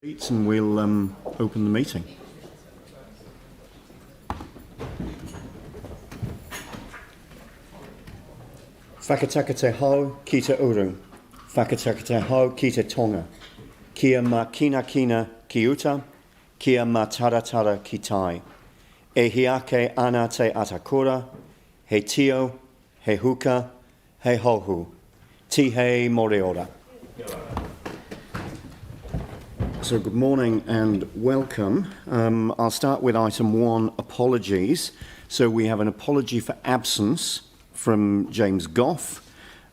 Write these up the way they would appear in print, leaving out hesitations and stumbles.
And we'll open the meeting. Whakataka te hau ki te uru. Whakataka te hau ki te tonga. Kia ma kina ki uta. Kia ma taratara ki tai. E hiake ana te atakora. He tio, he huka, he hohu. Tihe moriora. So good morning and welcome. I'll start with item 1, apologies. So we have an apology for absence from James Goff,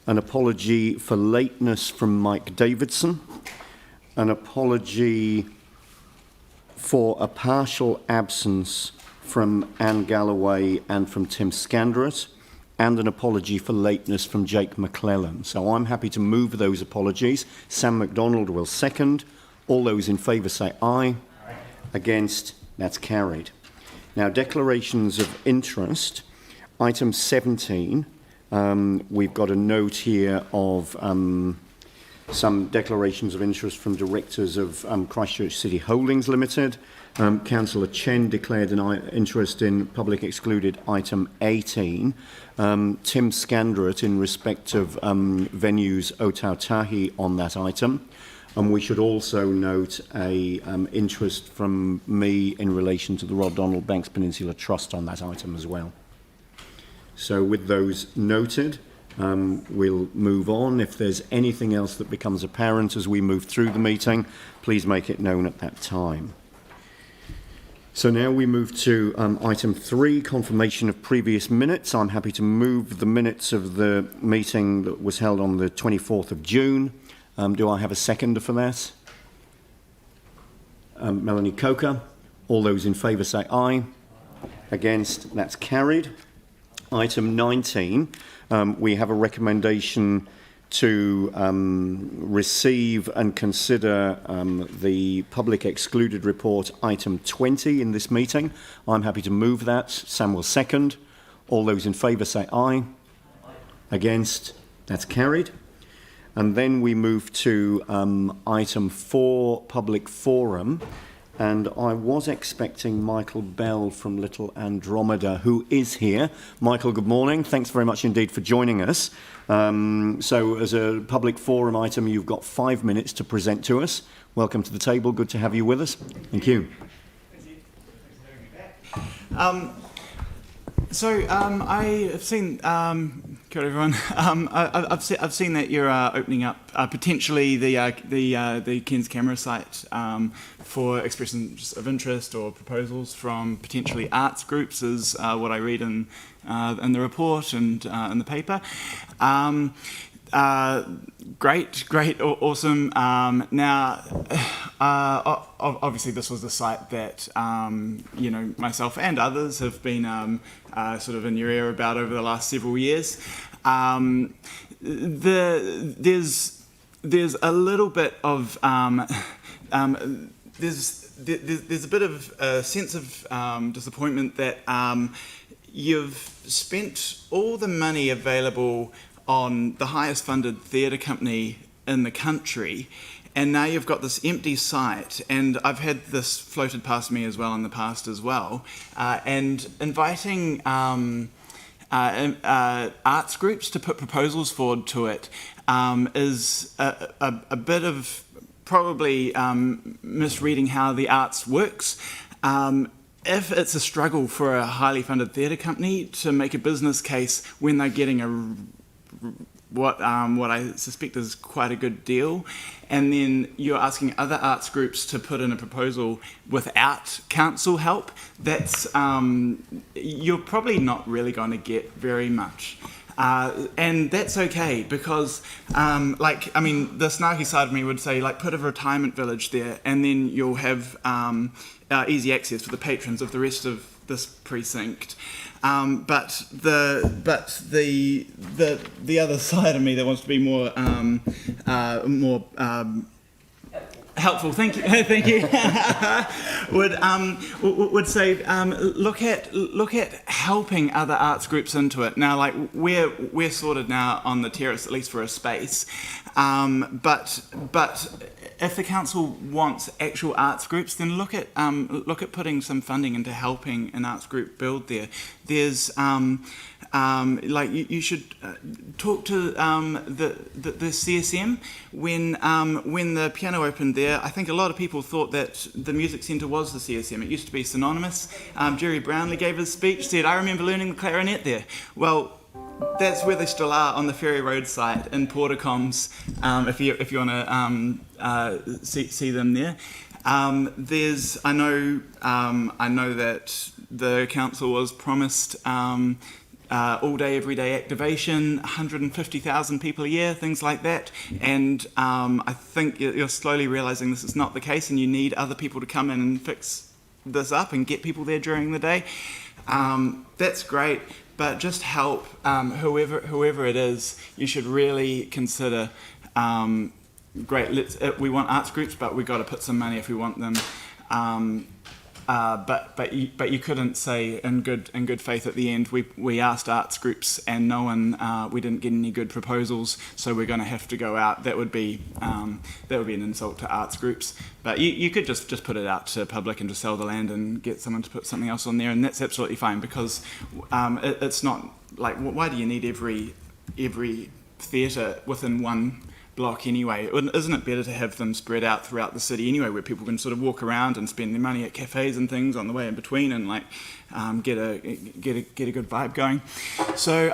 an apology for lateness from Mike Davidson, an apology for a partial absence from Anne Galloway and from Tim Scandrett, and an apology for lateness from Jake McClellan. So I'm happy to move those apologies. Sam MacDonald will second. All those in favour say aye. Aye. Against, that's carried. Now, declarations of interest. Item 17, we've got a note here of some declarations of interest from directors of Christchurch City Holdings Limited. Councillor Chen declared an interest in public excluded item 18. Tim Scandrett in respect of venues Otautahi on that item. And we should also note a interest from me in relation to the Rod Donald Banks Peninsula Trust on that item as well. So with those noted, we'll move on. If there's anything else that becomes apparent as we move through the meeting, please make it known at that time. So now we move to item 3, confirmation of previous minutes. I'm happy to move the minutes of the meeting that was held on the 24th of June. Do I have a seconder for that? Melanie Coker. All those in favour say aye. Against, that's carried. Item 19, we have a recommendation to receive and consider the public excluded report, item 20, in this meeting. I'm happy to move that. Sam will second. All those in favour say aye. Against, that's carried. And then we move to item 4, public forum. And I was expecting Michael Bell from Little Andromeda, who is here. Michael, good morning. Thanks very much indeed for joining us. So as a public forum item, you've got 5 minutes to present to us. Welcome to the table. Good to have you with us. Thank you. I have seen, kia ora everyone. I've seen that you're opening up potentially the Ken's Camera site for expressions of interest or proposals from potentially arts groups, is what I read in the report and in the paper. Great, awesome. Now, obviously, this was the site that myself and others have been sort of in your ear about over the last several years. There's a little bit of there's a bit of a sense of disappointment that you've spent all the money available on the highest funded theatre company in the country, and now you've got this empty site. And I've had this floated past me as well in the past as well, and inviting arts groups to put proposals forward to it is a bit of probably misreading how the arts works. If it's a struggle for a highly funded theatre company to make a business case when they're getting what I suspect is quite a good deal, and then you're asking other arts groups to put in a proposal without council help, that's you're probably not really going to get very much. And that's okay, because the snarky side of me would say, put a retirement village there, and then you'll have easy access for the patrons of the rest of this precinct. But the other side of me that wants to be more helpful. Thank you. Thank you. would say look at helping other arts groups into it. Now, like we're sorted now on the terrace, at least for a space. But if the council wants actual arts groups, then look at putting some funding into helping an arts group build there. There's like you should talk to the CSM when the piano opened there. I think a lot of people thought that the music centre was the CSM. It used to be synonymous. Jerry Brownlee gave his speech, said, "I remember learning the clarinet there." Well, that's where they still are, on the Ferry Road site in Portacombs. If you want to see them there. I know that the council was promised all day, every day activation, 150,000 people a year, things like that. And I think you're slowly realising this is not the case, and you need other people to come in and fix this up and get people there during the day. That's great, but just help whoever it is. You should really consider. Great, we want arts groups, but we've got to put some money if we want them. But you couldn't say in good faith at the end, we asked arts groups and we didn't get any good proposals, so we're going to have to go out. That would be an insult to arts groups. But you could just put it out to public and just sell the land and get someone to put something else on there, and that's absolutely fine, because it's not like, why do you need every theatre within one block anyway? Isn't it better to have them spread out throughout the city anyway, where people can sort of walk around and spend their money at cafes and things on the way in between, and like get a good vibe going? So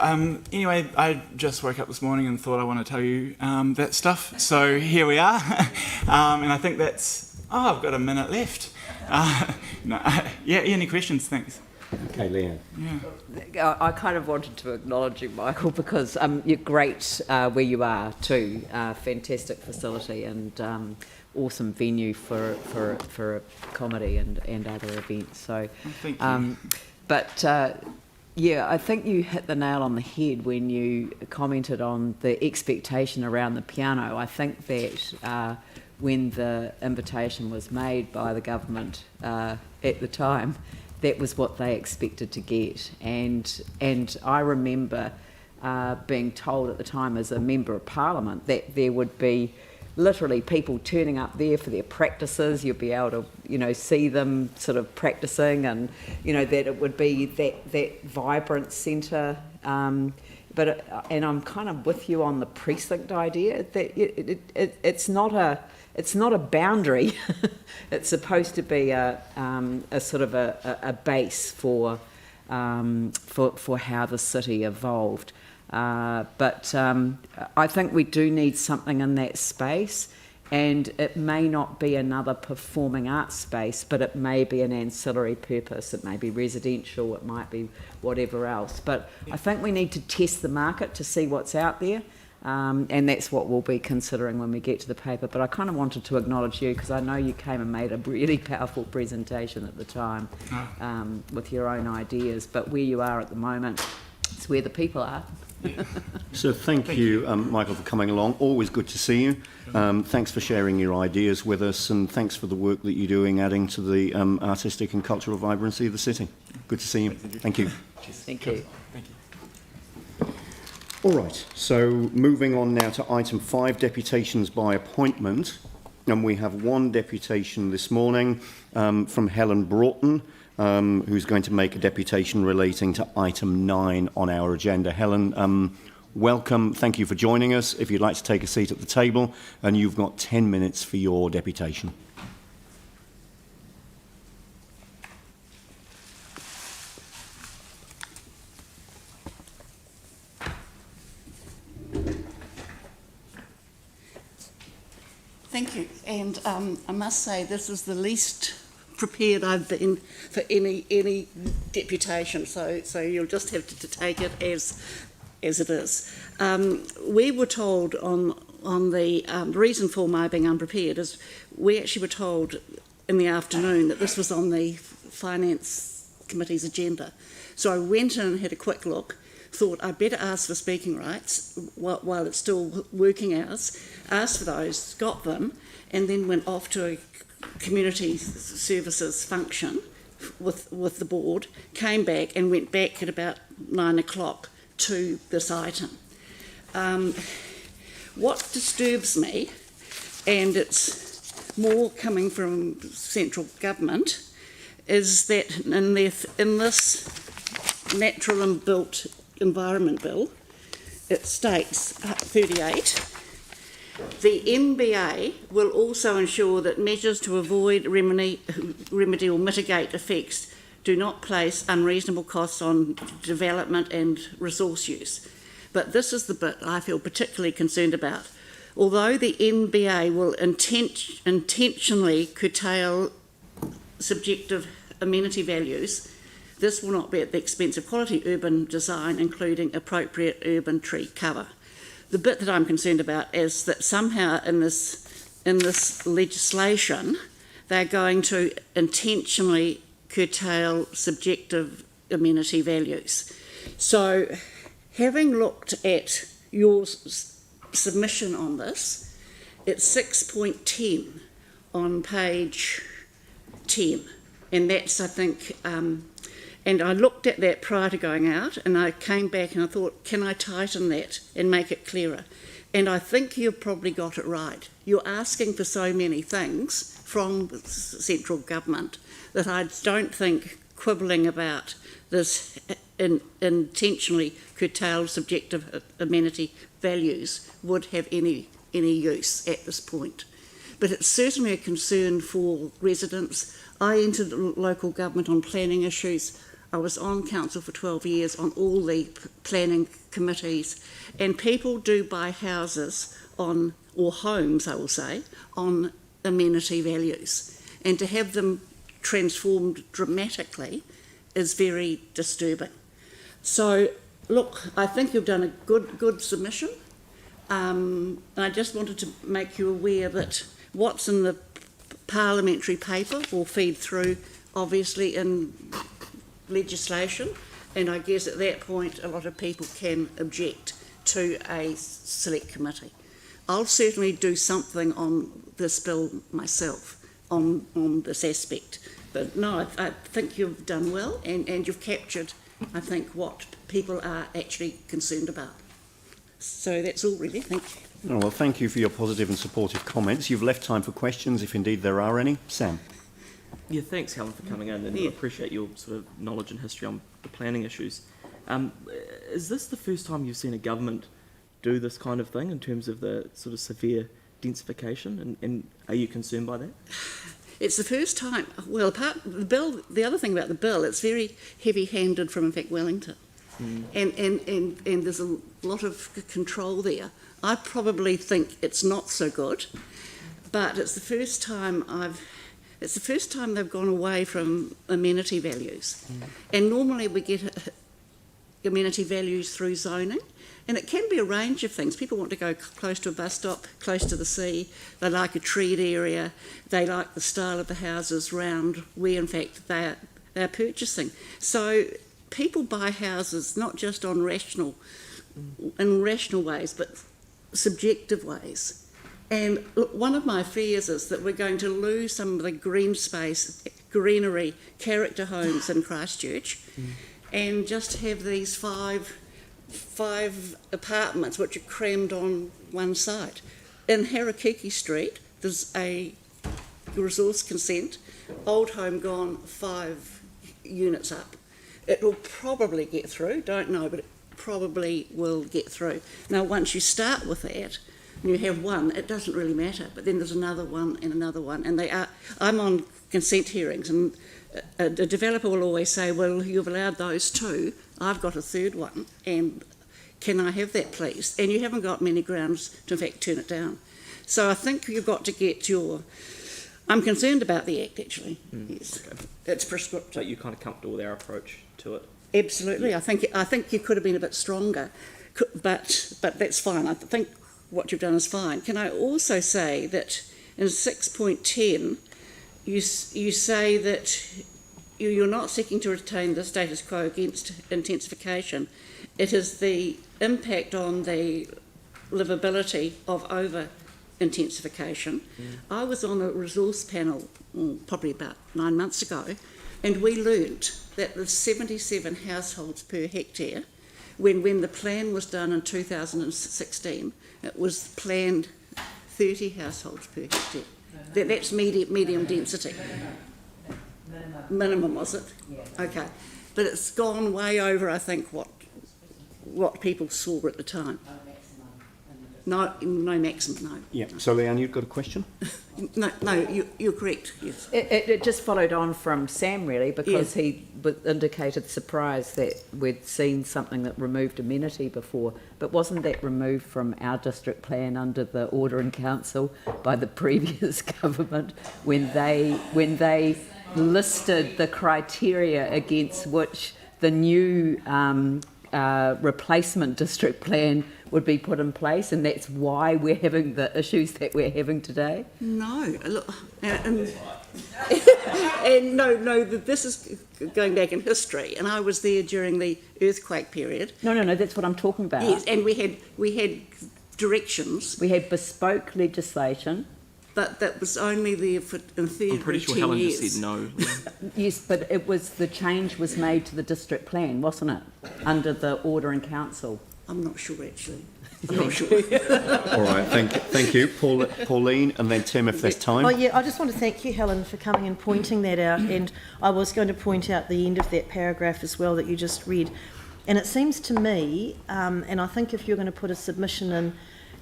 anyway, I just woke up this morning and thought I want to tell you that stuff. So here we are, and I think that's. I've got a minute left. Yeah. Any questions? Thanks. Okay, Leanne. Yeah. I kind of wanted to acknowledge you, Michael, because you're great where you are too. Fantastic facility and awesome venue for comedy and other events. So, thank you. Yeah, I think you hit the nail on the head when you commented on the expectation around the piano. I think that when the invitation was made by the government at the time, that was what they expected to get. And I remember being told at the time as a member of parliament that there would be literally people turning up there for their practices. You'd be able to, see them sort of practicing, and, that it would be that vibrant centre. And I'm kind of with you on the precinct idea, that it's not a boundary. It's supposed to be a sort of a base for how the city evolved. But I think we do need something in that space, and it may not be another performing arts space, but it may be an ancillary purpose. It may be residential, it might be whatever else. But I think we need to test the market to see what's out there. And that's what we'll be considering when we get to the paper. But I kind of wanted to acknowledge you, because I know you came and made a really powerful presentation at the time with your own ideas. But where you are at the moment, it's where the people are. So thank you, Michael, for coming along. Always good to see you. Thanks for sharing your ideas with us, and thanks for the work that you're doing, adding to the artistic and cultural vibrancy of the city. Good to see you. Thank you. Thank you. Thank you. All right, so moving on now to item 5, deputations by appointment. And we have one deputation this morning from Helen Broughton, who's going to make a deputation relating to item 9 on our agenda. Helen, welcome. Thank you for joining us. If you'd like to take a seat at the table, and you've got 10 minutes for your deputation. Thank you, and I must say this is the least prepared I've been for any deputation, so you'll just have to take it as it is. We were told on the reason for my being unprepared is we actually were told in the afternoon that this was on the Finance Committee's agenda. So I went in and had a quick look, thought I'd better ask for speaking rights while it's still working hours, asked for those, got them, and then went off to a community services function with the board, came back and went back at about 9 o'clock to this item. What disturbs me, and it's more coming from central government, is that in this Natural and Built Environment Bill, it states 38, the NBA will also ensure that measures to avoid remedy or mitigate effects do not place unreasonable costs on development and resource use. But this is the bit I feel particularly concerned about. Although the NBA will intentionally curtail subjective amenity values, this will not be at the expense of quality urban design, including appropriate urban tree cover. The bit that I'm concerned about is that somehow in this legislation, they're going to intentionally curtail subjective amenity values. So, having looked at your submission on this, it's 6.10 on page 10, and that's, I think, and I looked at that prior to going out, and I came back and I thought, can I tighten that and make it clearer? And I think you've probably got it right. You're asking for so many things from the central government that I don't think quibbling about this intentionally curtailed subjective amenity values would have any use at this point. But it's certainly a concern for residents. I entered local government on planning issues. I was on council for 12 years on all the planning committees, and people do buy houses on, or homes I will say, on amenity values. And to have them transformed dramatically is very disturbing. So, look, I think you've done a good submission. I just wanted to make you aware that what's in the parliamentary paper will feed through, obviously, in legislation, and I guess at that point a lot of people can object to a select committee. I'll certainly do something on this bill myself on this aspect, but no, I think you've done well, and you've captured, I think, what people are actually concerned about. So that's all really, thank you. Oh, well, thank you for your positive and supportive comments. You've left time for questions, if indeed there are any. Sam. Yeah, thanks, Helen, for coming in, and I appreciate your sort of knowledge and history on the planning issues. Is this the first time you've seen a government do this kind of thing in terms of the sort of severe densification, and are you concerned by that? It's the first time. Well, the other thing about the bill, it's very heavy-handed from, in fact, Wellington, and there's a lot of control there. I probably think it's not so good, but it's the first time they've gone away from amenity values. And normally we get amenity values through zoning, and it can be a range of things. People want to go close to a bus stop, close to the sea, they like a treed area, they like the style of the houses round where in fact they're purchasing. So people buy houses not just on rational ways, but subjective ways. And look, one of my fears is that we're going to lose some of the green space, greenery, character homes in Christchurch, and just have these five apartments which are crammed on one site. In Harakiki Street, there's a resource consent, old home gone, 5 units up. It will probably get through, don't know, but it probably will get through. Now, once you start with that, and you have one, it doesn't really matter, but then there's another one, and they are. I'm on consent hearings, and a developer will always say, well, you've allowed those 2, I've got a 3rd one, and can I have that please? And you haven't got many grounds to in fact turn it down. So I think you've got to get I'm concerned about the Act, actually. Yes. Okay. It's prescriptive. So you're kind of comfortable with our approach to it? Absolutely. Yeah. I think you could have been a bit stronger, but that's fine. I think what you've done is fine. Can I also say that in 6.10 you say that you're not seeking to retain the status quo against intensification. It is the impact on the livability of over-intensification. I was on a resource panel probably about 9 months ago, and we learnt that there's 77 households per hectare. When the plan was done in 2016, it was planned 30 households per hectare. That's medium density. Minimum, was it? Yeah. Okay. But it's gone way over, I think, what people saw at the time. No maximum, no. Yeah. So, Leanne, you've got a question? No, you're correct, yes. It just followed on from Sam, really, because he indicated surprise that we'd seen something that removed amenity before, but wasn't that removed from our district plan under the Order in Council by the previous government when they listed the criteria against which the new replacement district plan would be put in place, and that's why we're having the issues that we're having today? No, look, and no, this is going back in history, and I was there during the earthquake period. No, that's what I'm talking about. Yes, and we had directions. We had bespoke legislation. But that was only there in theory. I'm pretty sure 10 Helen years. just said no. Yes, but the change was made to the district plan, wasn't it? Under the Order in Council. I'm not sure, actually. I'm not sure. All right, thank you. Pauline, and then Tim, if there's time. Oh, yeah, I just want to thank you, Helen, for coming and pointing that out. And I was going to point out the end of that paragraph as well that you just read. And it seems to me, and I think if you're going to put a submission in,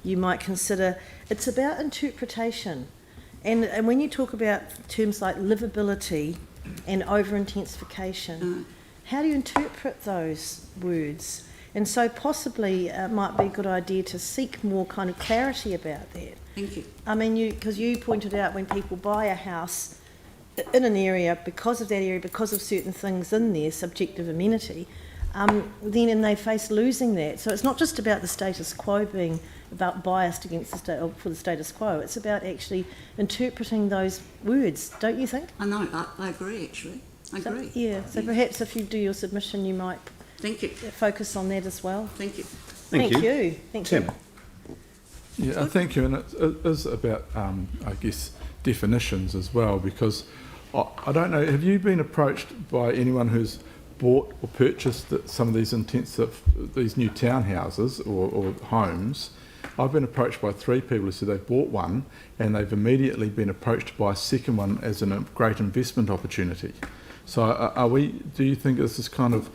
you might consider, it's about interpretation. And when you talk about terms like livability and over-intensification, how do you interpret those words? And so possibly it might be a good idea to seek more kind of clarity about that. Thank you. I mean, because you pointed out when people buy a house in an area, because of that area, because of certain things in there, subjective amenity, then they face losing that. So it's not just about the status quo being about biased against for the status quo. It's about actually interpreting those words, don't you think? I know, I agree, actually. I agree. So perhaps if you do your submission, you might Thank you. focus on that as well. Thank you. Thank you. Thank Tim. you. Yeah, thank you. And it is about, I guess, definitions as well, because I don't know, have you been approached by anyone who's bought or purchased some of these these new townhouses or homes? I've been approached by 3 people who said they've bought one and they've immediately been approached by a second one as a great investment opportunity. So do you think this is kind of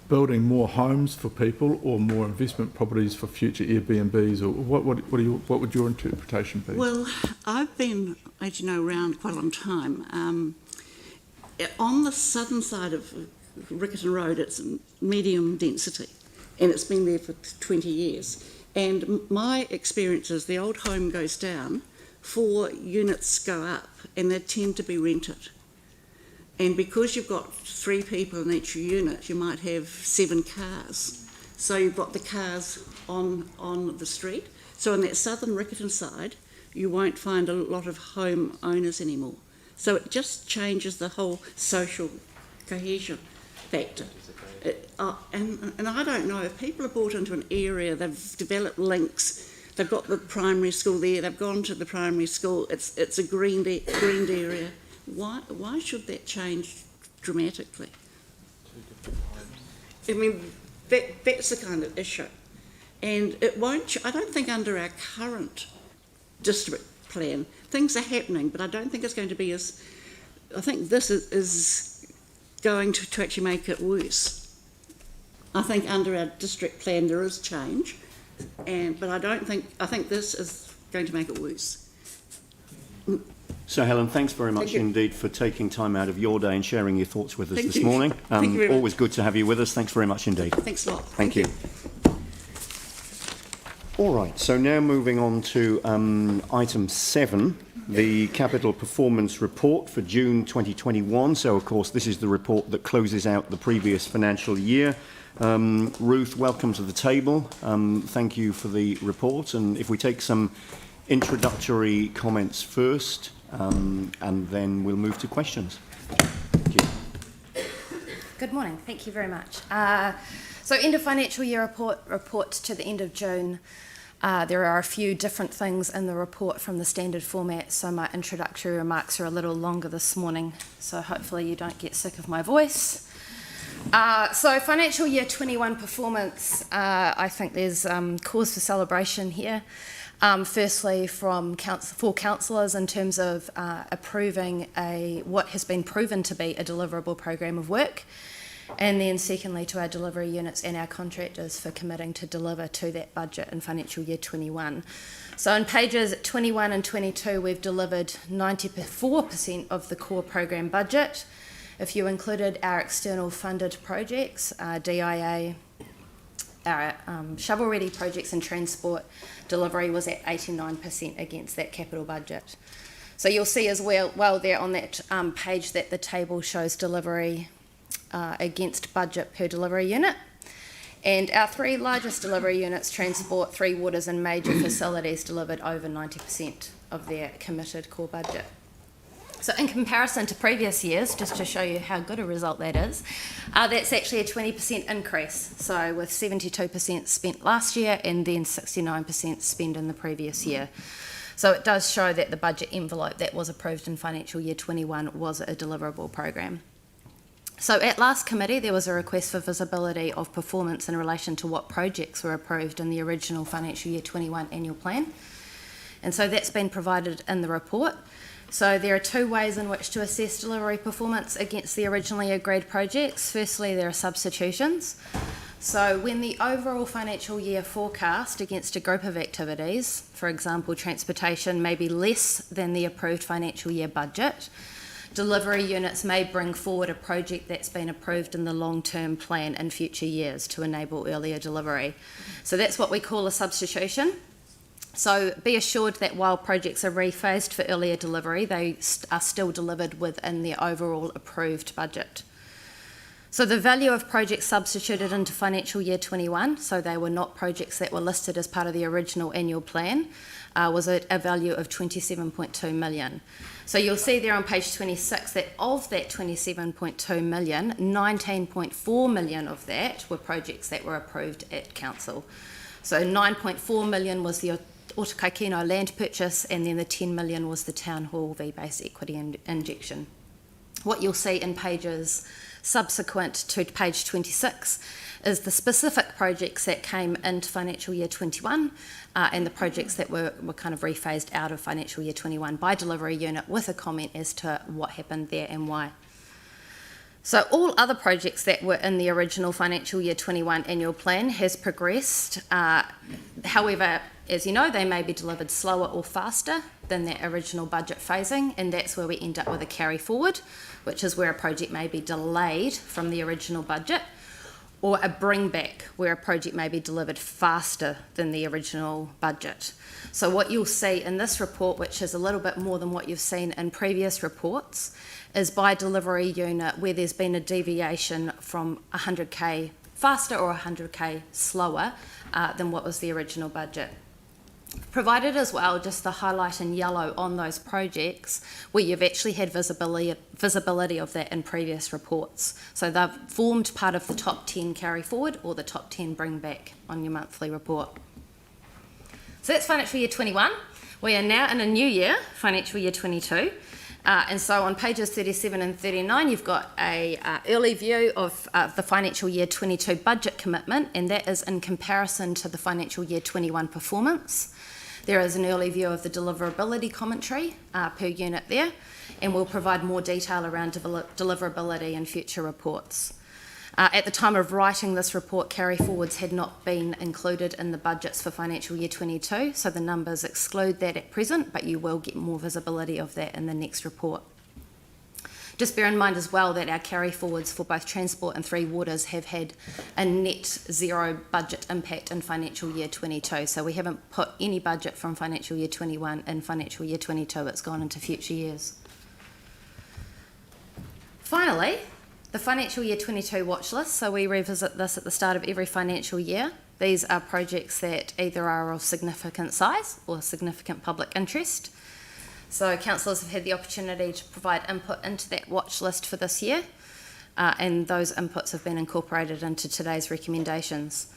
building more homes for people or more investment properties for future Airbnbs, or what would your interpretation be? Well, I've been, as you know, around quite a long time. On the southern side of Riccarton Road, it's medium density, and it's been there for 20 years. And my experience is the old home goes down, 4 units go up, and they tend to be rented. And because you've got 3 people in each unit, you might have 7 cars. So you've got the cars on the street. So on that southern Riccarton side, you won't find a lot of home owners anymore. So it just changes the whole social cohesion factor. And I don't know, if people are brought into an area, they've developed links, they've got the primary school there, they've gone to the primary school, it's a greened area. Why should that change dramatically? I mean, that's the kind of issue. And it won't, I don't think under our current district plan, things are happening, but I don't think it's going to be as, I think this is going to actually make it worse. I think under our district plan there is change, but I think this is going to make it worse. So, Helen, thanks very much you. indeed for taking time out of your day and sharing your thoughts with us Thank this you. morning. Thank you very much. Always good to have you with us. Thanks very much indeed. Thanks a lot. Thank you. All right, so now moving on to item 7, the Capital Performance Report for June 2021. So, of course, this is the report that closes out the previous financial year. Ruth, welcome to the table. Thank you for the report. And if we take some introductory comments first, and then we'll move to questions. Thank you. Good morning. Thank you very much. So end of financial year report to the end of June. There are a few different things in the report from the standard format, so my introductory remarks are a little longer this morning, so hopefully you don't get sick of my voice. So financial year 21 performance, I think there's cause for celebration here. Firstly, for councillors in terms of approving what has been proven to be a deliverable program of work, and then secondly to our delivery units and our contractors for committing to deliver to that budget in financial year 21. So on pages 21 and 22 we've delivered 94% of the core program budget. If you included our external funded projects, DIA, our shovel-ready projects and transport, delivery was at 89% against that capital budget. So you'll see as well there on that page that the table shows delivery against budget per delivery unit. And our three largest delivery units, transport, 3 waters and major facilities, delivered over 90% of their committed core budget. So in comparison to previous years, just to show you how good a result that is, that's actually a 20% increase. So with 72% spent last year and then 69% spent in the previous year. So it does show that the budget envelope that was approved in financial year 21 was a deliverable program. So at last committee, there was a request for visibility of performance in relation to what projects were approved in the original financial year 21 annual plan. And so that's been provided in the report. So there are 2 ways in which to assess delivery performance against the originally agreed projects. Firstly, there are substitutions. So when the overall financial year forecast against a group of activities, for example, transportation, may be less than the approved financial year budget, delivery units may bring forward a project that's been approved in the long-term plan in future years to enable earlier delivery. So that's what we call a substitution. So be assured that while projects are rephased for earlier delivery, they are still delivered within the overall approved budget. So the value of projects substituted into financial year 21, so they were not projects that were listed as part of the original annual plan, was a value of 27.2 million. So you'll see there on page 26 that of that 27.2 million, 19.4 million of that were projects that were approved at council. So 9.4 million was the Otakaikino land purchase, and then the 10 million was the Town Hall V-based equity injection. What you'll see in pages subsequent to page 26 is the specific projects that came into financial year 21 and the projects that were kind of rephased out of financial year 21 by delivery unit, with a comment as to what happened there and why. So all other projects that were in the original financial year 21 annual plan has progressed. However, as you know, they may be delivered slower or faster than their original budget phasing, and that's where we end up with a carry forward, which is where a project may be delayed from the original budget, or a bring back, where a project may be delivered faster than the original budget. So what you'll see in this report, which is a little bit more than what you've seen in previous reports, is by delivery unit where there's been a deviation from 100k faster or 100k slower than what was the original budget. Provided as well just the highlight in yellow on those projects where you've actually had visibility of that in previous reports. So they've formed part of the top 10 carry forward or the top 10 bring back on your monthly report. So that's financial year 21. We are now in a new year, financial year 22. And so on pages 37 and 39, you've got a early view of the financial year 22 budget commitment, and that is in comparison to the financial year 21 performance. There is an early view of the deliverability commentary per unit there, and we'll provide more detail around deliverability in future reports. At the time of writing this report, carry forwards had not been included in the budgets for financial year 22, so the numbers exclude that at present, but you will get more visibility of that in the next report. Just bear in mind as well that our carry forwards for both transport and 3 waters have had a net zero budget impact in financial year 22, so we haven't put any budget from financial year 21 in financial year 22, it's gone into future years. Finally, the financial year 22 watch list, so we revisit this at the start of every financial year. These are projects that either are of significant size or significant public interest. So councillors have had the opportunity to provide input into that watch list for this year. and those inputs have been incorporated into today's recommendations.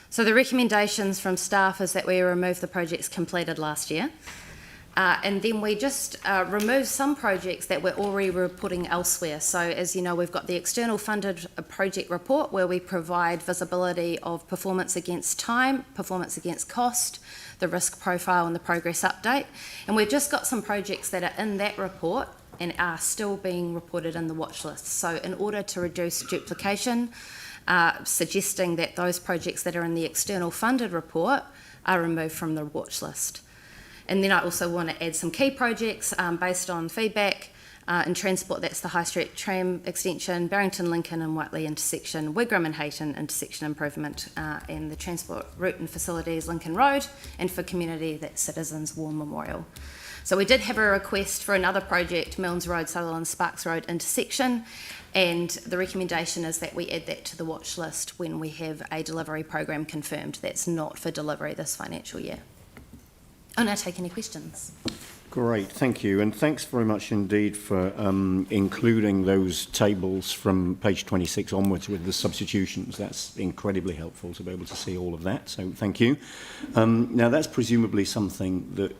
So the recommendations from staff is that we remove the projects completed last year, and then we just remove some projects that we're already reporting elsewhere. So as you know, we've got the external funded project report where we provide visibility of performance against time, performance against cost, the risk profile and the progress update. And we've just got some projects that are in that report and are still being reported in the watch list. So in order to reduce duplication, suggesting that those projects that are in the external funded report are removed from the watch list. And then I also want to add some key projects based on feedback. In transport, that's the High Street tram extension, Barrington Lincoln and Whiteley intersection, Wigram and Hayton intersection improvement, and the transport route and facilities Lincoln Road, and for community, that's Citizens War Memorial. So we did have a request for another project, Milnes Road, Sutherland Sparks Road intersection, and the recommendation is that we add that to the watch list when we have a delivery program confirmed. That's not for delivery this financial year. I'll now take any questions. Great, thank you. And thanks very much indeed for including those tables from page 26 onwards with the substitutions. That's incredibly helpful to be able to see all of that, so thank you. Now, that's presumably something that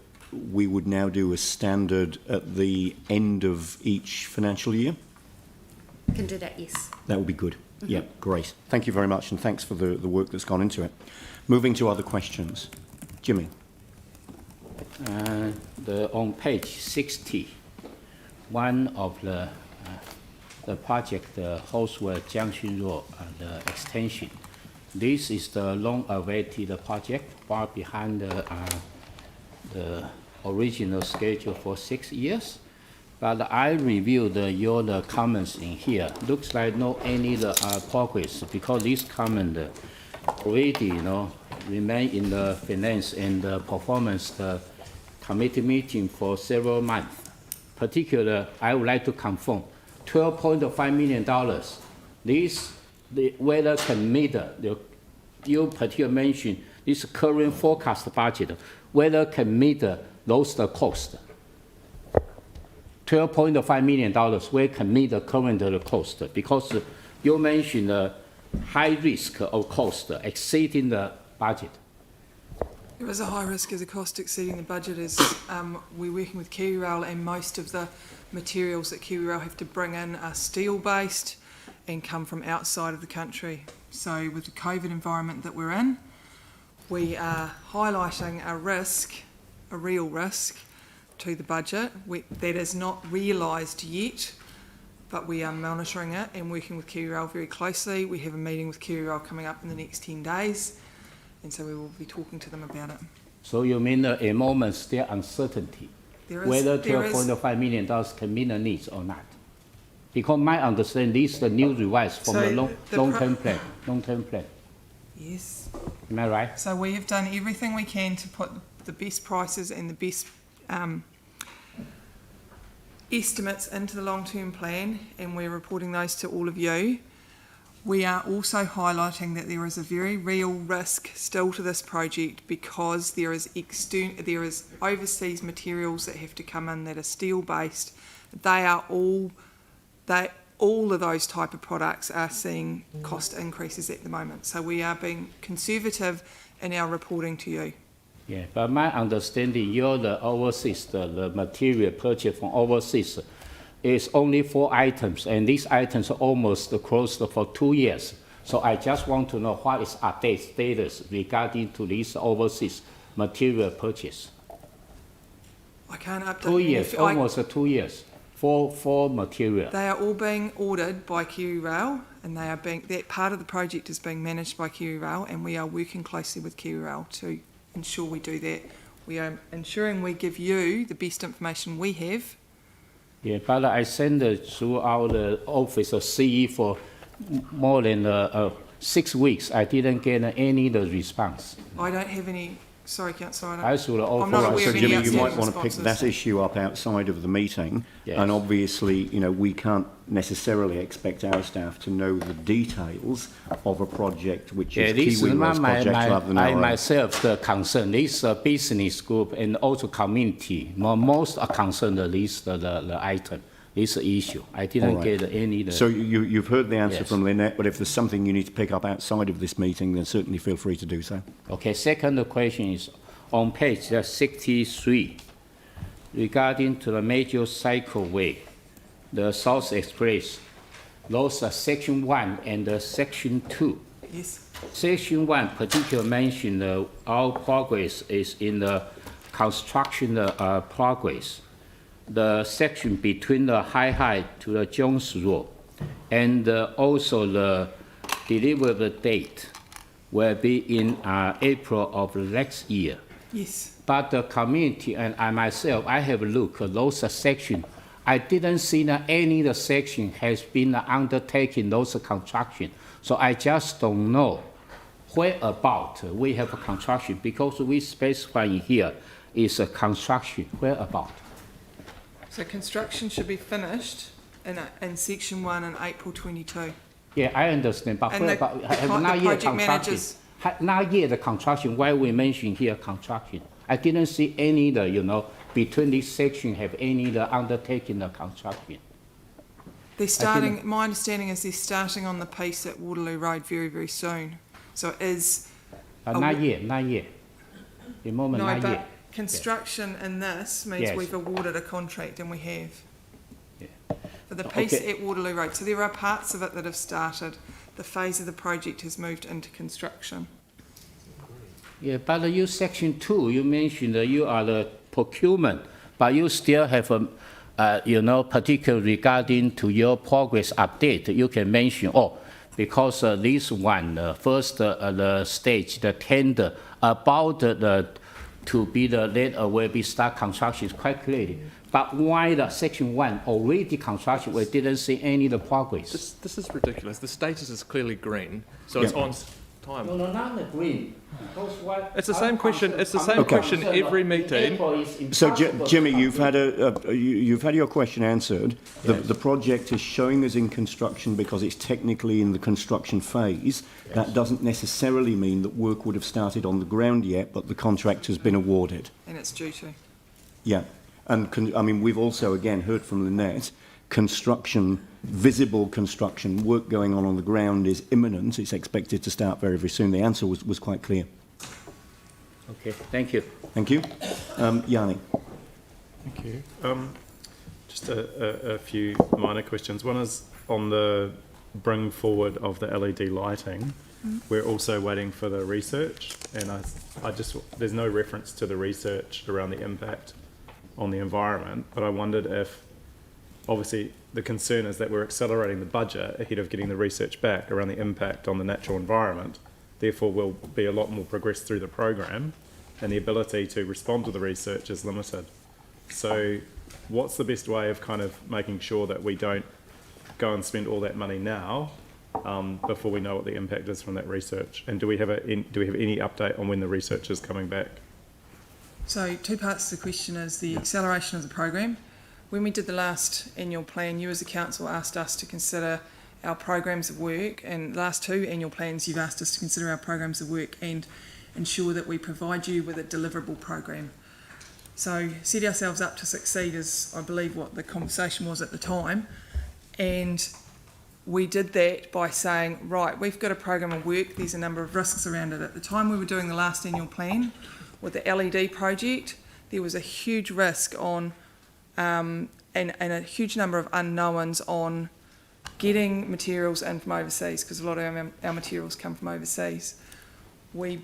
we would now do as standard at the end of each financial year? Can do that, yes. That would be good. Yeah, great. Thank you very much, and thanks for the work that's gone into it. Moving to other questions. Jimmy. On page 60, one of the project, the Hoswell Junction Road the extension. This is the long-awaited project, far behind the original schedule for 6 years. But I reviewed your comments in here. Looks like no any progress because this comment already remain in the finance and the committee meeting for several months. Particularly, I would like to confirm $12.5 million. Whether can meet you particularly mentioned this current forecast budget, whether can meet those costs. $12.5 million, where can meet the current cost? Because you mentioned high risk of cost exceeding the budget. There is a high risk as a cost exceeding the budget as we're working with KiwiRail, and most of the materials that KiwiRail have to bring in are steel-based and come from outside of the country. So with the COVID environment that we're in, we are highlighting a risk, a real risk, to the budget. That is not realised yet, but we are monitoring it and working with KiwiRail very closely. We have a meeting with KiwiRail coming up in the next 10 days, and so we will be talking to them about it. So you mean at the moment still uncertainty whether $12.5 million can meet the needs or not? Because my understanding is the new revise from the long-term plan. Yes. Am I right? So we have done everything we can to put the best prices and the best estimates into the long-term plan, and we're reporting those to all of you. We are also highlighting that there is a very real risk still to this project because there is overseas materials that have to come in that are steel-based. All of those type of products are seeing cost increases at the moment. So we are being conservative in our reporting to you. Yeah, but my understanding, the overseas, the material purchased from overseas is only 4 items, and these items are almost closed for 2 years. So I just want to know what is update status regarding to this overseas material purchase. I can't update 2 years, almost 2 years. For material. They are all being ordered by KiwiRail, and that part of the project is being managed by KiwiRail, and we are working closely with KiwiRail to ensure we do that. We are ensuring we give you the best information we have. Yeah, but I sent through our office of CE for more than 6 weeks. I didn't get any response. I don't have any. Sorry, Councillor. I'm not aware so of any Jimmy, you might outstanding want to pick responses. that issue up outside of the meeting. Yes. And obviously, we can't necessarily expect our staff to know the details of a project which is KiwiRail's project rather than our own. myself the concern. This business group and also community most are concerned at least the item. this issue. I didn't All right. get any. So you've heard the answer Yes. from Lynette, but if there's something you need to pick up outside of this meeting, then certainly feel free to do so. Okay, second question is on page 63, regarding to the major cycleway, the South Express, those are section 1 and section 2. Yes. Section 1 particularly mentioned our progress is in the construction progress. The section between the High to the Jones Road, and also the delivery date will be in April of next year. Yes. But the community and I myself, I have looked at those sections. I didn't see that any of the section has been undertaking those construction. So I just don't know where about we have a construction, because we specify in here is a construction, where about? So construction should be finished in section 1 in April 22. Yeah, I understand, but And where the- about, the have pro- not the yet project construction. managers- Not yet the construction, why we mention here construction. I didn't see any, between this section have any undertaking the construction. They're starting, my understanding is they're starting on the piece at Waterloo Road very, very soon. So it is, Not yet. The moment, no, not but yet. construction in this means Yes. we've awarded a contract, and we have. Yeah. For the piece Okay. at Waterloo Road. So there are parts of it that have started. The phase of the project has moved into construction. Yeah, but you section 2, you mentioned that you are the procurement, but you still have particular regarding to your progress update. You can mention, because this one, first the stage, the tender about to be the later will be start construction is quite clearly. But why the section 1 already construction, we didn't see any of the progress? This is ridiculous. The status is clearly green, so it's on time. No, not the green. It's the same question. It's the same question every meeting. So, Jimmy, you've had your question answered. The project is showing us in construction because it's technically in the construction phase. Yes. That doesn't necessarily mean that work would have started on the ground yet, but the contract has been awarded. And it's due to. Yeah, and we've also again heard from Lynette. Construction, visible construction, work going on the ground is imminent. It's expected to start very, very soon. The answer was quite clear. Okay, thank you. Thank you. Yanni. Thank you. Just a few minor questions. One is on the bring forward of the LED lighting. We're also waiting for the research, and there's no reference to the research around the impact on the environment, but I wondered if, obviously, the concern is that we're accelerating the budget ahead of getting the research back around the impact on the natural environment. Therefore, we'll be a lot more progressed through the program, and the ability to respond to the research is limited. So what's the best way of kind of making sure that we don't go and spend all that money now before we know what the impact is from that research? And do we have any update on when the research is coming back? So 2 parts to the question is the acceleration of the program. When we did the last annual plan, you as a council asked us to consider our programs of work, and the last 2 annual plans you've asked us to consider our programs of work and ensure that we provide you with a deliverable program. So set ourselves up to succeed is, I believe, what the conversation was at the time, and we did that by saying, right, we've got a program of work, there's a number of risks around it. At the time we were doing the last annual plan with the LED project, there was a huge risk on and a huge number of unknowns on getting materials in from overseas, because a lot of our materials come from overseas. We're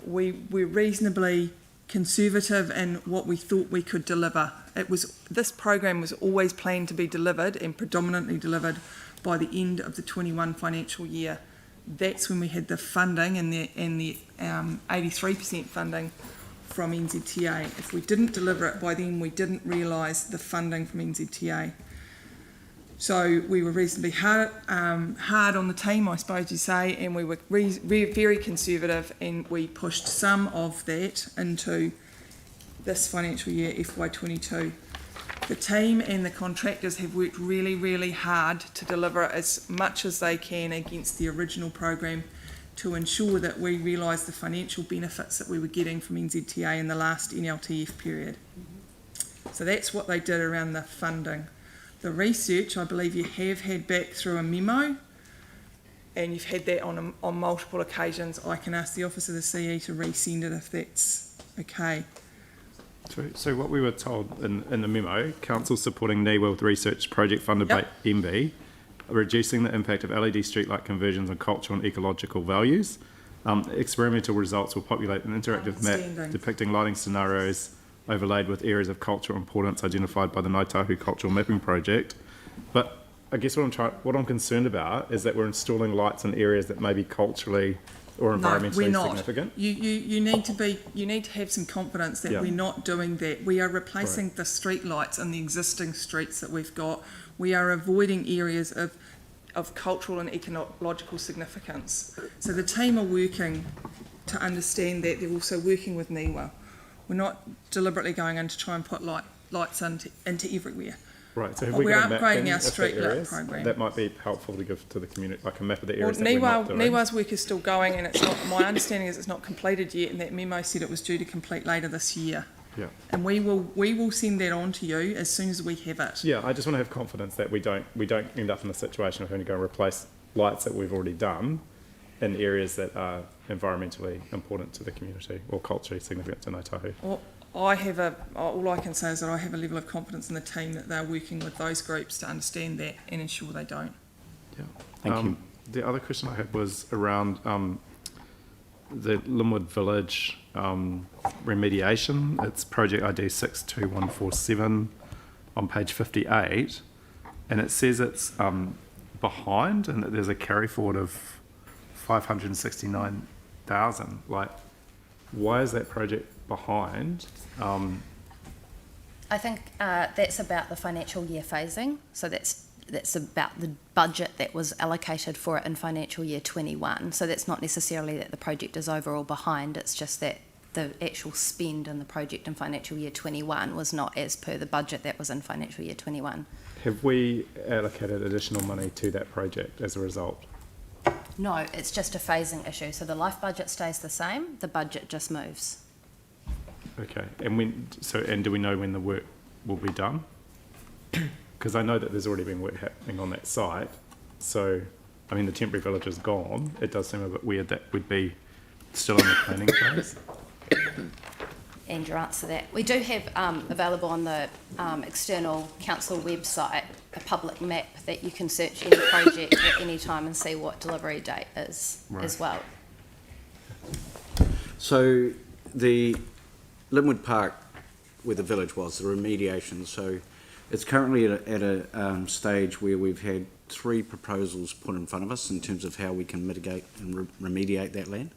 reasonably conservative in what we thought we could deliver. This program was always planned to be delivered and predominantly delivered by the end of the 21 financial year. That's when we had the funding and the 83% funding from NZTA. If we didn't deliver it by then, we didn't realise the funding from NZTA. So we were reasonably hard on the team, I suppose you say, and we were very conservative, and we pushed some of that into this financial year, FY22. The team and the contractors have worked really, really hard to deliver as much as they can against the original program to ensure that we realise the financial benefits that we were getting from NZTA in the last NLTF period. So that's what they did around the funding. The research, I believe you have had back through a memo, and you've had that on multiple occasions. I can ask the Office of the CE to resend it if that's okay. So what we were told in the memo, council supporting NIWA with research project funded by MB, reducing the impact of LED streetlight conversions on cultural and ecological values. Experimental results will populate an interactive map depicting lighting scenarios overlaid with areas of cultural importance identified by the Ngāi Tahu Cultural Mapping Project. But I guess what I'm concerned about is that we're installing lights in areas that may be culturally or environmentally we're not. significant. You need to have some confidence that we're not doing that. We are replacing the street lights in the existing streets that we've got. We are avoiding areas of cultural and ecological significance. So the team are working to understand that. They're also working with NIWA. We're not deliberately going in to try and put lights into everywhere. Right, so We're upgrading our street lit program. That might be helpful to give to the community, like a map of the areas Well, that we're not doing. NIWA's work is still going, and it's not. My understanding is it's not completed yet, and that memo said it was due to complete later this year. Yeah. And we will send that on to you as soon as we have it. Yeah, I just want to have confidence that we don't end up in a situation of having to go and replace lights that we've already done in areas that are environmentally important to the community or culturally significant to Ngāi Tahu. All I can say is that I have a level of confidence in the team that they're working with those groups to understand that and ensure they don't. Yeah. Thank you. The other question I had was around the Linwood Village remediation. It's project ID 62147 on page 58, and it says it's behind and that there's a carry forward of 569,000. Like, why is that project behind? I think that's about the financial year phasing. So that's about the budget that was allocated for it in financial year 21. So that's not necessarily that the project is overall behind. It's just that the actual spend in the project in financial year 21 was not as per the budget that was in financial year 21. Have we allocated additional money to that project as a result? No, it's just a phasing issue. So the life budget stays the same. The budget just moves. Okay, and do we know when the work will be done? Because I know that there's already been work happening on that site. So, I mean, the temporary village is gone. It does seem a bit weird that we'd be still in the planning phase. And your answer to that. We do have available on the external council website a public map that you can search any project at any time and see what delivery date is as well. So the Linwood Park, where the village was, the remediation, so it's currently at a stage where we've had 3 proposals put in front of us in terms of how we can mitigate and remediate that land.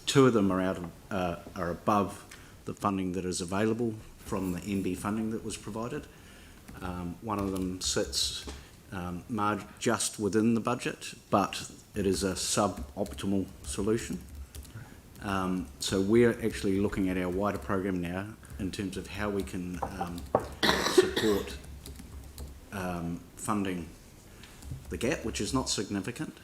2 of them are above the funding that is available from the NB funding that was provided. One of them sits just within the budget, but it is a suboptimal solution. So we're actually looking at our wider program now in terms of how we can support funding the gap, which is not significant,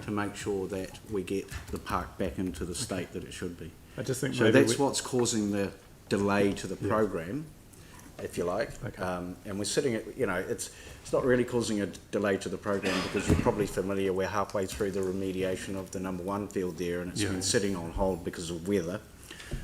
to make sure that we get the park back into the state that it should be. I just think so that's what's causing the delay to the program, if you like. Okay. And we're sitting at, it's not really causing a delay to the program because you're probably familiar, we're halfway through the remediation of the number 1 field there, and it's been sitting on hold because of weather.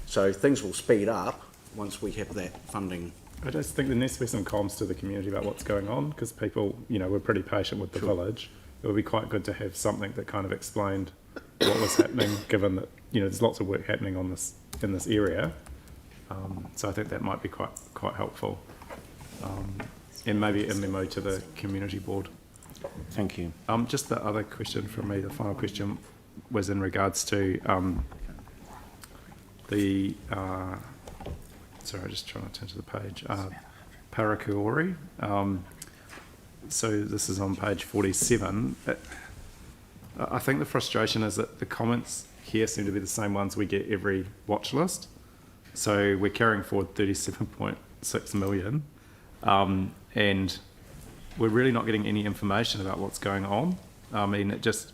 So things will speed up once we have that funding. I just think there needs to be some comms to the community about what's going on, because people, we're pretty patient with the village. It would be quite good to have something that kind of explained what was happening, given that there's lots of work happening on this in this area. So I think that might be quite helpful, and maybe a memo to the community board. Thank you. Just the other question from me, the final question, was in regards to the. Sorry, I'm just trying to turn to the page. Parakuori. So this is on page 47. I think the frustration is that the comments here seem to be the same ones we get every watch list. So we're carrying forward 37.6 million, and we're really not getting any information about what's going on. I mean, it just,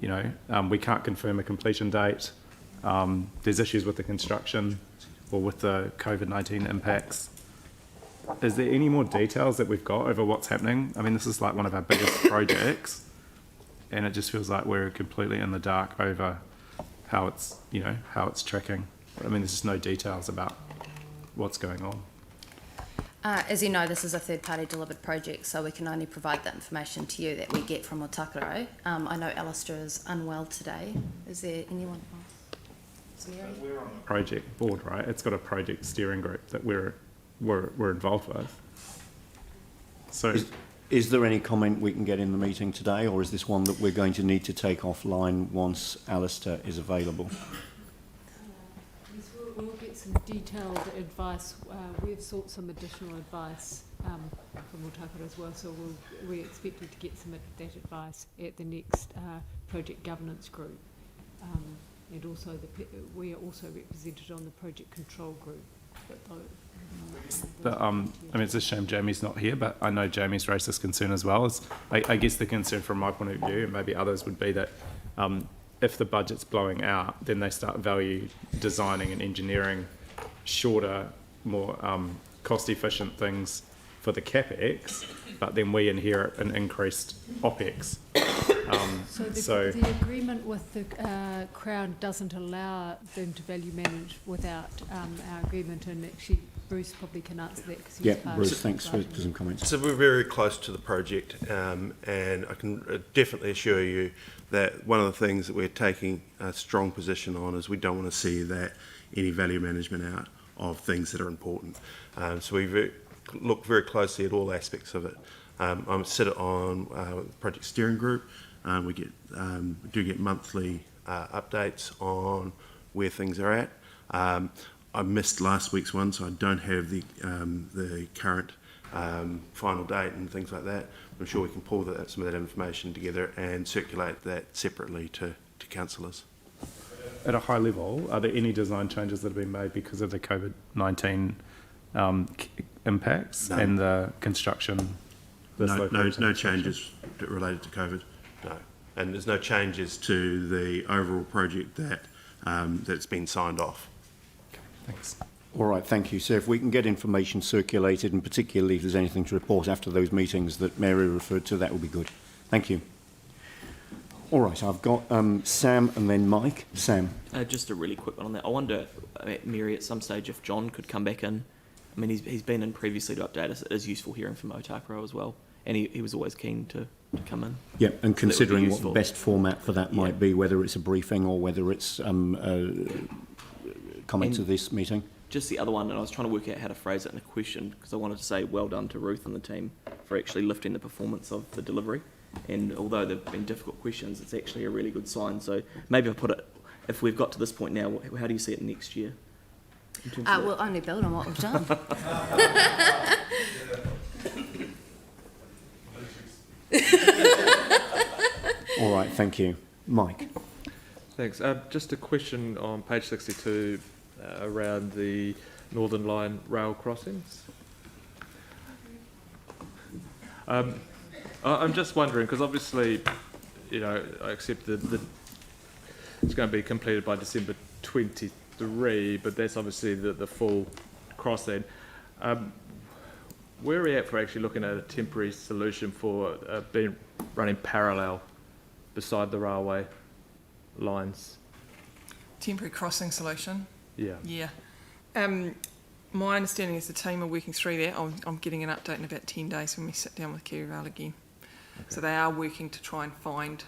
we can't confirm a completion date. There's issues with the construction or with the COVID-19 impacts. is there any more details that we've got over what's happening? I mean, this is like one of our biggest projects, and it just feels like we're completely in the dark over how it's, you know, how it's tracking. I mean, there's just no details about what's going on. As you know, this is a third-party delivered project, so we can only provide the information to you that we get from Otakaro. I know Alistair is unwell today. Is there anyone else? We're on the project board, right? It's got a project steering group that we're involved with. So, Is there any comment we can get in the meeting today, or is this one that we're going to need to take offline once Alistair is available? Yes, we'll get some detailed advice. We've sought some additional advice from Otakaro as well, so we're expected to get some of that advice at the next project governance group. And also, we are also represented on the project control group. I mean, it's a shame Jamie's not here, but I know Jamie's raised this concern as well. I guess the concern from my point of view, and maybe others, would be that if the budget's blowing out, then they start value designing and engineering shorter, more cost-efficient things for the CapEx, but then we inherit an increased OpEx. So the agreement with the Crown doesn't allow them to value manage without our agreement, and actually Bruce probably can answer that because he's part Bruce, of thanks for some comments. So we're very close to the project, and I can definitely assure you that one of the things that we're taking a strong position on is we don't want to see that any value management out of things that are important. So we look very closely at all aspects of it. I sit on project steering group. We do get monthly updates on where things are at. I missed last week's one, so I don't have the current final date and things like that. I'm sure we can pull some of that information together and circulate that separately to councillors. At a high level, are there any design changes that have been made because of the COVID-19 impacts and the construction? No changes related to COVID. No, and there's no changes to the overall project that's been signed off. Okay, thanks. All right, thank you. So if we can get information circulated, and particularly if there's anything to report after those meetings that Mary referred to, that would be good. Thank you. All right, I've got Sam and then Mike. Sam. Just a really quick one on that. I wonder, Mary, at some stage if John could come back in. I mean, he's been in previously to update us. It is useful hearing from Otakaro as well. And he was always keen to come in. Yeah, and considering what the best format for that might be, whether it's a briefing or whether it's a comment to this meeting. Just the other one, and I was trying to work out how to phrase it in a question, because I wanted to say well done to Ruth and the team for actually lifting the performance of the delivery. And although they've been difficult questions, it's actually a really good sign. So maybe I'll put it, if we've got to this point now, how do you see it next year? We'll only build on what we've done. All right, thank you. Mike. Thanks. Just a question on page 62 around the Northern Line rail crossings. I'm just wondering, because obviously, you know, I accept that it's going to be completed by December 23, but that's obviously the full crossing. Where are we at for actually looking at a temporary solution for running parallel beside the railway lines? Temporary crossing solution? Yeah. Yeah. My understanding is the team are working through that. I'm getting an update in about 10 days when we sit down with KiwiRail again. Okay. So they are working to try and find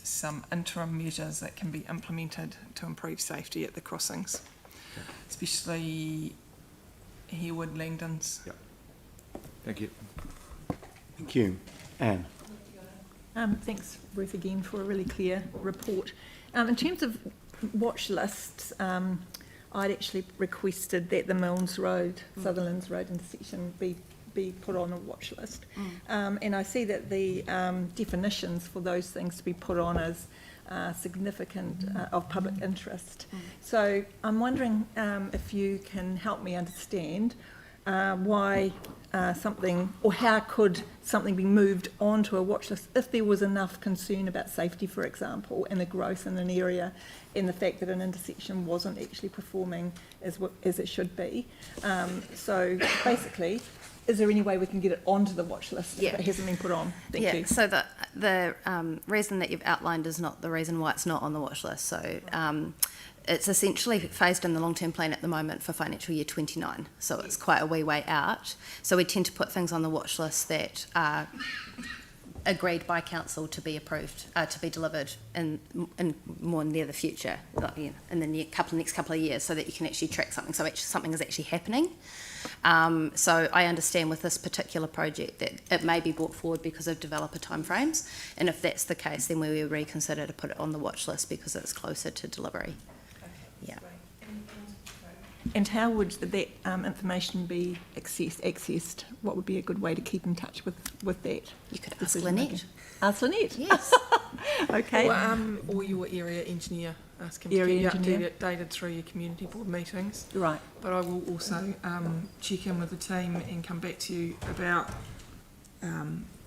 some interim measures that can be implemented to improve safety at the crossings, especially Harewood, Langdons. Yeah. Thank you. Thank you. Anne. Thanks, Ruth, again for a really clear report. In terms of watch lists, I'd actually requested that the Milnes Road, Sutherlands Road intersection be put on a watch list. And I see that the definitions for those things to be put on as significant of public interest. So I'm wondering if you can help me understand why something, or how could something be moved onto a watch list if there was enough concern about safety, for example, and the growth in an area, and the fact that an intersection wasn't actually performing as it should be. So basically, is there any way we can get it onto the watch list if it hasn't been put on? Thank you. So the reason that you've outlined is not the reason why it's not on the watch list. So it's essentially phased in the long-term plan at the moment for financial year 29. So it's quite a wee way out. So we tend to put things on the watch list that are agreed by council to be approved, to be delivered in more near the future, like, in the next couple of years, so that you can actually track something. So something is actually happening. So I understand with this particular project that it may be brought forward because of developer timeframes, and if that's the case, then we will reconsider to put it on the watch list because it's closer to delivery. Yeah. And how would that information be accessed? What would be a good way to keep in touch with that? You could ask Lynette. Ask Lynette? Yes. Okay. Or your area engineer. Ask him Area to engineer. get updated through your community board meetings. Right. But I will also check in with the team and come back to you about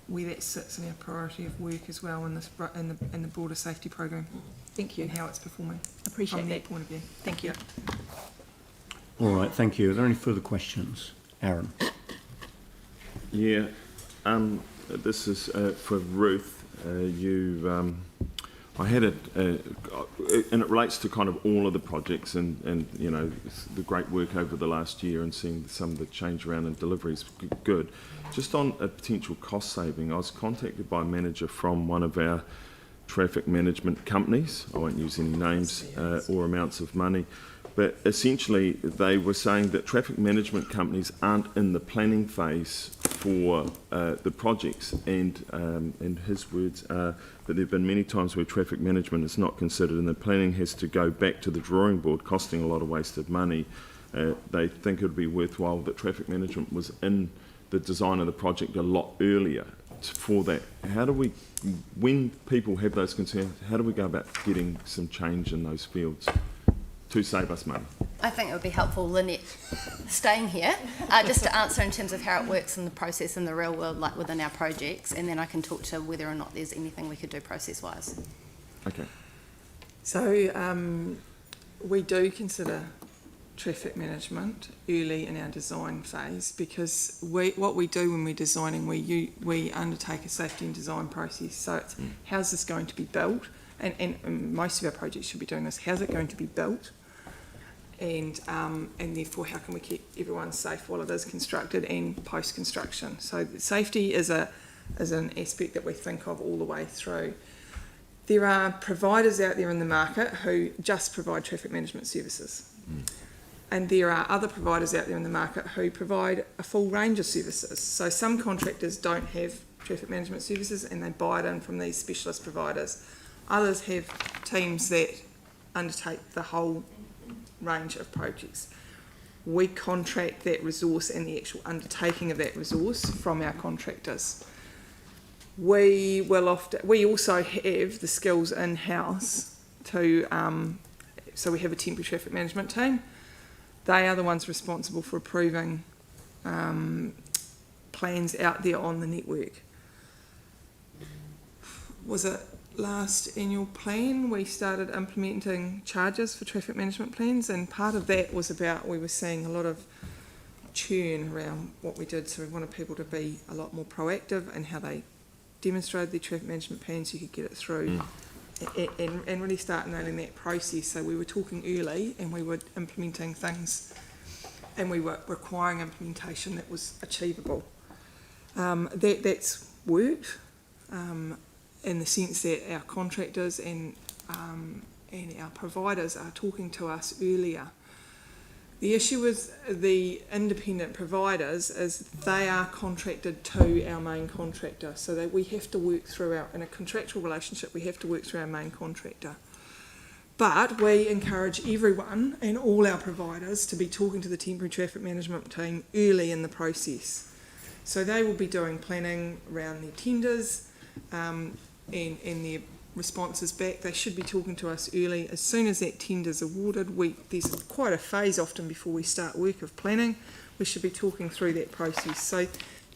where that sits in our priority of work as well in the broader safety program. Thank you. And how it's performing. Appreciate from that. point of view. Thank you. All right, thank you. Are there any further questions? Aaron. Yeah, this is for Ruth. I had it, and it relates to kind of all of the projects and you know, the great work over the last year and seeing some of the change around in deliveries. Good. Just on a potential cost saving, I was contacted by a manager from one of our traffic management companies. I won't use any names or amounts of money. But essentially, they were saying that traffic management companies aren't in the planning phase for the projects, and his words are that there have been many times where traffic management is not considered, and the planning has to go back to the drawing board, costing a lot of wasted money. They think it would be worthwhile that traffic management was in the design of the project a lot earlier for that. How do we, when people have those concerns, how do we go about getting some change in those fields to save us money? I think it would be helpful, Lynette, staying here, just to answer in terms of how it works in the process in the real world, like within our projects, and then I can talk to whether or not there's anything we could do process-wise. Okay. So we do consider traffic management early in our design phase, because what we do when we're designing, we undertake a safety and design process. So it's how's this going to be built, and most of our projects should be doing this. How's it going to be built? And therefore, how can we keep everyone safe while it is constructed and post-construction? So safety is an aspect that we think of all the way through. There are providers out there in the market who just provide traffic management services. And there are other providers out there in the market who provide a full range of services. So some contractors don't have traffic management services and they buy it in from these specialist providers. Others have teams that undertake the whole range of projects. We contract that resource and the actual undertaking of that resource from our contractors. We also have the skills in-house to, so we have a temporary traffic management team. They are the ones responsible for approving plans out there on the network. Was it last annual plan we started implementing charges for traffic management plans, and part of that was about, we were seeing a lot of churn around what we did, so we wanted people to be a lot more proactive in how they demonstrated their traffic management plans, so you could get it through and really start nailing that process. So we were talking early and we were implementing things and we were requiring implementation that was achievable. That's worked. In the sense that our contractors and our providers are talking to us earlier. The issue with the independent providers is they are contracted to our main contractor, so that we have to work through in a contractual relationship, we have to work through our main contractor. But we encourage everyone and all our providers to be talking to the temporary traffic management team early in the process. So they will be doing planning around their tenders, and their responses back. They should be talking to us early. As soon as that tender's awarded, there's quite a phase often before we start work of planning. We should be talking through that process. So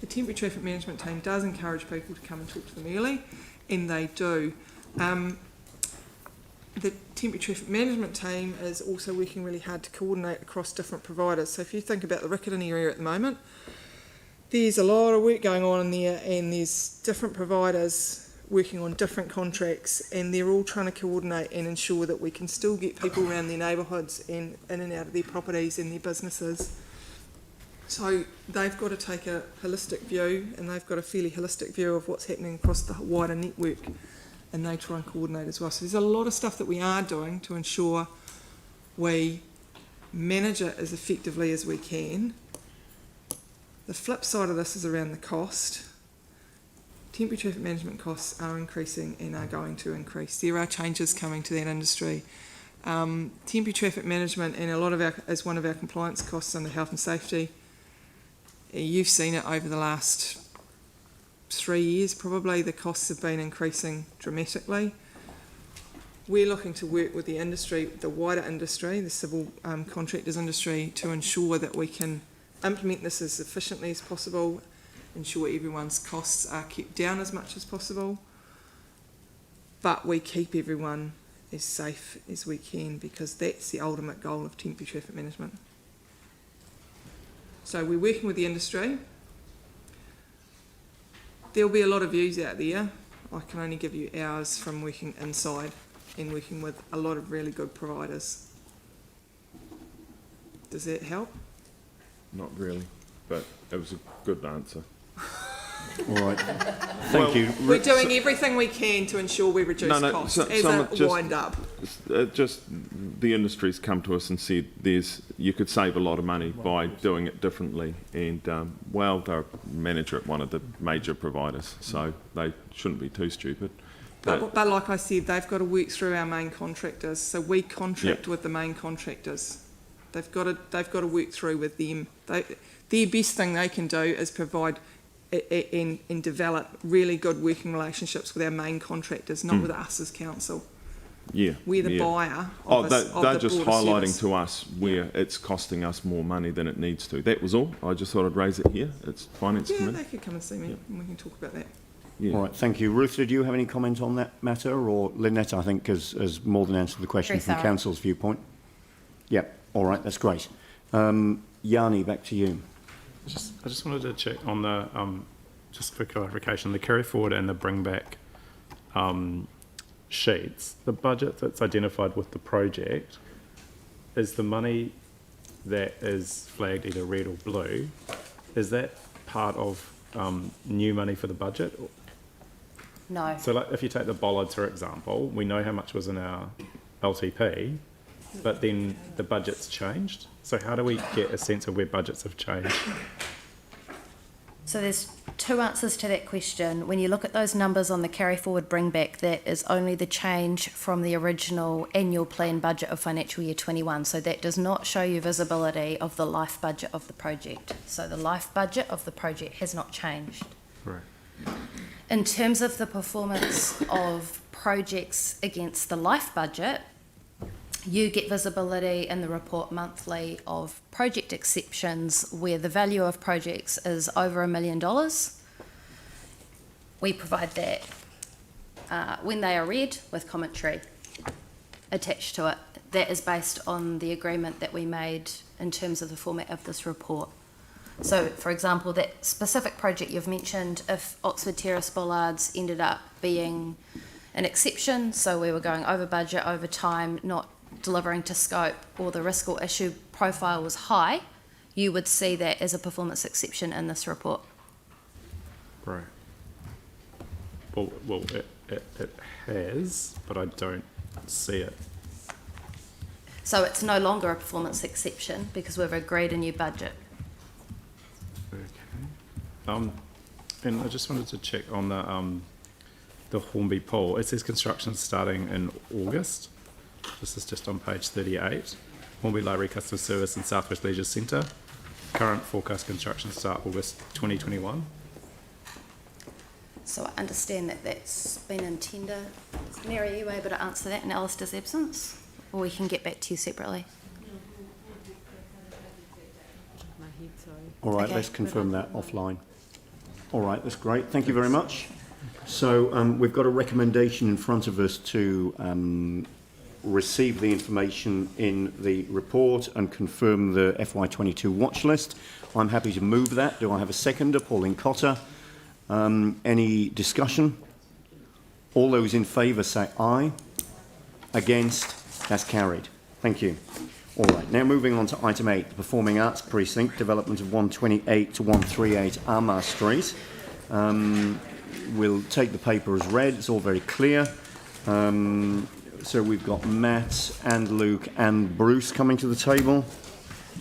the temporary traffic management team does encourage people to come and talk to them early, and they do. The temporary traffic management team is also working really hard to coordinate across different providers. So if you think about the Riccarton area at the moment, there's a lot of work going on in there, and there's different providers working on different contracts, and they're all trying to coordinate and ensure that we can still get people around their neighbourhoods and in and out of their properties and their businesses. So they've got to take a holistic view, and they've got a fairly holistic view of what's happening across the wider network, and they try and coordinate as well. So there's a lot of stuff that we are doing to ensure we manage it as effectively as we can. The flip side of this is around the cost. Temporary traffic management costs are increasing and are going to increase. There are changes coming to that industry. Temporary traffic management and a lot of is one of our compliance costs under health and safety. You've seen it over the last 3 years probably. The costs have been increasing dramatically. We're looking to work with the industry, the wider industry, the civil contractors industry, to ensure that we can implement this as efficiently as possible, ensure everyone's costs are kept down as much as possible, but we keep everyone as safe as we can, because that's the ultimate goal of temporary traffic management. So we're working with the industry. There'll be a lot of views out there. I can only give you ours from working inside and working with a lot of really good providers. Does that help? Not really, but it was a good answer. All right. Thank you. We're doing everything we can to ensure we reduce costs as a wind-up. Just the industry's come to us and said you could save a lot of money by doing it differently, and they're a manager at one of the major providers, so they shouldn't be too stupid. But like I said, they've got to work through our main contractors, so we contract with the main contractors. They've got to work through with them. The best thing they can do is provide and develop really good working relationships with our main contractors, not with us as council. Yeah, we're the buyer of they're just highlighting service to us where it's costing us more money than it needs to. That was all. I just thought I'd raise it here. It's finance committee. They could come and see me, and we can talk about that. Yeah. All right, thank you. Ruth, did you have any comment on that matter, or Lynette, I think, has more than answered the question from council's viewpoint? Yeah, all right, that's great. Yanni, back to you. I just wanted to check on the, just for clarification, the carry forward and the bring back sheets. The budget that's identified with the project, is the money that is flagged either red or blue, is that part of new money for the budget? No. So like if you take the bollards, for example, we know how much was in our LTP, but then the budget's changed. So how do we get a sense of where budgets have changed? So there's two answers to that question. When you look at those numbers on the carry forward bring back, that is only the change from the original annual plan budget of financial year 21. So that does not show you visibility of the life budget of the project. So the life budget of the project has not changed. Right. In terms of the performance of projects against the life budget, you get visibility in the report monthly of project exceptions where the value of projects is over $1 million. We provide that when they are read with commentary attached to it. That is based on the agreement that we made in terms of the format of this report. So, for example, that specific project you've mentioned, if Oxford Terrace Bollards ended up being an exception, so we were going over budget, over time, not delivering to scope, or the risk or issue profile was high, you would see that as a performance exception in this report. Right. Well, it has, but I don't see it. So it's no longer a performance exception because we've agreed a new budget. Okay. And I just wanted to check on the Hornby Pool. It says construction starting in August. This is just on page 38. Hornby Library Customer Service and Southwest Leisure Centre. Current forecast construction start August 2021. So I understand that that's been in tender. Mary, are you able to answer that in Alistair's absence? Or we can get back to you separately? My head, sorry. All right, Okay. let's confirm that offline. All right, that's great. Thank you very much. So we've got a recommendation in front of us to receive the information in the report and confirm the FY22 watch list. I'm happy to move that. Do I have a seconder? Pauline Cotter. Any discussion? All those in favour say aye. Against? That's carried. Thank you. All right, now moving on to item 8, the Performing Arts Precinct, development of 128 to 138 Armagh Street. We'll take the paper as read. It's all very clear. So we've got Matt and Luke and Bruce coming to the table.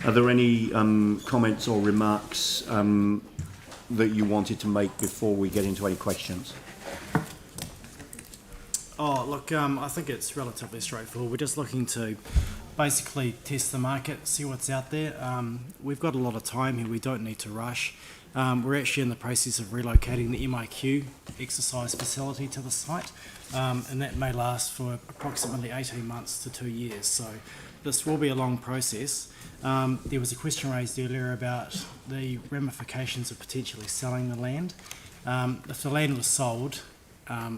Are there any comments or remarks that you wanted to make before we get into any questions? Oh, look, I think it's relatively straightforward. We're just looking to basically test the market, see what's out there. We've got a lot of time here. We don't need to rush. We're actually in the process of relocating the MIQ exercise facility to the site, and that may last for approximately 18 months to 2 years. So this will be a long process. There was a question raised earlier about the ramifications of potentially selling the land. If the land was sold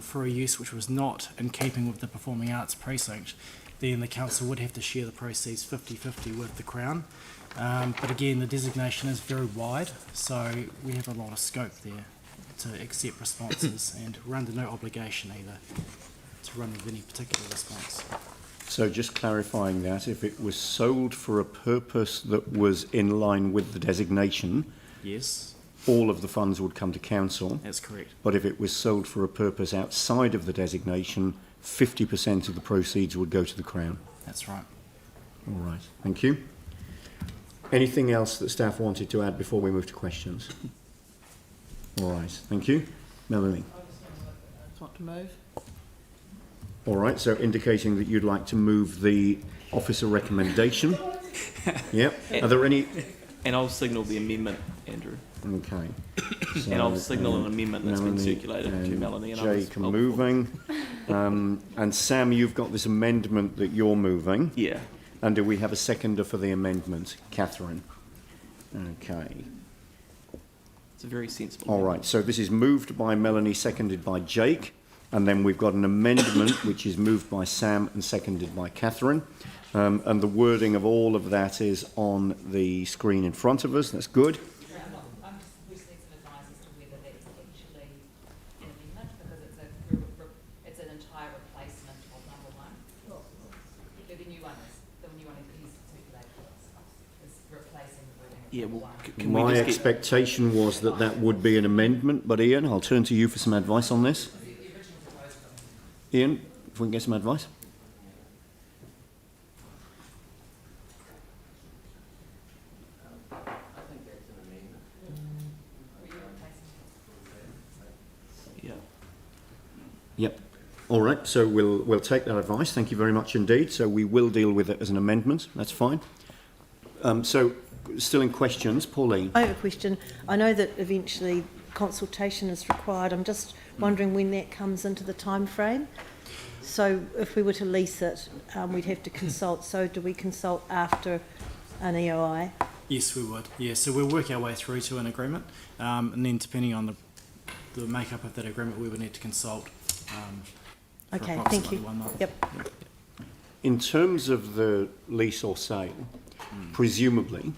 for a use which was not in keeping with the Performing Arts Precinct, then the council would have to share the proceeds 50-50 with the Crown. But again, the designation is very wide, so we have a lot of scope there to accept responses, and we're under no obligation either to run with any particular response. So just clarifying that, if it was sold for a purpose that was in line with the designation, Yes, all of the funds would come to council. that's correct. But if it was sold for a purpose outside of the designation, 50% of the proceeds would go to the Crown. That's right. All right, thank you. Anything else that staff wanted to add before we move to questions? All right, thank you. Melanie? Want to move? All right, so indicating that you'd like to move the officer recommendation. Yep. Are there any... And I'll signal the amendment, Andrew. Okay. So, And I'll signal an amendment that's been Melanie circulated to Melanie and Jake others. are moving. And Sam, you've got this amendment that you're moving. Yeah. And do we have a seconder for the amendment? Catherine. Okay. It's a very sensible. All right, so this is moved by Melanie, seconded by Jake. And then we've got an amendment which is moved by Sam and seconded by Catherine. And the wording of all of that is on the screen in front of us. That's good. I'm just wishing some advice as to whether that's actually an amendment, because it's an entire replacement of number one. The new one is circulated is replacing the wording of Yeah, number well, one. can we My just get... expectation was that that would be an amendment, but Ian, I'll turn to you for some advice on this. Ian, if we can get some advice. Yeah. Yep. All right, so we'll take that advice. Thank you very much indeed. So we will deal with it as an amendment. That's fine. So still in questions, Pauline. I have a question. I know that eventually consultation is required. I'm just wondering when that comes into the time frame. So if we were to lease it, we'd have to consult. So do we consult after an EOI? Yes, we would. Yeah, so we'll work our way through to an agreement, and then depending on the makeup of that agreement, we would need to consult. For Okay, thank approximately you. 1 month. Yep. In terms of the lease or sale, presumably,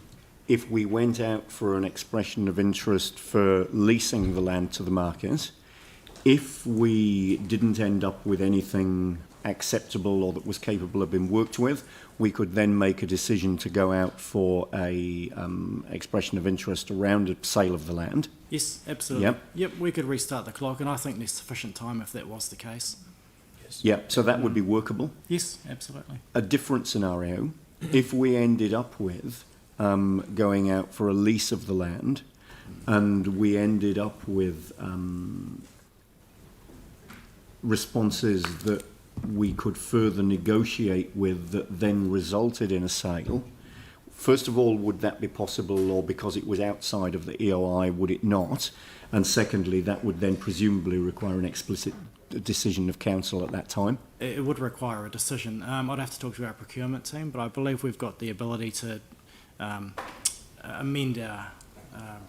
if we went out for an expression of interest for leasing the land to the market, if we didn't end up with anything acceptable or that was capable of being worked with, we could then make a decision to go out for a expression of interest around a sale of the land. Yes, absolutely. Yep. Yep, we could restart the clock, and I think there's sufficient time if that was the case. Yeah, so that would be workable. Yes, absolutely. A different scenario, if we ended up with going out for a lease of the land and we ended up with responses that we could further negotiate with that then resulted in a sale, first of all, would that be possible, or because it was outside of the EOI, would it not? And secondly, that would then presumably require an explicit decision of council at that time? It would require a decision. I'd have to talk to our procurement team, but I believe we've got the ability to amend our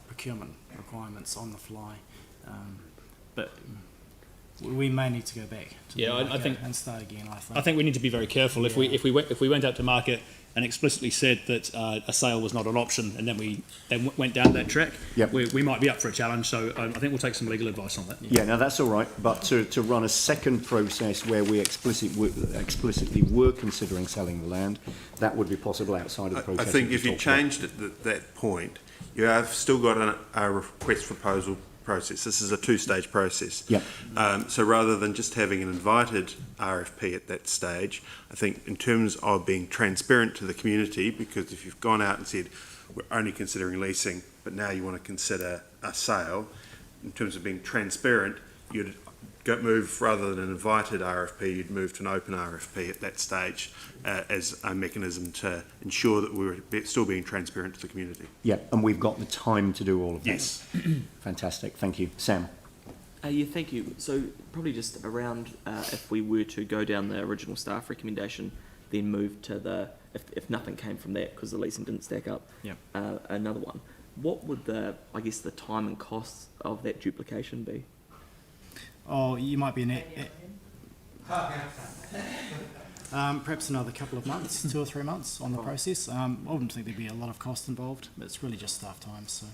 procurement requirements on the fly. But we may need to go back to the market I think, and start again. I think we need to be very careful. If we went out to market and explicitly said that a sale was not an option, and then we went down that track, we might be up for a challenge. So I think we'll take some legal advice on that. Yeah, now that's all right, but to run a second process where we explicitly were considering selling the land, that would be possible outside of the process. I think if you changed it at that point, you have still got a request for proposal process. This is a two-stage process. Yep. So rather than just having an invited RFP at that stage, I think in terms of being transparent to the community, because if you've gone out and said, we're only considering leasing, but now you want to consider a sale, in terms of being transparent, you'd move, rather than an invited RFP, you'd move to an open RFP at that stage as a mechanism to ensure that we were still being transparent to the community. Yeah, and we've got the time to do all of that. Yes. Fantastic, thank you. Sam? Yeah, thank you. So probably just around if we were to go down the original staff recommendation, then move to the, if nothing came from that because the leasing didn't stack up, another one. What would the time and costs of that duplication be? Oh, you might be perhaps another couple of months, 2 or 3 months on the process. I wouldn't think there'd be a lot of cost involved. It's really just staff time. So,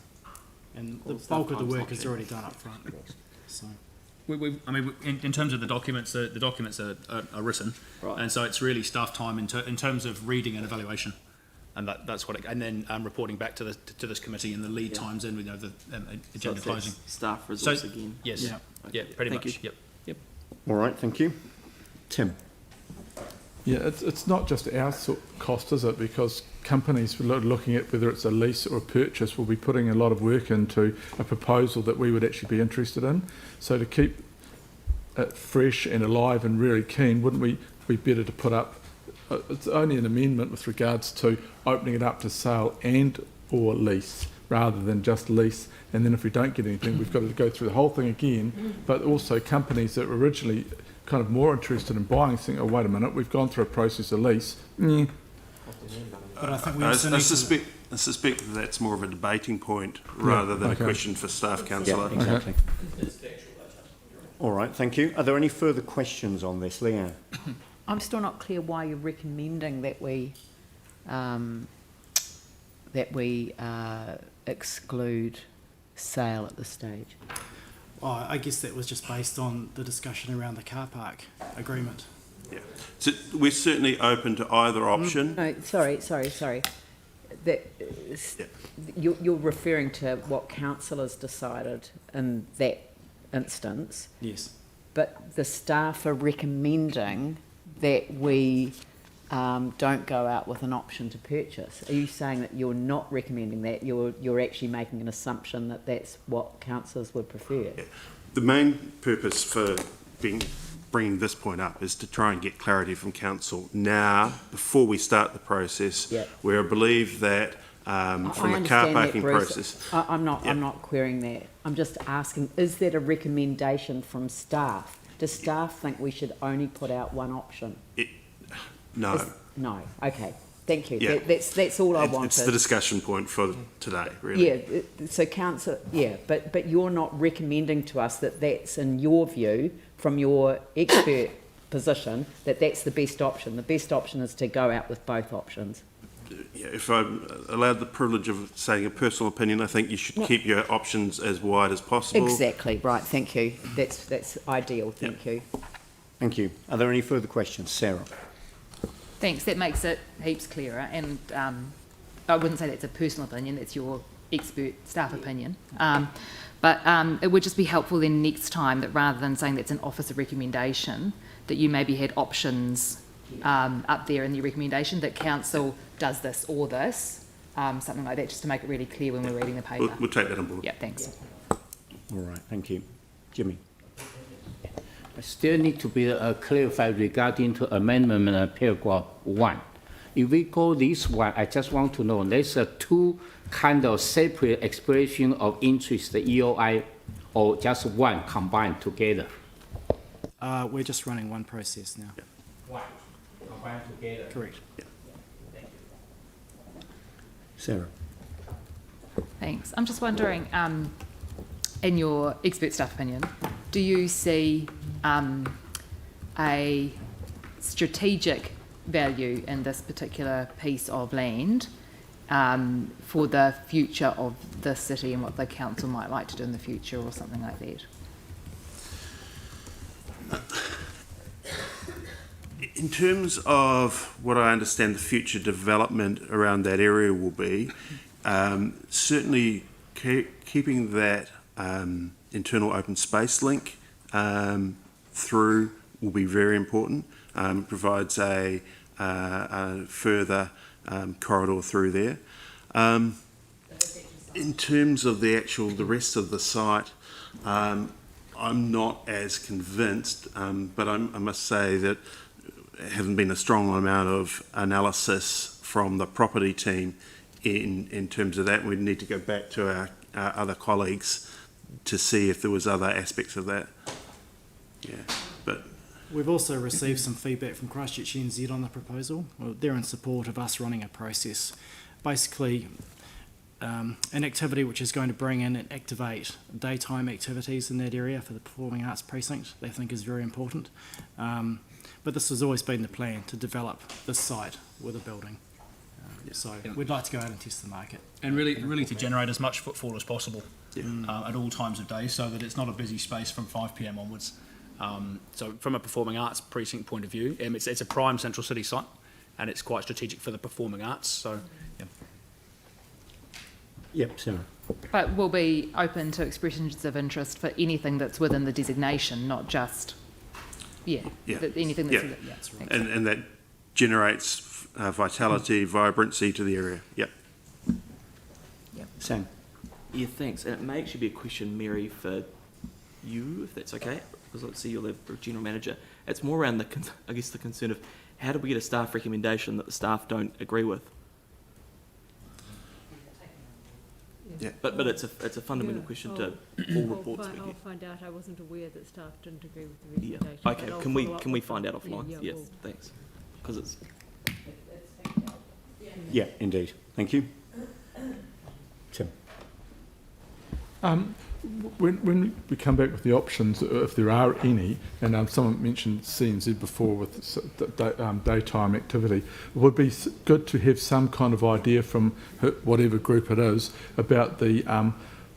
and the bulk of the work is already done up front. So, in terms of the documents, the documents are written, right, and so it's really staff time in terms of reading and evaluation. And that's what and then reporting back to this committee and the lead times and the agenda closing. Staff resource again. Yes. Yeah. Pretty much. Yep. All right. Thank you, Tim. Yeah, it's not just our cost, is it? Because companies looking at whether it's a lease or a purchase will be putting a lot of work into a proposal that we would actually be interested in. So to keep it fresh and alive and really keen, wouldn't we be better to put up? It's only an amendment with regards to opening it up to sale and or lease rather than just lease, and then if we don't get anything we've got to go through the whole thing again. But also companies that were originally kind of more interested in buying think, oh wait a minute, we've gone through a process of lease. But I think we I suspect that's more of a debating point rather than a question for staff councillor. Yeah, exactly. All right, thank you. Are there any further questions on this, Leanne? I'm still not clear why you're recommending that we exclude sale at this stage. Oh, I guess that was just based on the discussion around the car park agreement. Yeah. So we're certainly open to either option. No, sorry. That you're referring to what councillors decided in that instance. Yes. But the staff are recommending that we don't go out with an option to purchase. Are you saying that you're not recommending that? You're actually making an assumption that that's what councillors would prefer? Yeah. The main purpose for bringing this point up is to try and get clarity from council now before we start the process. Yep. Where I believe that from the car parking process. I'm not querying that. I'm just asking: is that a recommendation from staff? Does staff think we should only put out one option? No. No. Okay. Thank you. Yeah. That's all I wanted. It's the discussion point for today, really. Yeah. So council. Yeah. But you're not recommending to us that that's, in your view, from your expert position, that that's the best option. The best option is to go out with both options. Yeah, if I'm allowed the privilege of saying a personal opinion, I think you should keep your options as wide as possible. Exactly right. Thank you. That's ideal. Thank you. Thank you. Are there any further questions, Sarah? Thanks. That makes it heaps clearer. And I wouldn't say that's a personal opinion. That's your expert staff opinion. But it would just be helpful then next time that rather than saying that's an officer recommendation, that you maybe had options up there in your recommendation that council does this or this, something like that, just to make it really clear when we're reading the paper. We'll take that on board. Yeah, thanks. All right, thank you. Jimmy. I still need to be clarified regarding to amendment paragraph 1. if we go this one, I just want to know, there's a two kind of separate expression of interest, the EOI, or just one combined together? We're just running one process now. One combined together. Correct. Sarah. Thanks. I'm just wondering, in your expert staff opinion, do you see a strategic value in this particular piece of land for the future of the city and what the council might like to do in the future or something like that? In terms of what I understand the future development around that area will be, certainly keeping that internal open space link through will be very important. Provides a further corridor through there. In terms of the rest of the site, I'm not as convinced, but I must say that having been a strong amount of analysis from the property team in terms of that, we need to go back to our other colleagues to see if there was other aspects of that. Yeah, but we've also received some feedback from Christchurch NZ on the proposal. Well, they're in support of us running a process. Basically, an activity which is going to bring in and activate daytime activities in that area for the Performing Arts Precinct, they think is very important. But this has always been the plan, to develop this site with a building. So we'd like to go out and test the market. And really to generate as much footfall as possible at all times of day, so that it's not a busy space from 5 p.m. onwards. So from a performing arts precinct point of view, it's a prime central city site, and it's quite strategic for the performing arts. So, Yep, Sarah. But we'll be open to expressions of interest for anything that's within the designation, not just anything that's that's right. And that generates vitality, vibrancy to the area. Yep. Sam. Yeah, thanks. And it may actually be a question, Mary, for you, if that's okay, because let's see, you're the general manager. It's more around the concern of how do we get a staff recommendation that the staff don't agree with? Yeah, but it's a fundamental question to all reports we get. I'll find out. I wasn't aware that staff didn't agree with the recommendation. Yeah. Okay. Can we find out offline? Yes. Thanks. Because it's. Yeah, indeed. Thank you. Tim. When we come back with the options, if there are any, and someone mentioned CNZ before with daytime activity, it would be good to have some kind of idea from whatever group it is about the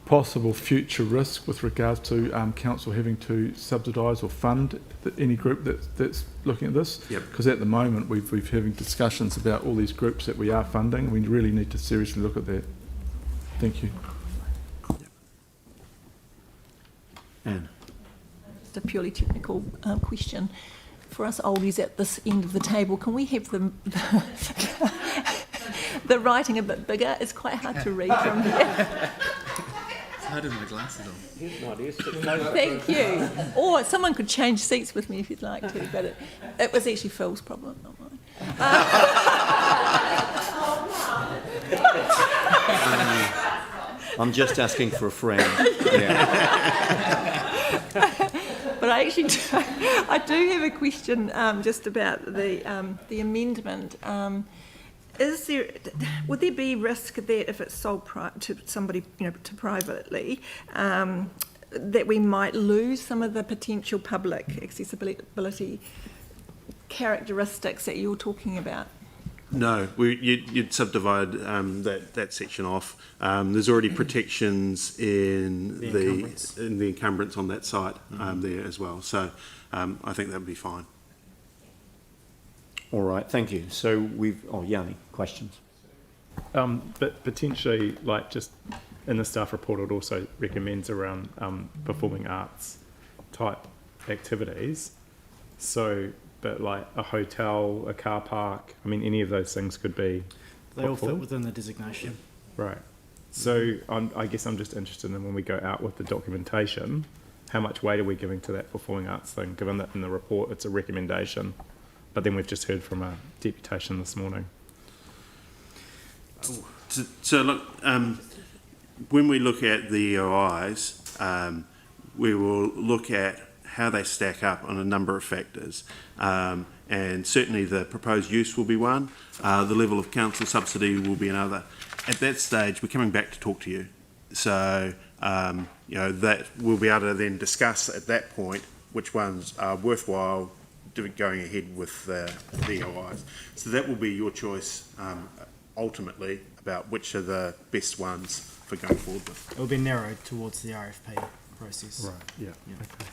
possible future risk with regards to council having to subsidise or fund any group that's looking at this. Because at the moment we're having discussions about all these groups that we are funding. We really need to seriously look at that. Thank you. Anne. Just a purely technical question. For us oldies at this end of the table, can we have the writing a bit bigger? It's quite hard to read from here. I had my glasses on. Thank you. Or someone could change seats with me if you'd like to, but it was actually Phil's problem, not mine. I'm just asking for a friend. Yeah. But I actually I do have a question just about the amendment. Would there be risk that if it's sold to somebody, to privately, that we might lose some of the potential public accessibility characteristics that you're talking about? No, you'd subdivide that section off. There's already protections in the encumbrance on that site there as well. So I think that would be fine. All right, thank you. So Yanni, questions? But potentially, like just in the staff report, it also recommends around performing arts type activities. So, but like a hotel, a car park, I mean, any of those things could be. They all fit within the designation. Right. So I guess I'm just interested in when we go out with the documentation, how much weight are we giving to that performing arts thing, given that in the report it's a recommendation, but then we've just heard from a deputation this morning. So look, when we look at the EOIs, we will look at how they stack up on a number of factors. And certainly the proposed use will be one, the level of council subsidy will be another. At that stage, we're coming back to talk to you. So, that we'll be able to then discuss at that point which ones are worthwhile going ahead with the EOIs. So that will be your choice ultimately about which are the best ones for going forward with. It will be narrowed towards the RFP process. Right, yeah. Okay.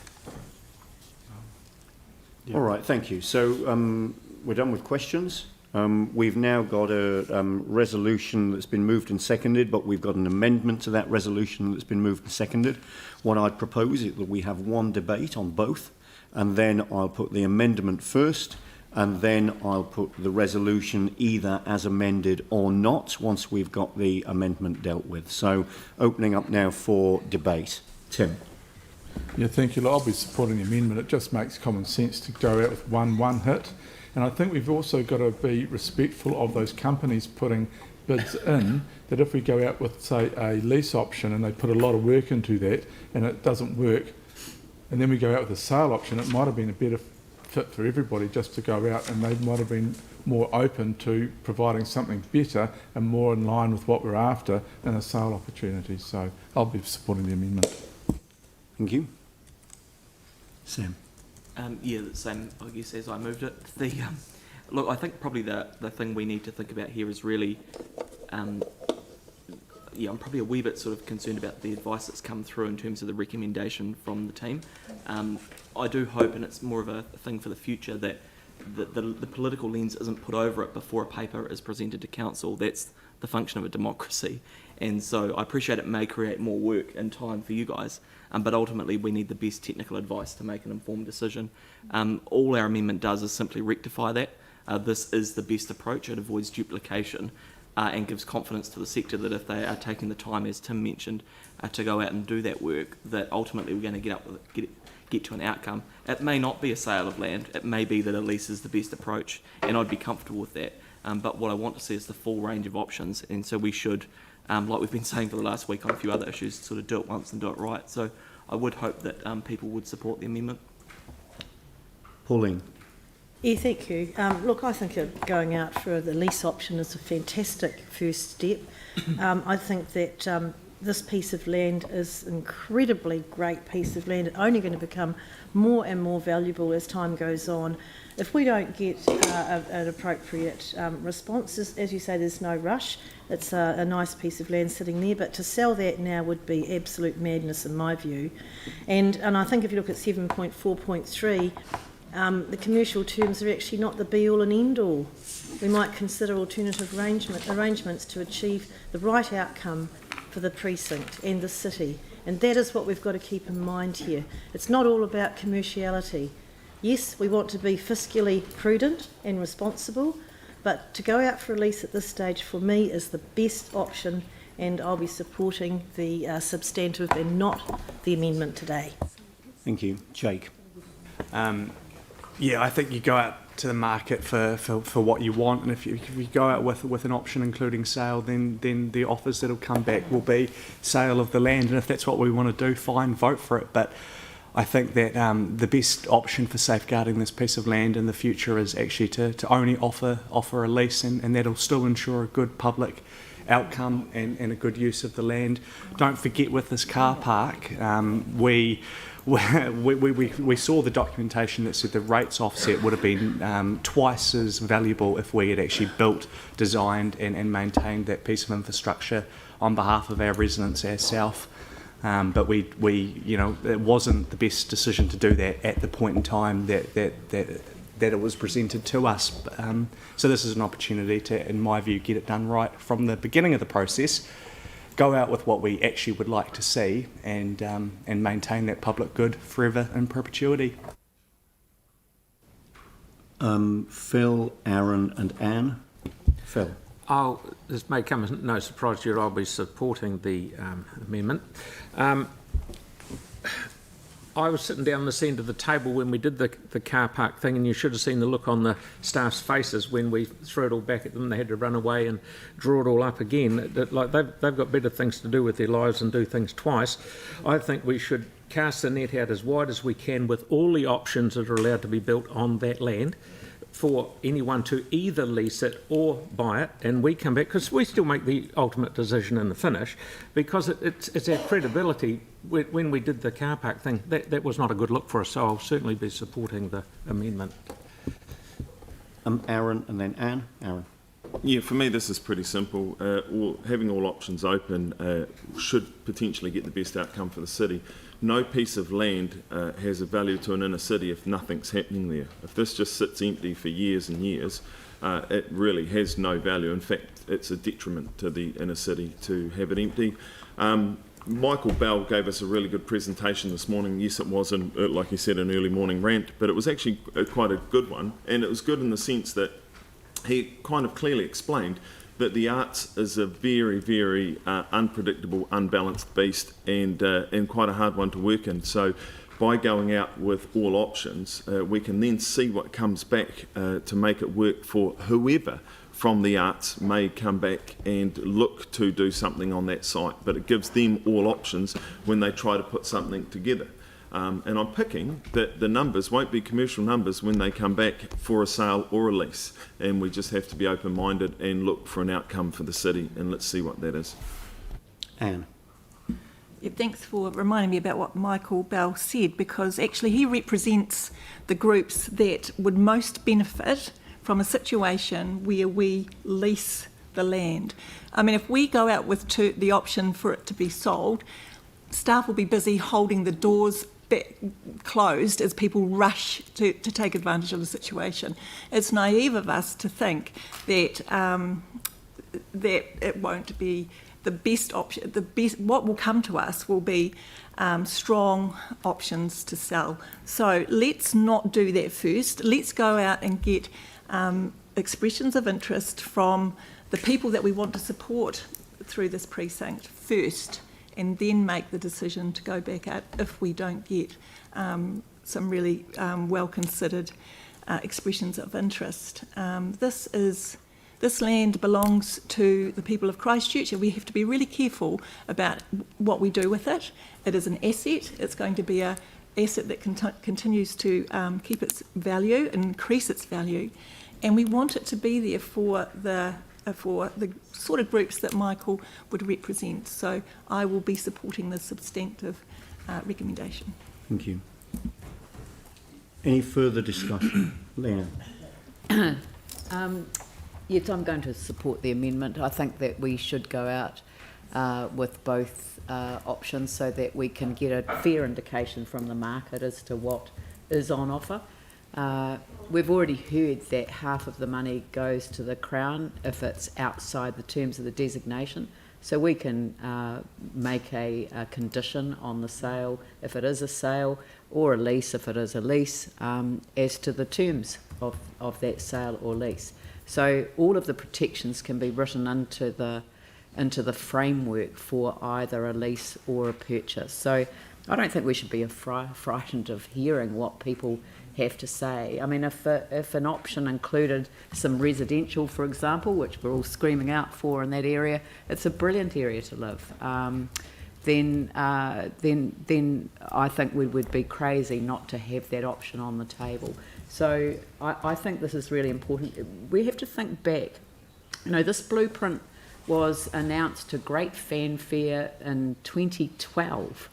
All right, thank you. So we're done with questions. We've now got a resolution that's been moved and seconded, but we've got an amendment to that resolution that's been moved and seconded. What I'd propose is that we have one debate on both, and then I'll put the amendment first, and then I'll put the resolution either as amended or not once we've got the amendment dealt with. So opening up now for debate. Tim. Yeah, thank you. I'll be supporting the amendment. It just makes common sense to go out with one hit. And I think we've also got to be respectful of those companies putting bids in, that if we go out with, say, a lease option and they put a lot of work into that and it doesn't work, and then we go out with a sale option, it might have been a better fit for everybody just to go out, and they might have been more open to providing something better and more in line with what we're after than a sale opportunity. So I'll be supporting the amendment. Thank you. Sam. Yeah, the same, I guess, as I moved it. Look, I think probably the thing we need to think about here is really, I'm probably a wee bit sort of concerned about the advice that's come through in terms of the recommendation from the team. I do hope, and it's more of a thing for the future, that the political lens isn't put over it before a paper is presented to council. That's the function of a democracy. And so I appreciate it may create more work and time for you guys, but ultimately we need the best technical advice to make an informed decision. All our amendment does is simply rectify that. This is the best approach. It avoids duplication and gives confidence to the sector that if they are taking the time, as Tim mentioned, to go out and do that work, that ultimately we're going to get to an outcome. It may not be a sale of land. It may be that a lease is the best approach, and I'd be comfortable with that. But what I want to see is the full range of options, and so we should, like we've been saying for the last week on a few other issues, sort of do it once and do it right. So I would hope that people would support the amendment. Pauline. Yeah, thank you. Look, I think going out for the lease option is a fantastic first step. I think that this piece of land is an incredibly great piece of land. It's only going to become more and more valuable as time goes on. If we don't get an appropriate response, as you say, there's no rush. It's a nice piece of land sitting there, but to sell that now would be absolute madness in my view. And I think if you look at 7.4.3, the commercial terms are actually not the be-all and end-all. We might consider alternative arrangements to achieve the right outcome for the precinct and the city. And that is what we've got to keep in mind here. It's not all about commerciality. Yes, we want to be fiscally prudent and responsible, but to go out for a lease at this stage for me is the best option, and I'll be supporting the substantive and not the amendment today. Thank you. Jake. Yeah, I think you go out to the market for what you want, and if you go out with an option including sale, then the offers that'll come back will be sale of the land, and if that's what we want to do, fine, vote for it. But I think that the best option for safeguarding this piece of land in the future is actually to only offer a lease, and that'll still ensure a good public outcome and a good use of the land. Don't forget, with this car park, we saw the documentation that said the rates offset would have been twice as valuable if we had actually built, designed and maintained that piece of infrastructure on behalf of our residents ourselves. But it wasn't the best decision to do that at the point in time that it was presented to us. So this is an opportunity to, in my view, get it done right from the beginning of the process. Go out with what we actually would like to see, and maintain that public good forever in perpetuity. Phil, Aaron and Anne. Phil. This may come as no surprise to you, I'll be supporting the amendment. I was sitting down this end of the table when we did the car park thing, and you should have seen the look on the staff's faces when we threw it all back at them. They had to run away and draw it all up again. Like they've got better things to do with their lives than do things twice. I think we should cast the net out as wide as we can with all the options that are allowed to be built on that land, for anyone to either lease it or buy it, and we come back, because we still make the ultimate decision in the finish, because it's our credibility. When we did the car park thing, that was not a good look for us, so I'll certainly be supporting the amendment. Aaron and then Anne. Aaron. Yeah, for me this is pretty simple. Having all options open should potentially get the best outcome for the city. No piece of land has a value to an inner city if nothing's happening there. If this just sits empty for years and years, it really has no value. In fact, it's a detriment to the inner city to have it empty. Michael Bell gave us a really good presentation this morning. Yes, it was, like he said, an early morning rant, but it was actually quite a good one. And it was good in the sense that he kind of clearly explained that the arts is a very, very unpredictable, unbalanced beast, and quite a hard one to work in. So by going out with all options, we can then see what comes back to make it work for whoever from the arts may come back and look to do something on that site. But it gives them all options when they try to put something together. And I'm picking that the numbers won't be commercial numbers when they come back for a sale or a lease. And we just have to be open-minded and look for an outcome for the city, and let's see what that is. Anne. Yeah, thanks for reminding me about what Michael Bell said, because actually he represents the groups that would most benefit from a situation where we lease the land. I mean, if we go out with the option for it to be sold, staff will be busy holding the doors closed as people rush to take advantage of the situation. It's naive of us to think that that it won't be the best option. What will come to us will be strong options to sell. So let's not do that first. Let's go out and get expressions of interest from the people that we want to support through this precinct first, and then make the decision to go back out if we don't get some really well-considered expressions of interest. This land belongs to the people of Christchurch, and we have to be really careful about what we do with it. It is an asset. It's going to be an asset that continues to keep its value and increase its value, and we want it to be there for the sort of groups that Michael would represent. So I will be supporting the substantive recommendation. Thank you. Any further discussion? Leanne. Yes, I'm going to support the amendment. I think that we should go out with both options so that we can get a fair indication from the market as to what is on offer. We've already heard that half of the money goes to the Crown if it's outside the terms of the designation. So we can make a condition on the sale if it is a sale, or a lease if it is a lease, as to the terms of that sale or lease. So all of the protections can be written into the framework for either a lease or a purchase. So I don't think we should be frightened of hearing what people have to say. I mean, if an option included some residential, for example, which we're all screaming out for in that area, it's a brilliant area to live. Then I think we would be crazy not to have that option on the table. So I think this is really important. We have to think back. You know, this blueprint was announced to great fanfare in 2012.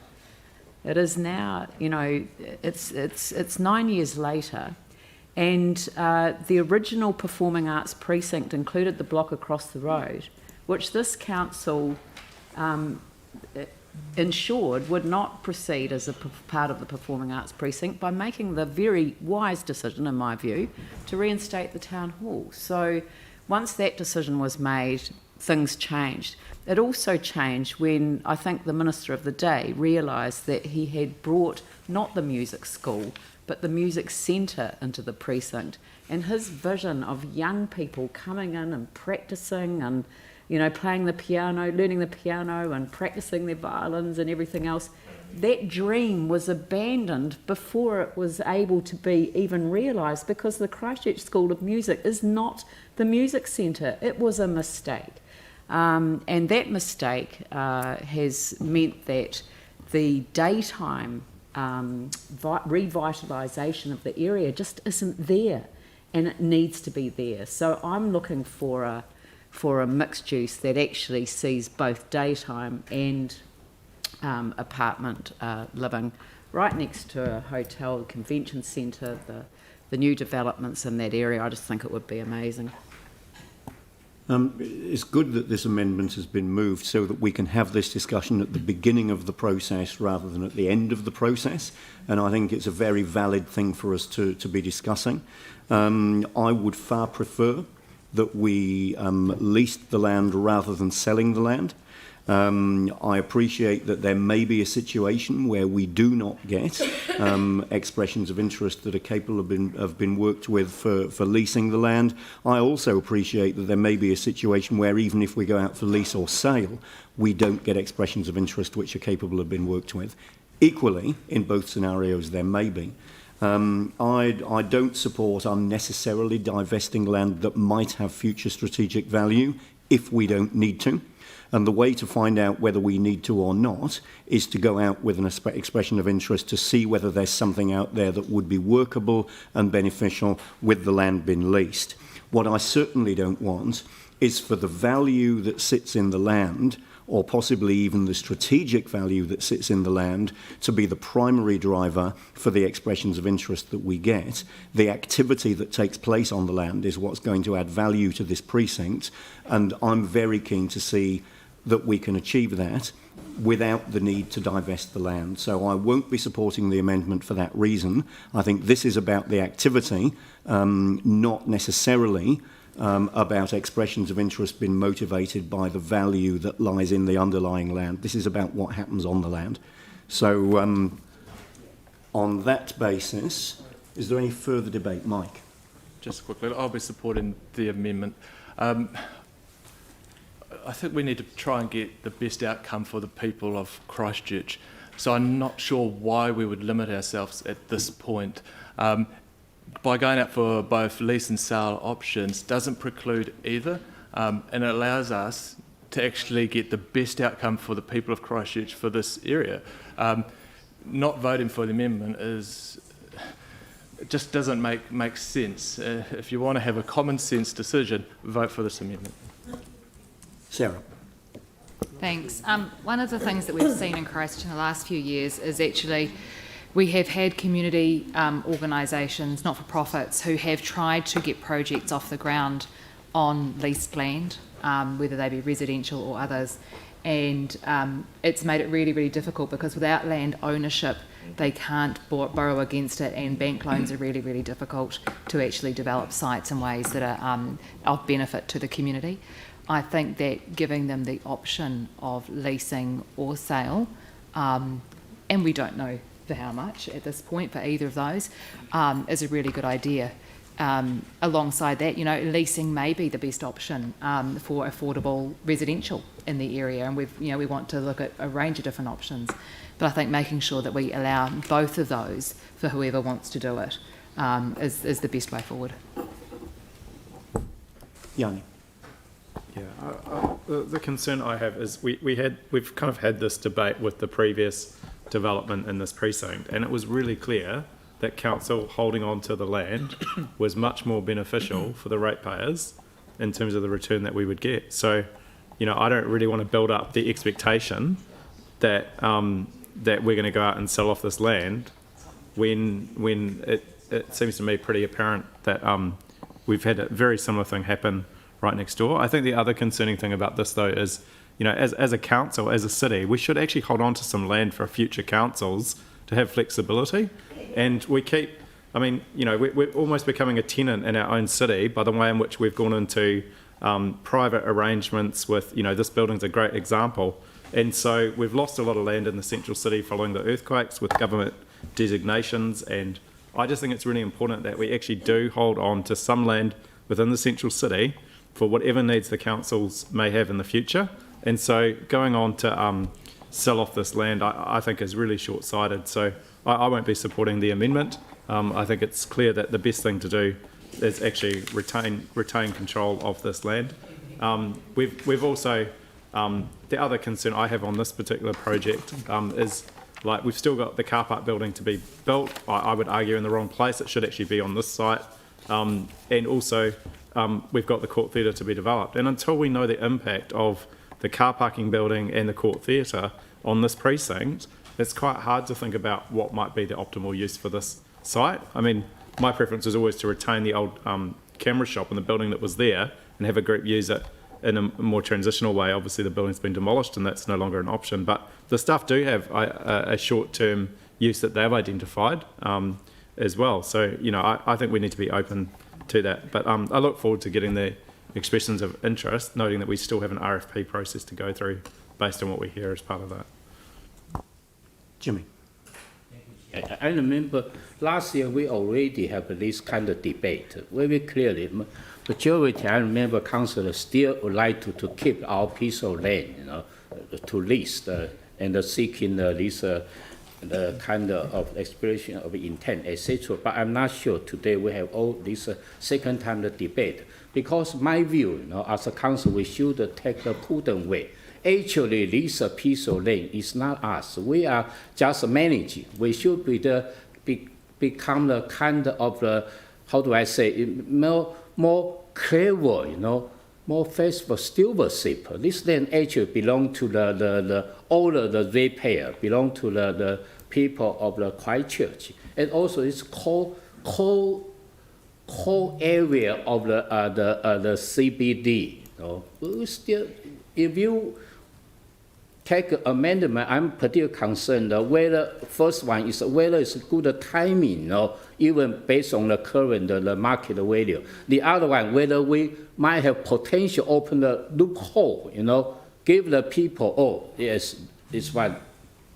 It is now, you know, it's 9 years later, and the original Performing Arts Precinct included the block across the road, which this council ensured would not proceed as a part of the Performing Arts Precinct by making the very wise decision, in my view, to reinstate the town hall. So once that decision was made, things changed. It also changed when I think the minister of the day realised that he had brought not the music school but the music centre into the precinct, and his vision of young people coming in and practising and, you know, playing the piano, learning the piano and practising their violins and everything else, that dream was abandoned before it was able to be even realised, because the Christchurch School of Music is not the music centre. It was a mistake. And that mistake has meant that the daytime revitalisation of the area just isn't there, and it needs to be there. So I'm looking for a mixed use that actually sees both daytime and apartment living right next to a hotel, convention centre, the new developments in that area. I just think it would be amazing. It's good that this amendment has been moved so that we can have this discussion at the beginning of the process rather than at the end of the process, and I think it's a very valid thing for us to be discussing. I would far prefer that we leased the land rather than selling the land. I appreciate that there may be a situation where we do not get expressions of interest that are capable of being worked with for leasing the land. I also appreciate that there may be a situation where even if we go out for lease or sale, we don't get expressions of interest which are capable of being worked with. Equally, in both scenarios, there may be. I don't support unnecessarily divesting land that might have future strategic value if we don't need to. And the way to find out whether we need to or not is to go out with an expression of interest to see whether there's something out there that would be workable and beneficial with the land being leased. What I certainly don't want is for the value that sits in the land, or possibly even the strategic value that sits in the land, to be the primary driver for the expressions of interest that we get. The activity that takes place on the land is what's going to add value to this precinct, and I'm very keen to see that we can achieve that without the need to divest the land. So I won't be supporting the amendment for that reason. I think this is about the activity, not necessarily about expressions of interest being motivated by the value that lies in the underlying land. This is about what happens on the land. So on that basis, is there any further debate? Mike? Just quickly, I'll be supporting the amendment. I think we need to try and get the best outcome for the people of Christchurch. So I'm not sure why we would limit ourselves at this point. By going out for both lease and sale options doesn't preclude either, and it allows us to actually get the best outcome for the people of Christchurch for this area. Not voting for the amendment it just doesn't make sense. If you want to have a common sense decision, vote for this amendment. Sarah. Thanks. One of the things that we've seen in Christchurch in the last few years is actually we have had community organisations, not-for-profits, who have tried to get projects off the ground on leased land, whether they be residential or others, and it's made it really, really difficult because without land ownership, they can't borrow against it, and bank loans are really, really difficult to actually develop sites in ways that are of benefit to the community. I think that giving them the option of leasing or sale, and we don't know for how much at this point for either of those, is a really good idea. Alongside that, leasing may be the best option for affordable residential in the area, and we want to look at a range of different options. But I think making sure that we allow both of those for whoever wants to do it is the best way forward. Yanni. Yeah, the concern I have is we've kind of had this debate with the previous development in this precinct, and it was really clear that council holding on to the land was much more beneficial for the ratepayers in terms of the return that we would get. So, I don't really want to build up the expectation that that we're going to go out and sell off this land when it seems to me pretty apparent that we've had a very similar thing happen right next door. I think the other concerning thing about this, though, is, as a council, as a city, we should actually hold on to some land for future councils to have flexibility. And we keep, we're almost becoming a tenant in our own city by the way in which we've gone into private arrangements with, this building's a great example. And so we've lost a lot of land in the central city following the earthquakes with government designations. And I just think it's really important that we actually do hold on to some land within the central city for whatever needs the councils may have in the future. And so going on to sell off this land, I think is really short-sighted. So I won't be supporting the amendment. I think it's clear that the best thing to do is actually retain control of this land. We've also, the other concern I have on this particular project is, like, we've still got the car park building to be built. I would argue in the wrong place. It should actually be on this site. And also, we've got the court theatre to be developed. And until we know the impact of the car parking building and the court theatre on this precinct, it's quite hard to think about what might be the optimal use for this site. I mean, my preference is always to retain the old camera shop and the building that was there and have a group use it in a more transitional way. Obviously, the building's been demolished and that's no longer an option. But the staff do have a short-term use that they've identified as well. So, you know, I think we need to be open to that. But I look forward to getting the expressions of interest, noting that we still have an RFP process to go through based on what we hear as part of that. Jimmy. I remember last year we already have this kind of debate very clearly. Majority, I remember councillors still would like to keep our piece of land, you know, to lease and seeking this the kind of expression of intent, etc. But I'm not sure today we have all this second time the debate, because my view, you know, as a council, we should take the prudent way. Actually, this piece of land is not us. We are just managing. We should become the kind of the, how do I say, more clever, you know, more faithful stewardship. This land actually belong to all of the ratepayer, belong to the people of the Christchurch, and also it's core area of the CBD. You know, we still, if you take amendment, I'm particularly concerned whether first one is whether it's good timing, you know, even based on the current the market value. The other one, whether we might have potential open the loophole, you know, give the people, oh yes, this one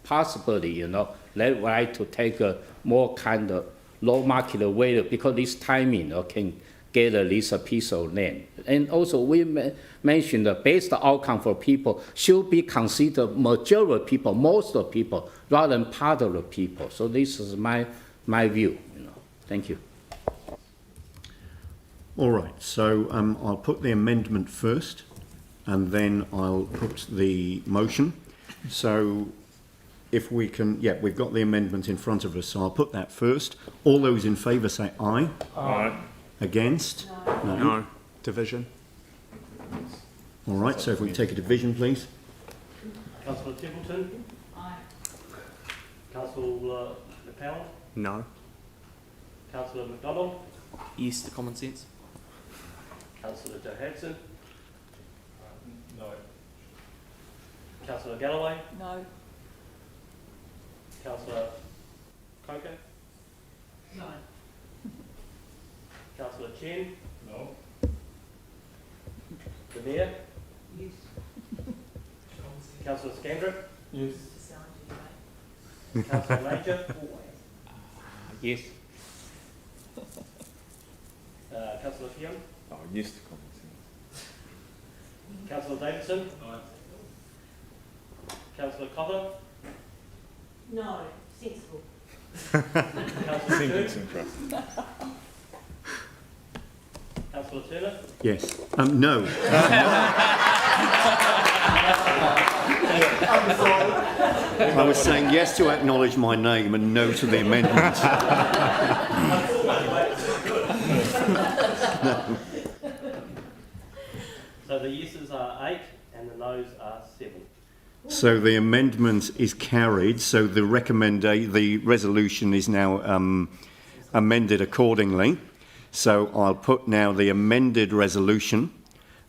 possibility, you know, they like to take a more kind of low market value because this timing, you know, can get this piece of land. And also we mentioned the best outcome for people should be considered majority people, most of people, rather than part of the people. So this is my view. You know. Thank you. All right, so I'll put the amendment first, and then I'll put the motion. So if we can, yeah, we've got the amendment in front of us, so I'll put that first. All those in favour say aye. Aye. Against? No. No. Division. All right, so if we take a division, please. Councillor Templeton? Aye. Councillor McCallum? No. Councillor McDonald? Yes to common sense. Councillor Johansson? No. Councillor Galloway? No. Councillor Coker? No. Councillor Chen? No. The Mayor? Yes. Councillor Scandrick? Yes. Councillor Major? Yes. Councillor Fion? Oh, yes to common sense. Councillor Davidson? Councillor Cotter? No, sensible. Councillor Turner? Councillor Turner? Yes. No. I was saying yes to acknowledge my name and no to the amendment. No. So the yeses are 8 and the noes are 7. So the amendment is carried. So the resolution is now amended accordingly. So I'll put now the amended resolution.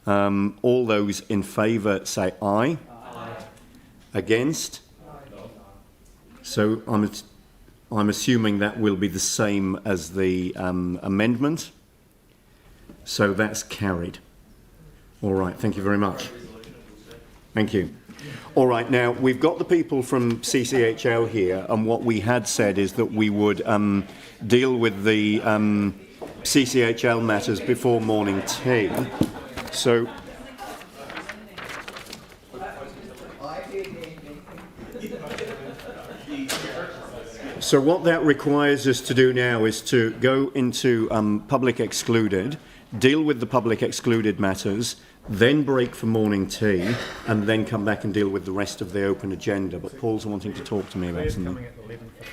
All those in favour say aye. Aye. Against? No. So I'm assuming that will be the same as the amendment. So that's carried. All right, thank you very much. Thank you. All right, now we've got the people from CCHL here, and what we had said is that we would deal with the CCHL matters before morning tea. So So what that requires us to do now is to go into public excluded, deal with the public excluded matters, then break for morning tea, and then come back and deal with the rest of the open agenda. But Paul's wanting to talk to me about something. Coming at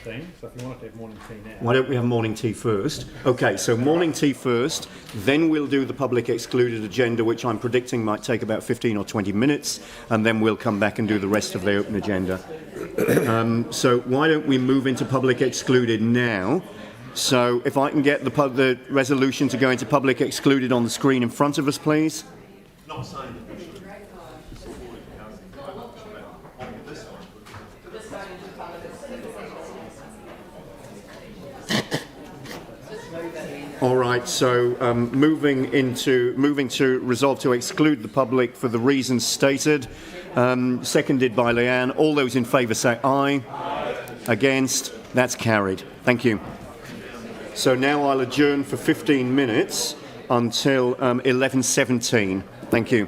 11:15, so if you wanted to have morning tea now. Why don't we have morning tea first? Okay, so morning tea first, then we'll do the public excluded agenda, which I'm predicting might take about 15 or 20 minutes, and then we'll come back and do the rest of the open agenda. So why don't we move into public excluded now? So if I can get the resolution to go into public excluded on the screen in front of us, please. Not saying that we should. All right, so moving to resolve to exclude the public for the reasons stated, seconded by Leanne. All those in favour say aye. Aye. Against? That's carried. Thank you. So now I'll adjourn for 15 minutes until 11:17. Thank you.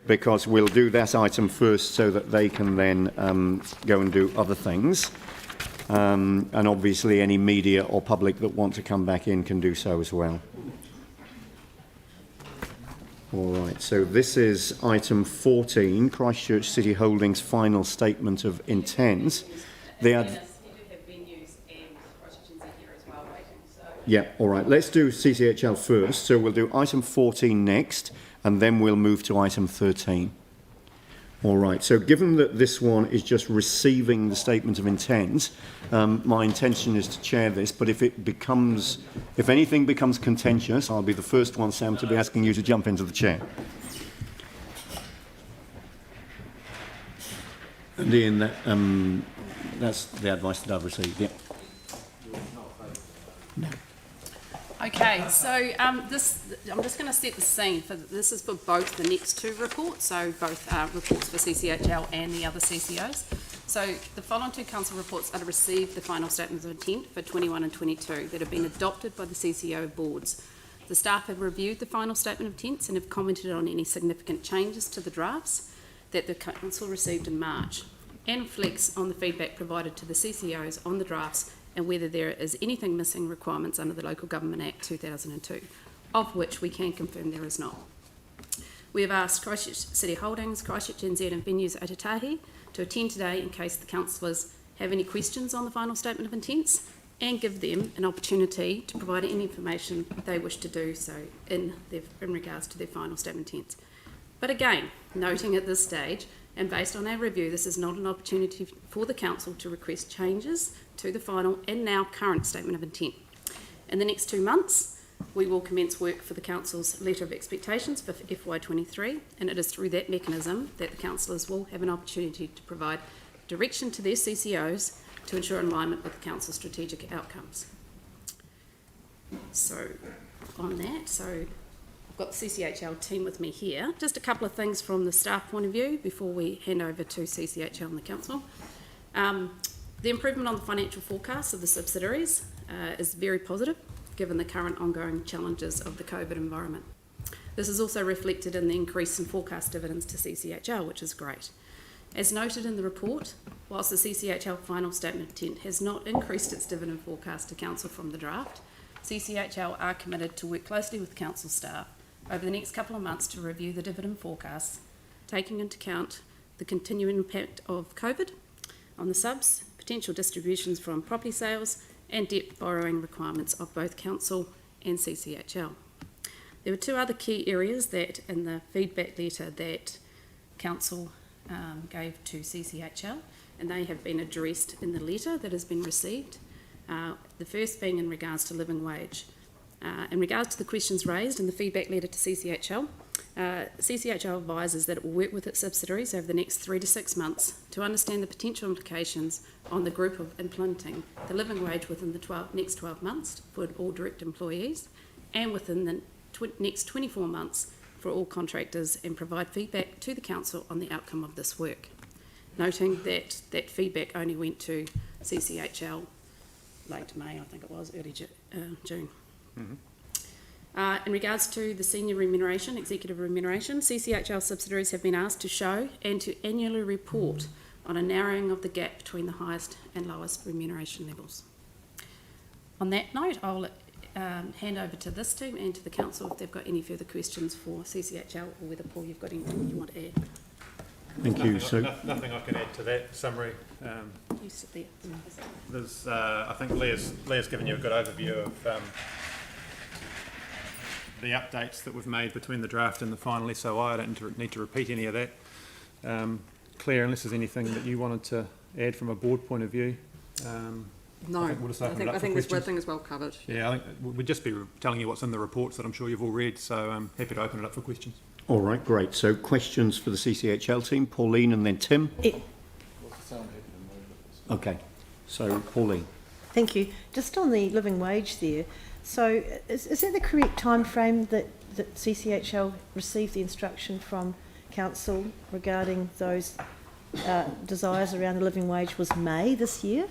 because we'll do that item first so that they can then go and do other things. And obviously any media or public that want to come back in can do so as well. All right, so this is item 14, Christchurch City Holdings final statement of intent. Yeah, all right, let's do CCHL first. So we'll do item 14 next, and then we'll move to item 13. All right, so given that this one is just receiving the statement of intent, my intention is to chair this, but if anything becomes contentious, I'll be the first one, Sam, to be asking you to jump into the chair. And Ian, that's the advice that I've received, yeah. No. Okay, so I'm just going to set the scene. This is for both the next two reports, so both reports for CCHL and the other CCOs. So the following two council reports are to receive the final statements of intent for 21 and 22 that have been adopted by the CCO boards. The staff have reviewed the final statement of intents and have commented on any significant changes to the drafts that the council received in March, and reflects on the feedback provided to the CCOs on the drafts and whether there is anything missing requirements under the Local Government Act 2002, of which we can confirm there is not. We have asked Christchurch City Holdings, Christchurch NZ and Venues Otatahi to attend today in case the councillors have any questions on the final statement of intents, and give them an opportunity to provide any information they wish to do so in regards to their final statement of intents. But again, noting at this stage, and based on our review, this is not an opportunity for the council to request changes to the final and now current statement of intent. In the next 2 months, we will commence work for the council's letter of expectations for FY23, and it is through that mechanism that the councillors will have an opportunity to provide direction to their CCOs to ensure alignment with the council's strategic outcomes. So, on that, I've got the CCHL team with me here. Just a couple of things from the staff point of view before we hand over to CCHL and the council. The improvement on the financial forecasts of the subsidiaries is very positive given the current ongoing challenges of the COVID environment. This is also reflected in the increase in forecast dividends to CCHL, which is great. As noted in the report, whilst the CCHL final statement of intent has not increased its dividend forecast to council from the draft, CCHL are committed to work closely with council staff over the next couple of months to review the dividend forecasts, taking into account the continuing impact of COVID on the subs, potential distributions from property sales, and debt borrowing requirements of both council and CCHL. There were two other key areas that in the feedback letter that council gave to CCHL, and they have been addressed in the letter that has been received. The first being in regards to living wage. In regards to the questions raised in the feedback letter to CCHL, CCHL advises that it will work with its subsidiaries over the next 3 to 6 months to understand the potential implications on the group of implementing the living wage within the next 12 months for all direct employees, and within the next 24 months for all contractors, and provide feedback to the council on the outcome of this work. Noting that that feedback only went to CCHL late May, I think it was, early June. Mm-hmm. In regards to the senior remuneration, executive remuneration, CCHL subsidiaries have been asked to show and to annually report on a narrowing of the gap between the highest and lowest remuneration levels. On that note, I'll hand over to this team and to the council if they've got any further questions for CCHL, or whether, Paul, you've got anything you want to add. Thank you. Nothing I can add to that summary. You sit there. There's, I think Leah's given you a good overview of the updates that we've made between the draft and the final SOI. I don't need to repeat any of that. Claire, unless there's anything that you wanted to add from a board point of view. No, I think it's well covered. Yeah, I think we'd just be telling you what's in the reports that I'm sure you've all read, so I'm happy to open it up for questions. All right, great. So questions for the CCHL team, Pauline and then Tim. Okay, so Pauline. Thank you. Just on the living wage there, so is that the correct time frame that CCHL received the instruction from council regarding those desires around the living wage was May this year?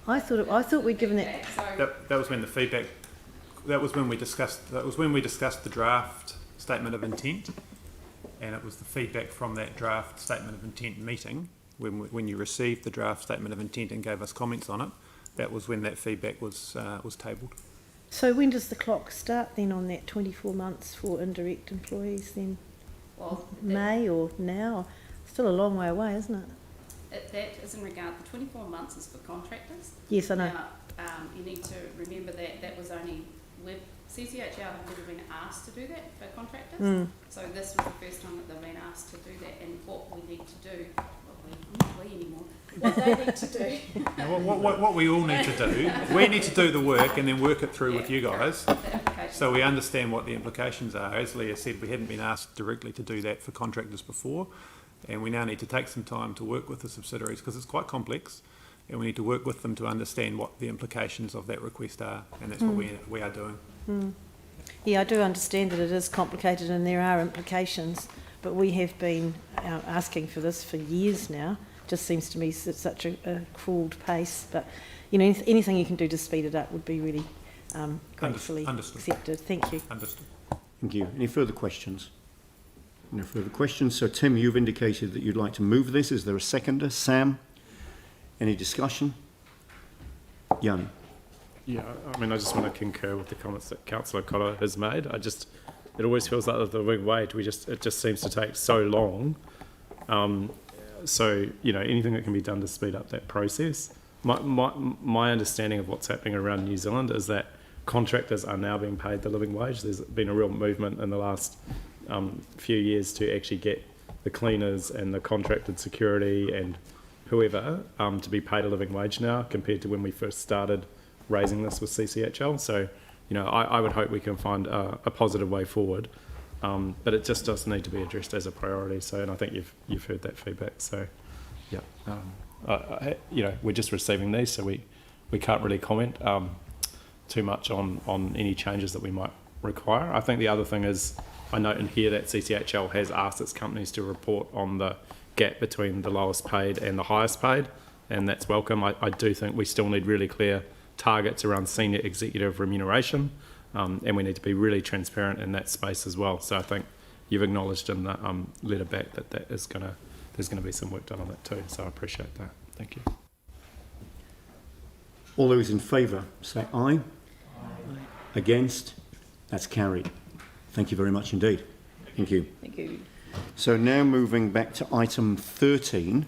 I thought we'd given it. That was when the feedback. That was when we discussed the draft statement of intent, and it was the feedback from that draft statement of intent meeting, when you received the draft statement of intent and gave us comments on it, that was when that feedback was tabled. So when does the clock start then on that 24 months for indirect employees then? Well, May or now? Still a long way away, isn't it? That is in regard, the 24 months is for contractors. Yes, I know. Now, you need to remember that was only with CCHL have never been asked to do that for contractors. So this was the first time that they've been asked to do that, and what we need to do, not we anymore, what they need to do. Now, what we all need to do, we need to do the work and then work it through with you guys, so we understand what the implications are. As Leah said, we hadn't been asked directly to do that for contractors before, and we now need to take some time to work with the subsidiaries because it's quite complex, and we need to work with them to understand what the implications of that request are, and that's what we are doing. Yeah, I do understand that it is complicated and there are implications, but we have been asking for this for years now. Just seems to me it's such a crawled pace, but you know, anything you can do to speed it up would be really gratefully accepted. Thank you. Understood. Thank you. Any further questions? No further questions. So Tim, you've indicated that you'd like to move this. Is there a seconder? Sam? Any discussion? Jan? Yeah, I mean, I just want to concur with the comments that Councillor Cotter has made. It always feels like the big wait. It just seems to take so long. So, you know, anything that can be done to speed up that process. My understanding of what's happening around New Zealand is that contractors are now being paid the living wage. There's been a real movement in the last few years to actually get the cleaners and the contracted security and whoever to be paid a living wage now compared to when we first started raising this with CCHL. So, you know, I would hope we can find a positive way forward, but it just does need to be addressed as a priority. So, and I think you've heard that feedback. So, yeah, you know, we're just receiving these, so we can't really comment too much on any changes that we might require. I think the other thing is, I note in here that CCHL has asked its companies to report on the gap between the lowest paid and the highest paid, and that's welcome. I do think we still need really clear targets around senior executive remuneration, and we need to be really transparent in that space as well. So I think you've acknowledged in the letter back that there's going to be some work done on that too. So I appreciate that. Thank you. All those in favour say aye. Aye. Against? That's carried. Thank you very much indeed. Thank you. Thank you. So now moving back to item 13,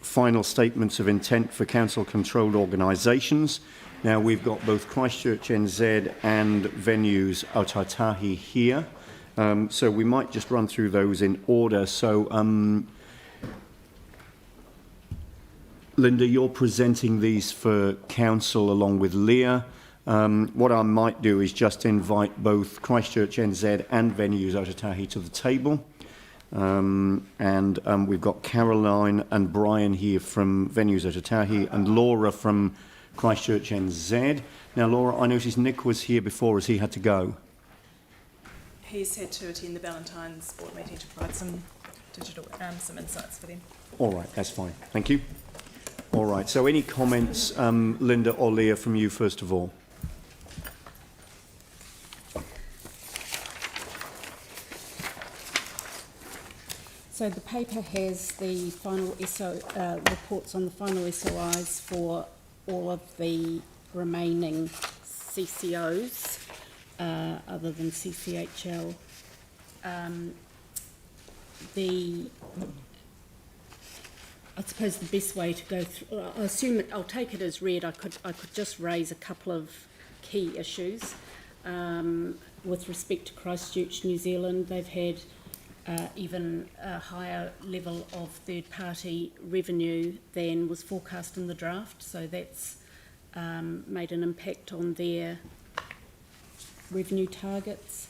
final statements of intent for council-controlled organisations. Now we've got both Christchurch NZ and venues Aotautahi here, so we might just run through those in order. So Linda, you're presenting these for council along with Leah. What I might do is just invite both Christchurch NZ and venues Aotautahi to the table. And we've got Caroline and Brian here from venues Aotautahi and Laura from Christchurch NZ. Now, Laura, I noticed Nick was here before as he had to go. He's had to attend the Valentine's board meeting to provide some digital, some insights for them. All right, that's fine. Thank you. All right, so any comments, Linda or Leah, from you first of all? So the paper has the final reports on the final SOIs for all of the remaining CCOs, other than CCHL. I suppose the best way to go through, I assume I'll take it as read. I could just raise a couple of key issues with respect to Christchurch, New Zealand. They've had even a higher level of third-party revenue than was forecast in the draft, so that's made an impact on their revenue targets.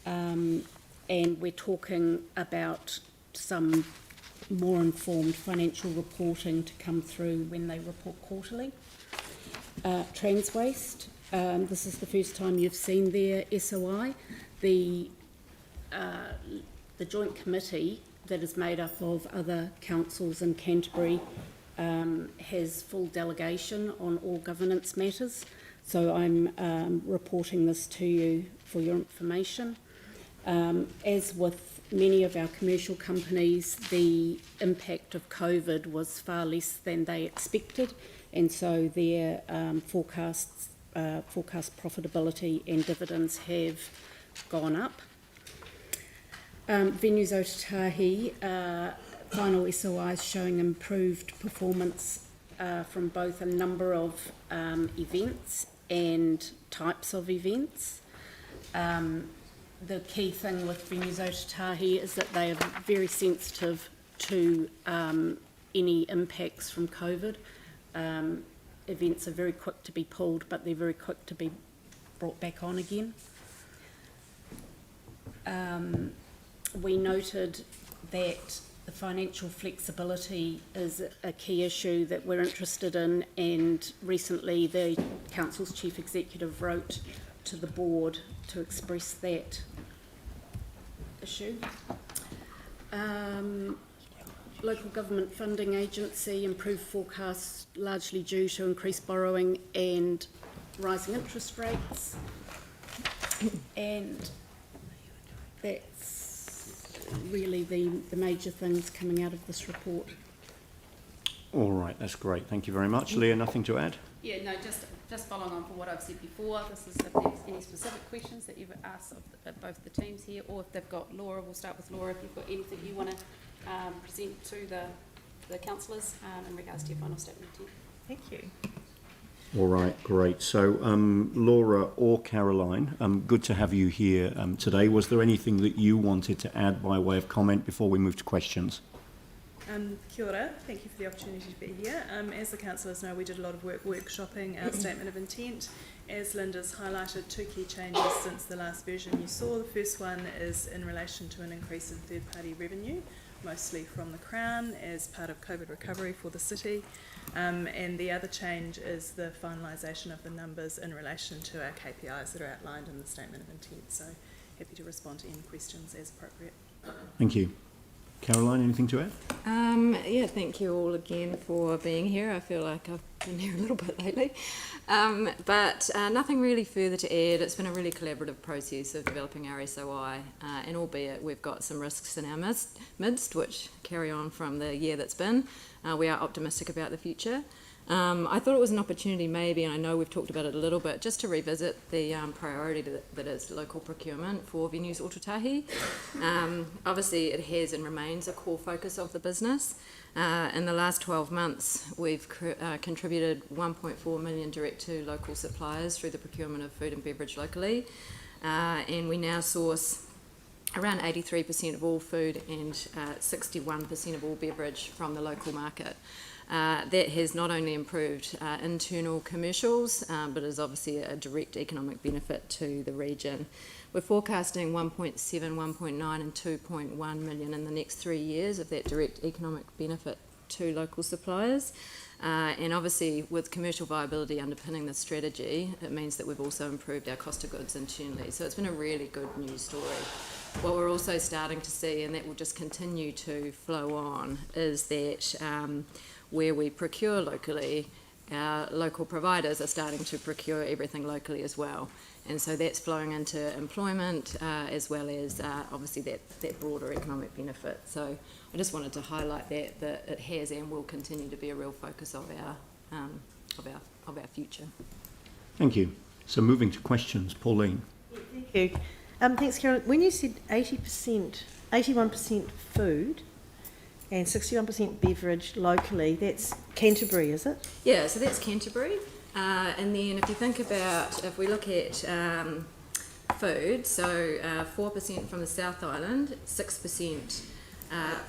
And we're talking about some more informed financial reporting to come through when they report quarterly. Transwaste, this is the first time you've seen their SOI. The joint committee that is made up of other councils in Canterbury has full delegation on all governance matters, so I'm reporting this to you for your information. As with many of our commercial companies, the impact of COVID was far less than they expected, and so their forecast profitability and dividends have gone up. Venues Otatahi, final SOIs showing improved performance from both a number of events and types of events. The key thing with Venues Otatahi is that they are very sensitive to any impacts from COVID. Events are very quick to be pulled, but they're very quick to be brought back on again. We noted that the financial flexibility is a key issue that we're interested in, and recently the Council's Chief Executive wrote to the Board to express that issue. Local Government Funding Agency improved forecasts largely due to increased borrowing and rising interest rates, and that's really the major things coming out of this report. All right, that's great. Thank you very much. Leah, nothing to add? Yeah, no, just following on from what I've said before, this is if there's any specific questions that you've asked of both the teams here, or if they've got Laura, we'll start with Laura, if you've got anything you want to present to the councillors in regards to your final statement. Thank you. All right, great. So, Laura or Caroline, good to have you here today. Was there anything that you wanted to add by way of comment before we move to questions? Kia ora, thank you for the opportunity to be here. As the councillors know, we did a lot of work workshopping our statement of intent. As Linda's highlighted, two key changes since the last version you saw. The first one is in relation to an increase in third-party revenue, mostly from the Crown as part of COVID recovery for the city. And the other change is the finalisation of the numbers in relation to our KPIs that are outlined in the statement of intent. So happy to respond to any questions as appropriate. Thank you. Caroline, anything to add? Yeah, thank you all again for being here. I feel like I've been here a little bit lately. But nothing really further to add. It's been a really collaborative process of developing our SOI, and albeit we've got some risks in our midst, which carry on from the year that's been, we are optimistic about the future. I thought it was an opportunity maybe, and I know we've talked about it a little bit, just to revisit the priority that is local procurement for Venues Otatahi. Obviously it has and remains a core focus of the business. In the last 12 months we've contributed 1.4 million direct to local suppliers through the procurement of food and beverage locally, and we now source around 83% of all food and 61% of all beverage from the local market. That has not only improved internal commercials, but is obviously a direct economic benefit to the region. We're forecasting 1.7, 1.9 and 2.1 million in the next 3 years of that direct economic benefit to local suppliers. And obviously with commercial viability underpinning the strategy, it means that we've also improved our cost of goods internally. So it's been a really good news story. What we're also starting to see, and that will just continue to flow on, is that where we procure locally, our local providers are starting to procure everything locally as well. And so that's flowing into employment as well as obviously that broader economic benefit. So I just wanted to highlight that it has and will continue to be a real focus of our future. Thank you. So moving to questions, Pauline. Thank you. Thanks, Carol. When you said 81% food and 61% beverage locally, that's Canterbury, is it? Yeah, so that's Canterbury. And then if you think about, if we look at food, so 4% from the South Island, 6%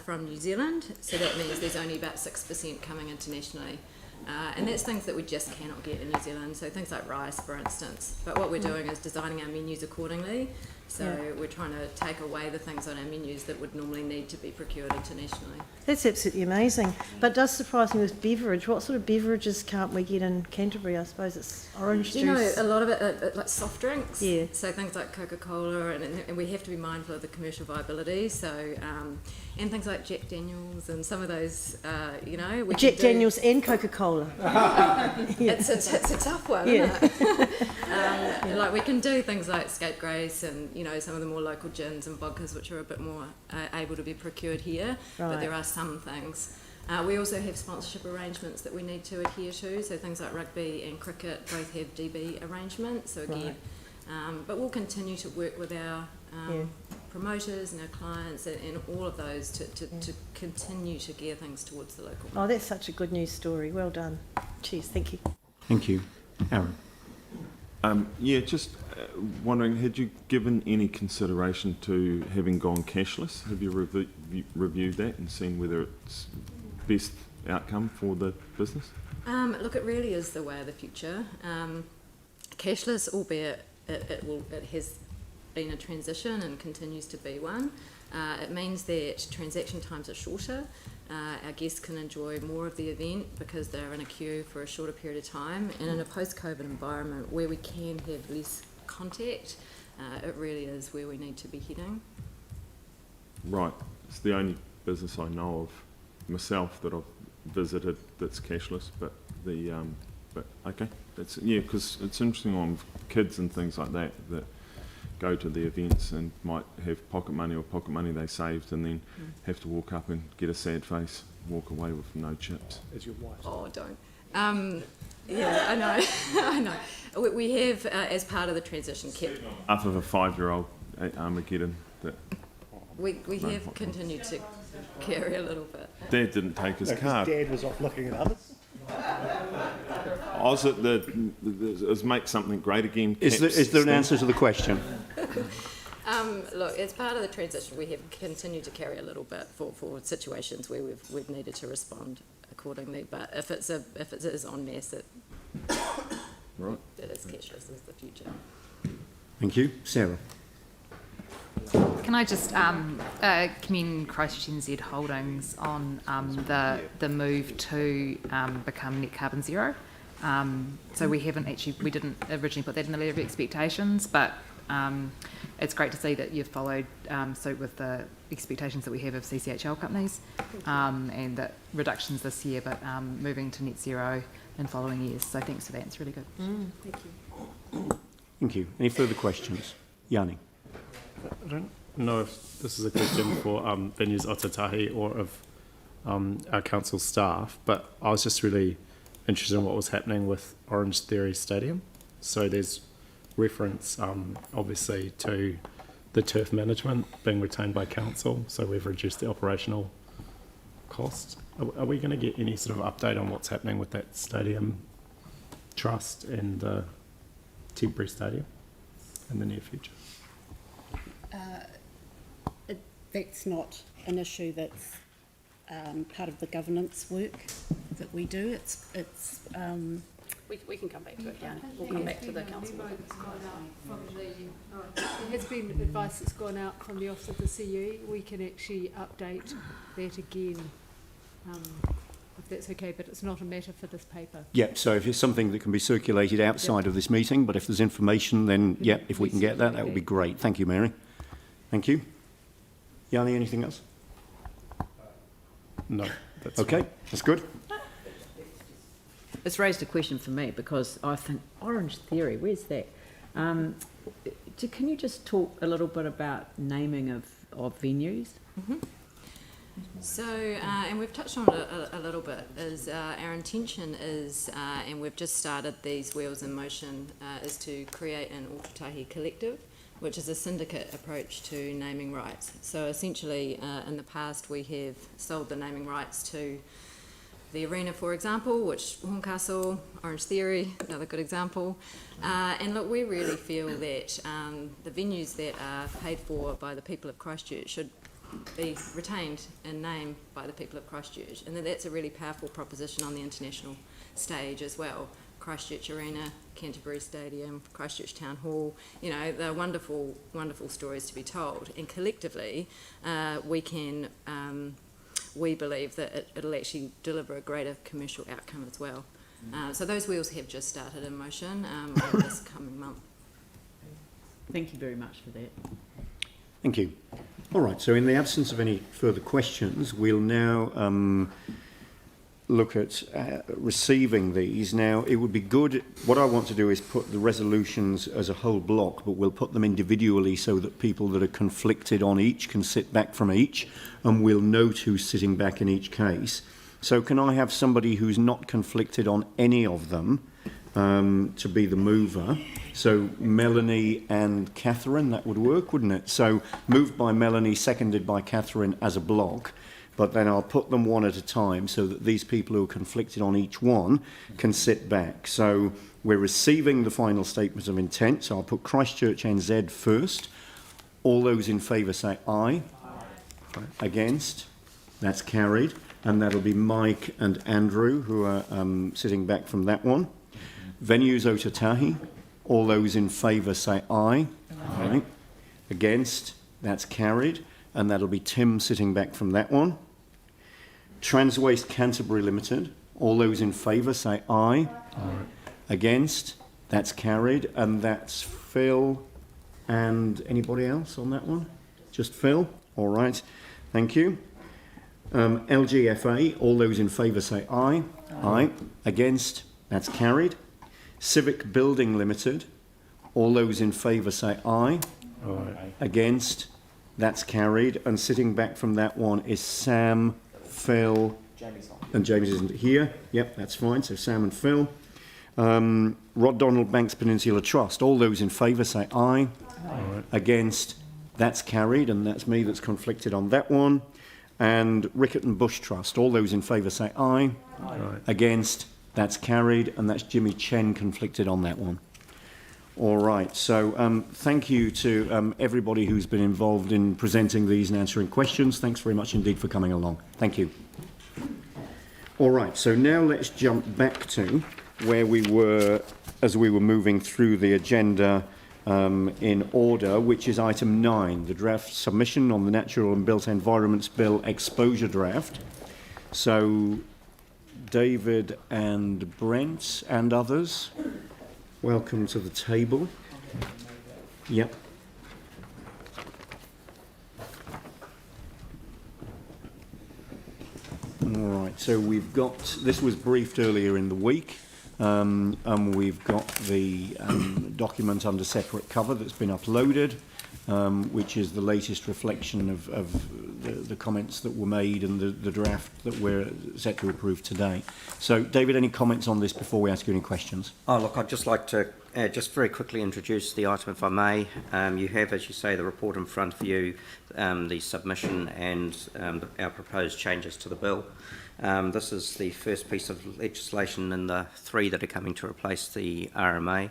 from New Zealand, so that means there's only about 6% coming internationally. And that's things that we just cannot get in New Zealand, so things like rice, for instance. But what we're doing is designing our menus accordingly. So we're trying to take away the things on our menus that would normally need to be procured internationally. That's absolutely amazing. But it does surprise me with beverage. What sort of beverages can't we get in Canterbury? I suppose it's orange juice. You know, a lot of it, like soft drinks. Yeah. So things like Coca-Cola, and we have to be mindful of the commercial viability. So, and things like Jack Daniels and some of those, you know. Jack Daniels and Coca-Cola. bowler. It's a tough one, isn't it? Like we can do things like scapegrace and, you know, some of the more local gins and vodkas, which are a bit more able to be procured here, but there are some things. We also have sponsorship arrangements that we need to adhere to, so things like rugby and cricket both have DB arrangements, so again, but we'll continue to work with our promoters and our clients and all of those to continue to gear things towards the local. Oh, that's such a good news story. Well done. Cheers, thank you. Thank you. Aaron. Just wondering, had you given any consideration to having gone cashless? Have you reviewed that and seen whether it's best outcome for the business? Look, it really is the way of the future. Cashless, albeit it has been a transition and continues to be one. It means that transaction times are shorter. Our guests can enjoy more of the event because they're in a queue for a shorter period of time. And in a post-COVID environment where we can have less contact, it really is where we need to be heading. Right. It's the only business I know of myself that I've visited that's cashless, but okay. That's because it's interesting on kids and things like that go to the events and might have pocket money they saved and then have to walk up and get a sad face, walk away with no chips. As your wife. Oh, don't. Yeah, I know. I know. We have, as part of the transition, kept... Half of a 5-year-old Armageddon that... We have continued to carry a little bit. Dad didn't take his card. Dad was off looking at others. Was it the make something great again? Is there an answer to the question? Look, as part of the transition, we have continued to carry a little bit for situations where we've needed to respond accordingly. But if it is en masse, it is cashless is the future. Thank you. Sarah. Can I just commend Christchurch NZ Holdings on the move to become net carbon zero. So we didn't originally put that in the letter of expectations, but it's great to see that you've followed suit with the expectations that we have of CCHL companies, and that reductions this year, but moving to net zero in following years. So thanks for that. It's really good. Thank you. Thank you. Any further questions? Yanni. I don't know if this is a question for Venues Otatahi or of our council staff, but I was just really interested in what was happening with Orange Theory Stadium. So there's reference, obviously, to the turf management being retained by council, so we've reduced the operational cost. Are we going to get any sort of update on what's happening with that stadium trust and the temporary stadium in the near future? That's not an issue that's part of the governance work that we do. We can come back to it, yeah. We'll come back to the council. There has been advice that's gone out from the Office of the CU. We can actually update that again, if that's okay, but it's not a matter for this paper. Yeah, so if it's something that can be circulated outside of this meeting, but if there's information, then if we can get that, that would be great. Thank you, Mary. Thank you. Yanni, anything else? No. That's okay, fine. That's good. It's raised a question for me because I think Orange Theory, where's that? Can you just talk a little bit about naming of venues? Mm-hmm. So, and we've touched on it a little bit, is our intention is, and we've just started these wheels in motion, is to create an Ōtautahi collective, which is a syndicate approach to naming rights. So essentially, in the past, we have sold the naming rights to the arena, for example, which Horncastle, Orange Theory, another good example. And look, we really feel that the venues that are paid for by the people of Christchurch should be retained and named by the people of Christchurch, and that's a really powerful proposition on the international stage as well. Christchurch Arena, Canterbury Stadium, Christchurch Town Hall, they're wonderful, wonderful stories to be told. And collectively, we believe that it'll actually deliver a greater commercial outcome as well. So those wheels have just started in motion over this coming month. Thank you very much for that. Thank you. All right, so in the absence of any further questions, we'll now look at receiving these. Now, it would be good, what I want to do is put the resolutions as a whole block, but we'll put them individually so that people that are conflicted on each can sit back from each, and we'll note who's sitting back in each case. So can I have somebody who's not conflicted on any of them to be the mover? So Melanie and Catherine, that would work, wouldn't it? So moved by Melanie, seconded by Catherine as a block. But then I'll put them one at a time so that these people who are conflicted on each one can sit back. So we're receiving the final statement of intent. So I'll put Christchurch NZ first. All those in favour say aye. Aye. Against? That's carried. And that'll be Mike and Andrew who are sitting back from that one. Venues Otatahi. All those in favour say aye. Aye. Against? That's carried. And that'll be Tim sitting back from that one. Transwaste Canterbury Limited. All those in favour say aye. Aye. Against? That's carried. And that's Phil and anybody else on that one? Just Phil? All right. Thank you. LGFA. All those in favour say aye. Aye. Against? That's carried. Civic Building Limited. All those in favour say aye. Aye. Against? That's carried. And sitting back from that one is Sam, Phil, and James isn't here. Yep, that's fine. So Sam and Phil. Rod Donald Banks Peninsula Trust. All those in favour say aye. Aye. Against? That's carried. And that's me that's conflicted on that one. And Rickett and Bush Trust. All those in favour say aye. Aye. Against? That's carried. And that's Jimmy Chen conflicted on that one. All right, so thank you to everybody who's been involved in presenting these and answering questions. Thanks very much indeed for coming along. Thank you. All right, so now let's jump back to where we were as we were moving through the agenda in order, which is item 9, the draft submission on the Natural and Built Environments Bill exposure draft. So David and Brent and others, welcome to the table. Yep. All right, so we've got, this was briefed earlier in the week, and we've got the document under separate cover that's been uploaded, which is the latest reflection of the comments that were made and the draft that we're set to approve today. So, David, any comments on this before we ask you any questions? Oh, look, I'd just like to just very quickly introduce the item, if I may. You have, as you say, the report in front of you, the submission and our proposed changes to the bill. This is the first piece of legislation in the 3 that are coming to replace the RMA.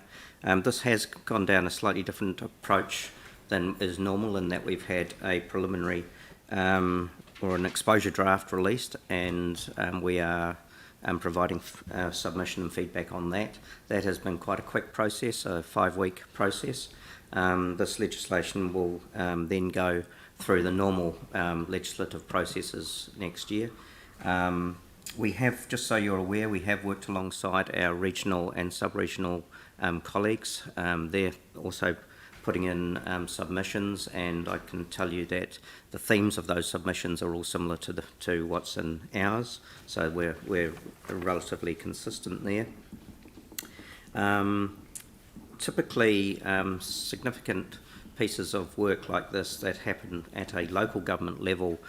This has gone down a slightly different approach than is normal, in that we've had a preliminary or an exposure draft released, and we are providing submission and feedback on that. That has been quite a quick process, a 5-week process. This legislation will then go through the normal legislative processes next year. We have, just so you're aware, we have worked alongside our regional and sub-regional colleagues. They're also putting in submissions, and I can tell you that the themes of those submissions are all similar to what's in ours, so we're relatively consistent there. Typically, significant pieces of work like this that happen at a local government level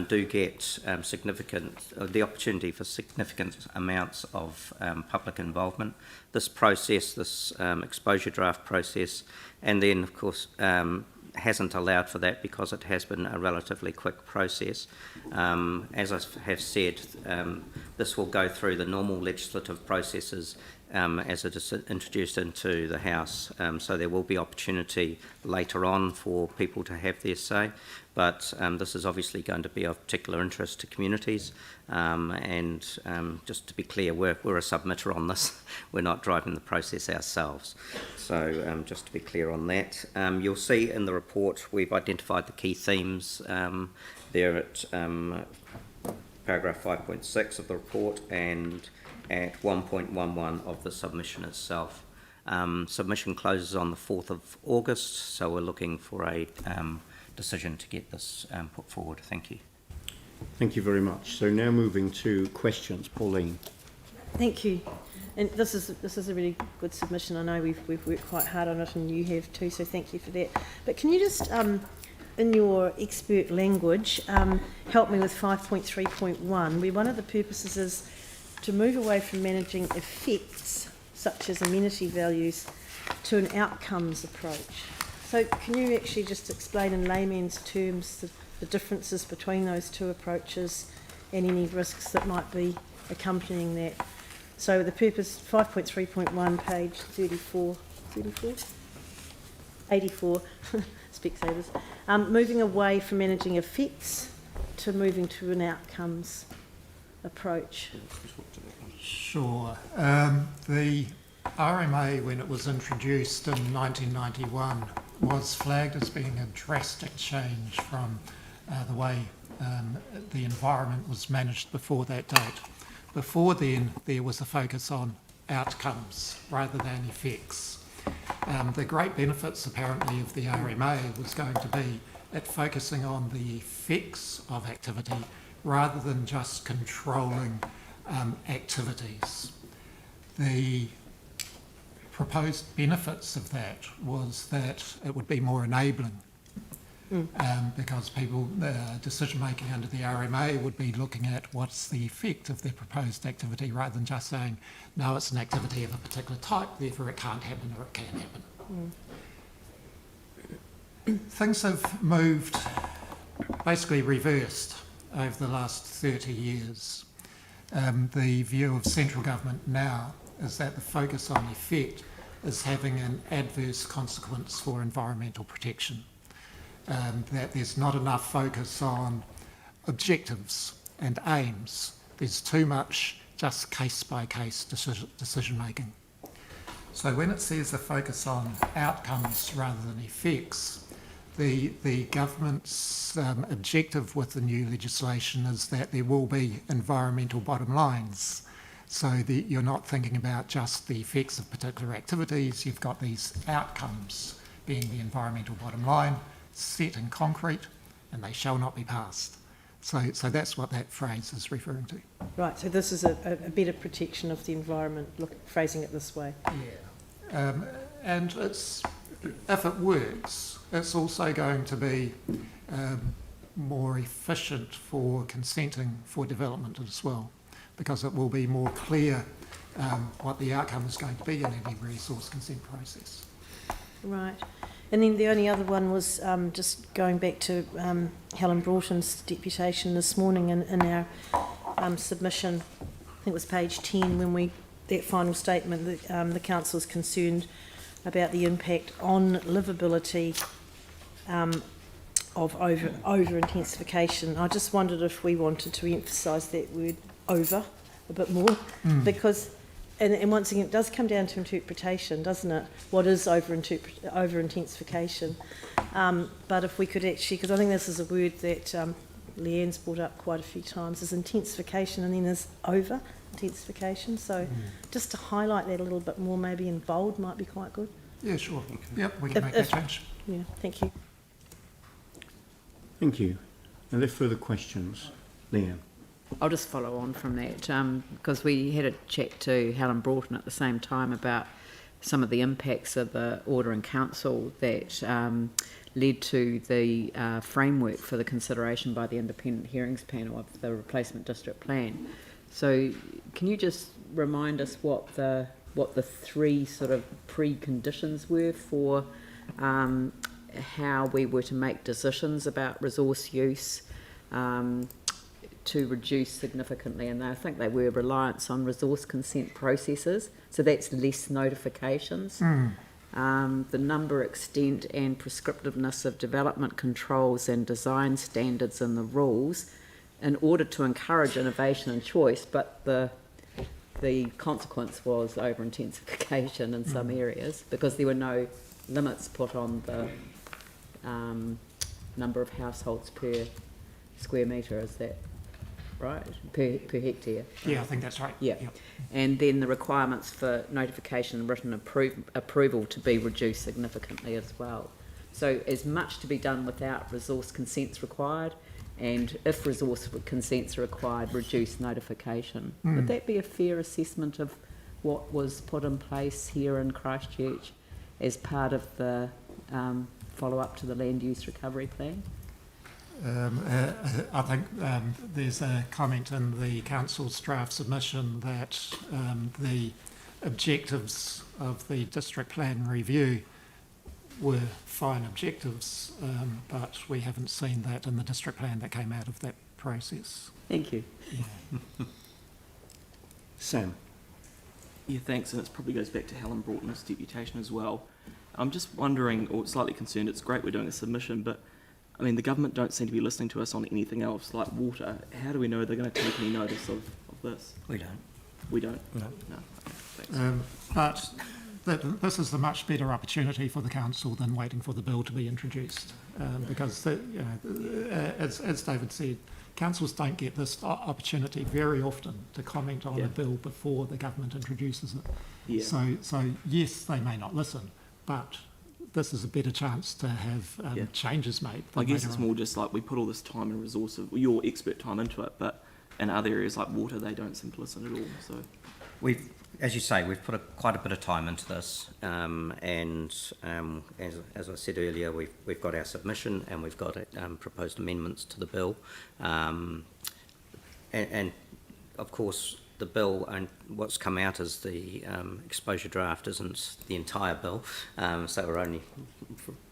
do get the opportunity for significant amounts of public involvement. This process, this exposure draft process, and then of course hasn't allowed for that because it has been a relatively quick process. As I have said, this will go through the normal legislative processes as it is introduced into the House. So there will be opportunity later on for people to have their say, but this is obviously going to be of particular interest to communities, and just to be clear, we're a submitter on this. We're not driving the process ourselves. So just to be clear on that. You'll see in the report we've identified the key themes there at paragraph 5.6 of the report and at 1.11 of the submission itself. Submission closes on the 4th of August, so we're looking for a decision to get this put forward. Thank you. Thank you very much. So now moving to questions. Pauline. Thank you. And this is a really good submission. I know we've worked quite hard on it, and you have too. So thank you for that. But can you just, in your expert language, help me with 5.3.1, where one of the purposes is to move away from managing effects such as amenity values to an outcomes approach. So can you actually just explain in layman's terms the differences between those two approaches and any risks that might be accompanying that? So the purpose, 5.3.1, page 84, 84, Specsavers, moving away from managing effects to moving to an outcomes approach. Sure. The RMA, when it was introduced in 1991, was flagged as being a drastic change from the way the environment was managed before that date. Before then, there was a focus on outcomes rather than effects. The great benefits, apparently, of the RMA was going to be at focusing on the effects of activity rather than just controlling activities. The proposed benefits of that was that it would be more enabling. Because people, decision making under the RMA would be looking at what's the effect of their proposed activity rather than just saying, no, it's an activity of a particular type, therefore it can't happen or it can happen. Things have moved, basically reversed over the last 30 years. The view of central government now is that the focus on effect is having an adverse consequence for environmental protection. That there's not enough focus on objectives and aims. There's too much just case-by-case decision making. So when it says a focus on outcomes rather than effects, the government's objective with the new legislation is that there will be environmental bottom lines. So that you're not thinking about just the effects of particular activities, you've got these outcomes being the environmental bottom line, set in concrete, and they shall not be passed. So that's what that phrase is referring to. Right, so this is a better protection of the environment, phrasing it this way. Yeah. And it's, if it works, it's also going to be more efficient for consenting for development as well, because it will be more clear what the outcome is going to be in any resource consent process. Right. And then the only other one was just going back to Helen Broughton's deputation this morning in our submission. I think it was page 10 when that final statement that the council is concerned about the impact on livability of over-intensification. I just wondered if we wanted to emphasise that word over a bit more, because and once again, it does come down to interpretation, doesn't it? What is over-intensification? But if we could actually, because I think this is a word that Leanne's brought up quite a few times, is intensification, and then there's over-intensification. So just to highlight that a little bit more, maybe in bold, might be quite good. Yeah, sure. Yep, we can make that change. Yeah, thank you. Thank you. Are there further questions? Leanne. I'll just follow on from that, because we had a chat to Helen Broughton at the same time about some of the impacts of the order in council that led to the framework for the consideration by the independent hearings panel of the replacement district plan. So can you just remind us what the three sort of preconditions were for how we were to make decisions about resource use to reduce significantly, and I think they were reliance on resource consent processes, so that's less notifications. The number, extent and prescriptiveness of development controls and design standards in the rules in order to encourage innovation and choice, but the consequence was over-intensification in some areas because there were no limits put on the number of households per square metre, is that right? Per hectare. Yeah, I think that's right. Yeah. Yep. And then the requirements for notification and written approval to be reduced significantly as well. So as much to be done without resource consents required, and if resource consents are required, reduce notification. Would that be a fair assessment of what was put in place here in Christchurch as part of the follow-up to the land use recovery plan? I think there's a comment in the council's draft submission that the objectives of the district plan review were fine objectives, but we haven't seen that in the district plan that came out of that process. Thank you. Yeah. Sam. Yeah, thanks, and it probably goes back to Helen Broughton's deputation as well. I'm just wondering, or slightly concerned, it's great we're doing a submission, but I mean, the government don't seem to be listening to us on anything else, like water. How do we know they're going to take any notice of this? We don't. We don't? No. No. Okay, thanks. But this is a much better opportunity for the council than waiting for the bill to be introduced, because, as David said, councils don't get this opportunity very often to comment on a bill before the government introduces it. Yeah. So yes, they may not listen, but this is a better chance to have changes made. I guess it's more just like we put all this time and resource, your expert time into it, but in other areas like water, they don't seem to listen at all. So We've, as you say, we've put quite a bit of time into this, and as I said earlier, we've got our submission and we've got proposed amendments to the bill, and of course the bill and what's come out as the exposure draft isn't the entire bill, so we're only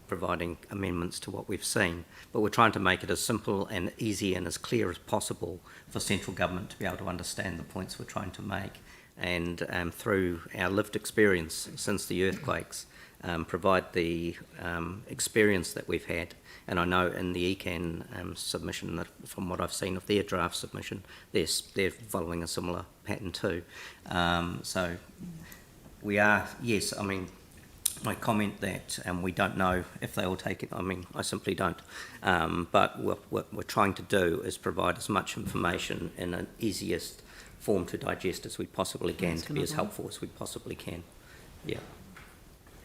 providing amendments to what we've seen, but we're trying to make it as simple and easy and as clear as possible for central government to be able to understand the points we're trying to make. And through our lived experience since the earthquakes, provide the experience that we've had. And I know in the ECAN submission, that from what I've seen of their draft submission, they're following a similar pattern too. So we are, yes, I mean, my comment that we don't know if they will take it, I mean, I simply don't. But what we're trying to do is provide as much information in an easiest form to digest as we possibly can, to be as helpful as we possibly can. Yeah.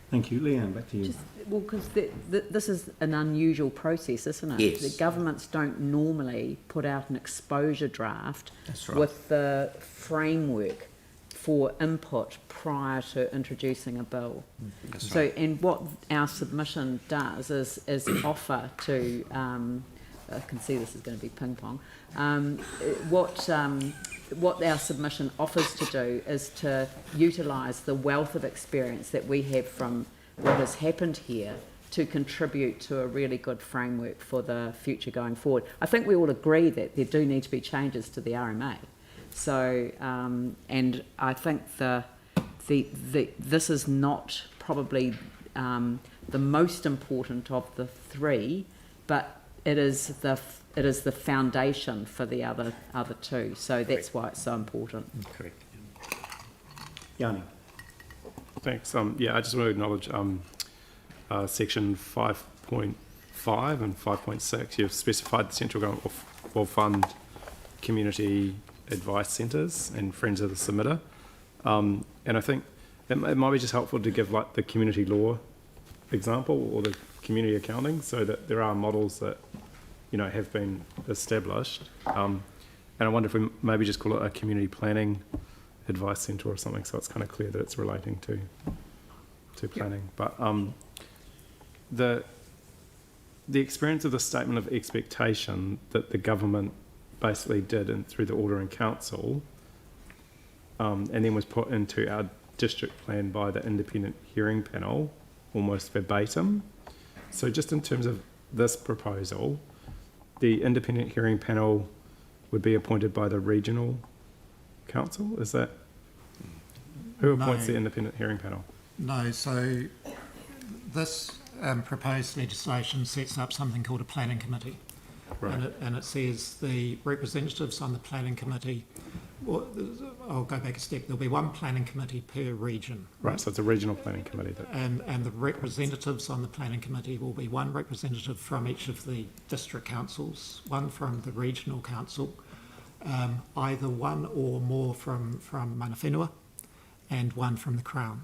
Thank you. Leanne, back to you. Because this is an unusual process, isn't it? Yes. The governments don't normally put out an exposure draft That's right. with the framework for input prior to introducing a bill. That's So, right. and what our submission does is offer to, I can see this is going to be ping pong, what our submission offers to do is to utilise the wealth of experience that we have from what has happened here to contribute to a really good framework for the future going forward. I think we all agree that there do need to be changes to the RMA. So, and I think this is not probably the most important of the three, but it is the foundation for the other two. So that's why it's so important. Correct. Yanni. Thanks. Yeah, I just want to acknowledge section 5.5 and 5.6. You've specified the central government will fund community advice centres and friends of the submitter. And I think it might be just helpful to give like the community law example or the community accounting, so that there are models that have been established. And I wonder if we maybe just call it a community planning advice centre or something, so it's kind of clear that it's relating to planning. But the experience of the statement of expectation that the government basically did through the order in council, and then was put into our district plan by the independent hearing panel, almost verbatim. So just in terms of this proposal, the independent hearing panel would be appointed by the regional council. Is that who appoints the independent hearing panel? No, so this proposed legislation sets up something called a planning committee. Right. And it says the representatives on the planning committee, well, I'll go back a step, there'll be one planning committee per region. Right, so it's a regional planning committee. And the representatives on the planning committee will be one representative from each of the district councils, one from the regional council, either one or more from Mana Whenua, and one from the Crown.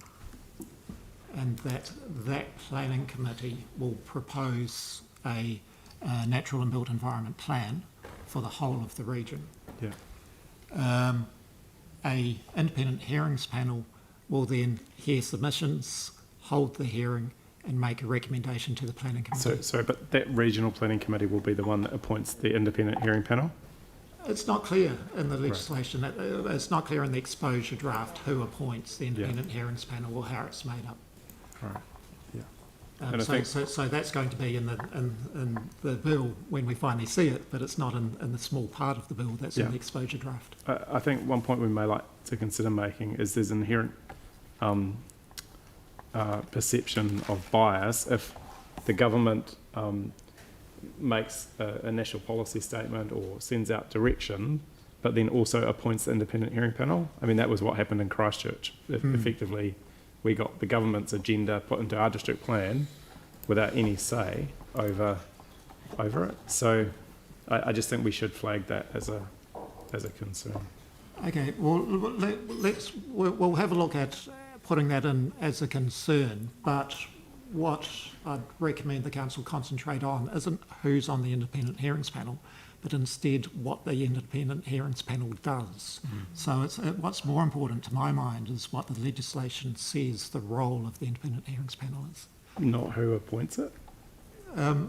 And that planning committee will propose a natural and built environment plan for the whole of the region. Yeah. A independent hearings panel will then hear submissions, hold the hearing, and make a recommendation to the planning committee. So, but that regional planning committee will be the one that appoints the independent hearing panel? It's not clear in the legislation, it's not clear in the exposure draft who appoints the independent hearings panel or how it's made up. Right. Yeah. So that's going to be in the bill when we finally see it, but it's not in the small part of the bill that's in the exposure draft. I think one point we may like to consider making is there's inherent perception of bias if the government makes a national policy statement or sends out direction, but then also appoints the independent hearing panel. I mean, that was what happened in Christchurch. Effectively, we got the government's agenda put into our district plan without any say over it. So I just think we should flag that as a concern. Okay, well, we'll have a look at putting that in as a concern, but what I'd recommend the council concentrate on isn't who's on the independent hearings panel, but instead what the independent hearings panel does. So what's more important to my mind is what the legislation says the role of the independent hearings panel is. Not who appoints it?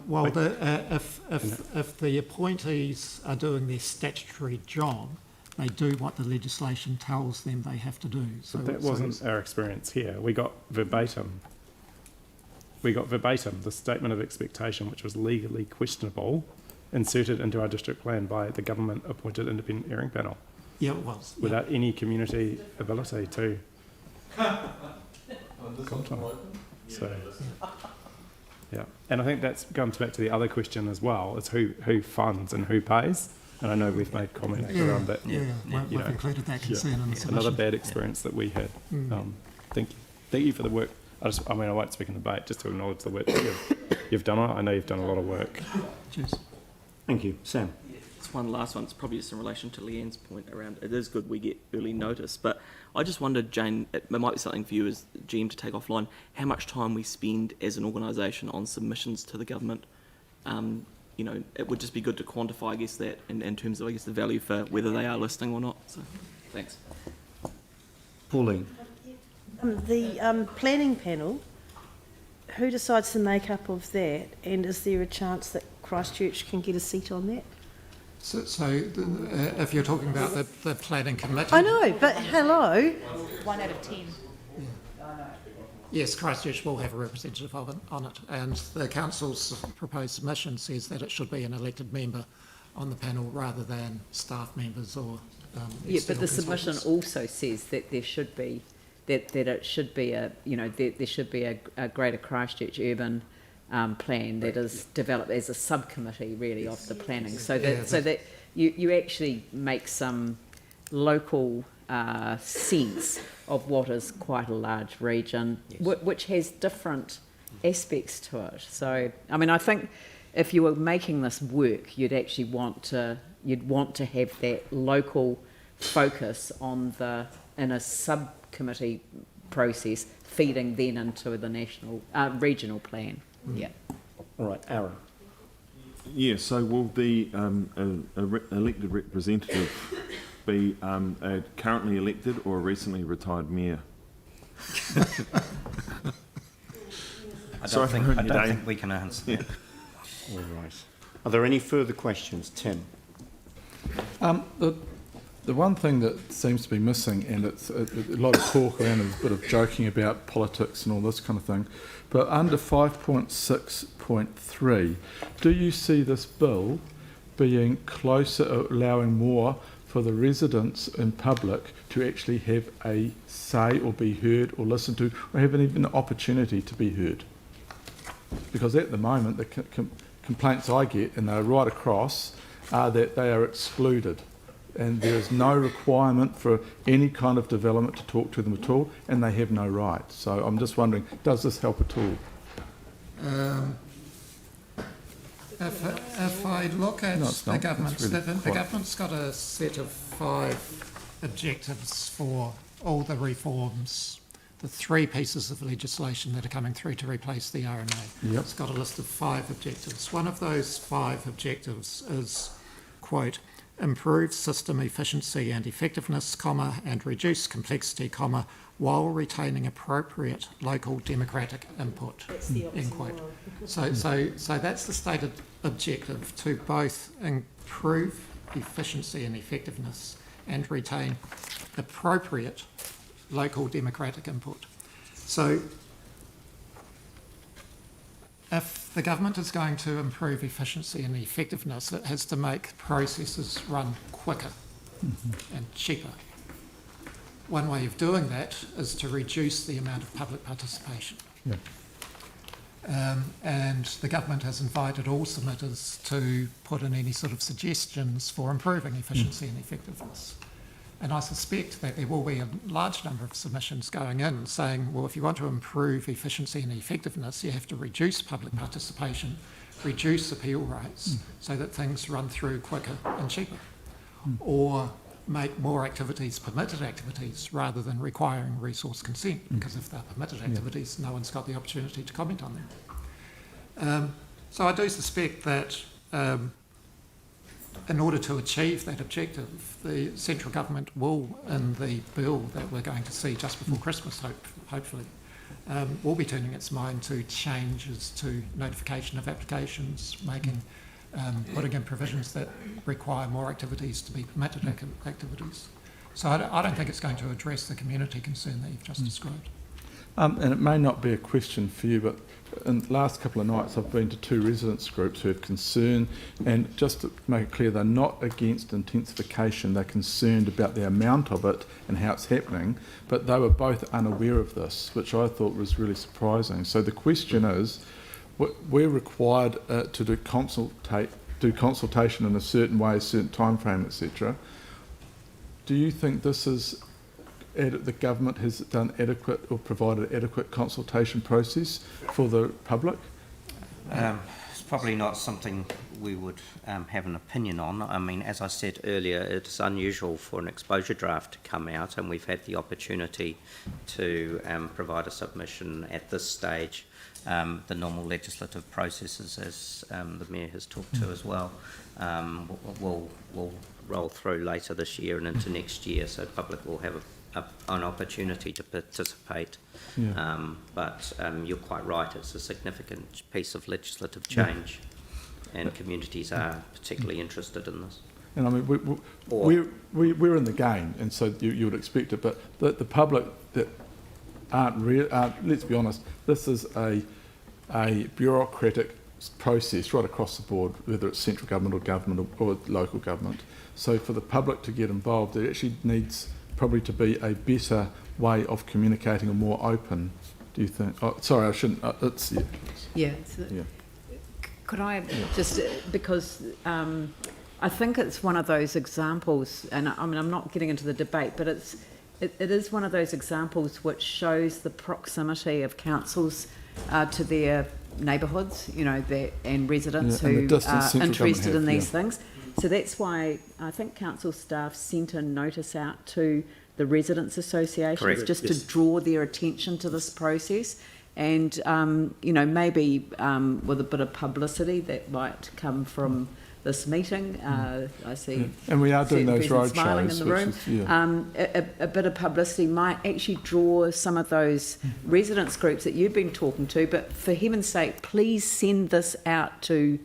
Well, if the appointees are doing their statutory job, they do what the legislation tells them they have to do. So but that wasn't our experience here. We got verbatim the statement of expectation, which was legally questionable, inserted into our district plan by the government-appointed independent hearing panel. Yeah, it was. Without any community ability to comment. So, yeah. And I think that comes back to the other question as well, is who funds and who pays. And I know we've made comments around that. We've included that concern in the submission. Another bad experience that we had. Thank you. Thank you for the work. I won't speak in debate, just to acknowledge the work that you've done. I know you've done a lot of work. Cheers. Thank you. Sam? Just one last one. It's probably just in relation to Leanne's point around it is good we get early notice, but I just wondered, Jane, it might be something for you as GM to take offline, how much time we spend as an organisation on submissions to the government. It would just be good to quantify, I guess, that in terms of, I guess, the value for whether they are listing or not. So, thanks. Pauline? The planning panel, who decides the makeup of that, and is there a chance that Christchurch can get a seat on that? So if you're talking about the planning committee... I know, but hello. 1 out of 10. Yes, Christchurch will have a representative on it, and the council's proposed submission says that it should be an elected member on the panel rather than staff members or but the submission also says that there should be that it should be there should be a greater Christchurch urban plan that is developed as a subcommittee really of the planning, so that you actually make some local sense of what is quite a large region, which has different aspects to it. So, I mean, I think if you were making this work, you'd actually want to have that local focus in a subcommittee process, feeding then into the national regional plan. Yeah. All right, Aaron. Yeah. So will the elected representative be a currently elected or a recently retired mayor? I don't think we can answer that. All right. Are there any further questions? Tim? The one thing that seems to be missing, and it's a lot of talk around, is a bit of joking about politics and all this kind of thing, but under 5.6.3, do you see this bill being closer, allowing more for the residents and public to actually have a say or be heard or listened to or have even an opportunity to be heard? Because at the moment the complaints I get, and they're right across, are that they are excluded and there is no requirement for any kind of development to talk to them at all, and they have no right. So I'm just wondering, does this help at all? If I look at the government's got a set of 5 objectives for all the reforms the 3 pieces of legislation that are coming through to replace the RNA. Yep. It's got a list of 5 objectives. One of those 5 objectives is, quote, improve system efficiency and effectiveness, comma, and reduce complexity, comma, while retaining appropriate local democratic input, end quote. So that's the stated objective, to both improve efficiency and effectiveness and retain appropriate local democratic input. So if the government is going to improve efficiency and effectiveness, it has to make processes run quicker and cheaper. One way of doing that is to reduce the amount of public participation. Yeah. And the government has invited all submitters to put in any sort of suggestions for improving efficiency and effectiveness. And I suspect that there will be a large number of submissions going in saying, well, if you want to improve efficiency and effectiveness, you have to reduce public participation, reduce appeal rates so that things run through quicker and cheaper, or make more activities permitted activities rather than requiring resource consent, because if they're permitted activities, no one's got the opportunity to comment on them. So I do suspect that in order to achieve that objective, the central government will, in the bill that we're going to see just before Christmas, hopefully, will be turning its mind to changes to notification of applications, putting in provisions that require more activities to be permitted activities. So I don't think it's going to address the community concern that you've just described. And it may not be a question for you, but in the last couple of nights I've been to 2 residents groups who have concern, and just to make it clear, they're not against intensification, they're concerned about the amount of it and how it's happening, but they were both unaware of this, which I thought was really surprising. So the question is, we're required to do consultation in a certain way, a certain time frame, etc. Do you think this is the government has done adequate or provided adequate consultation process for the public? It's probably not something we would have an opinion on. I mean, as I said earlier, it's unusual for an exposure draft to come out, and we've had the opportunity to provide a submission at this stage. The normal legislative processes, as the Mayor has talked to as well, will roll through later this year and into next year, so the public will have an opportunity to participate. But you're quite right, it's a significant piece of legislative change, and communities are particularly interested in this. And I mean, we're in the game, and so you would expect it, but the public that aren't, let's be honest, this is a bureaucratic process right across the board, whether it's central government or local government. So for the public to get involved, it actually needs probably to be a better way of communicating and more open, do you think? Oh, sorry, I shouldn't, Could I just, because I think it's one of those examples, and I mean, I'm not getting into the debate, but it is one of those examples which shows the proximity of councils to their neighbourhoods, you know, and residents who are interested in these things. So that's why I think council staff sent a notice out to the residents' associations just to draw their attention to this process, and you know, maybe with a bit of publicity that might come from this meeting. I see, and we are doing those road smiling shows in the room. A bit of publicity might actually draw some of those residents groups that you've been talking to. But for heaven's sake, please send this out to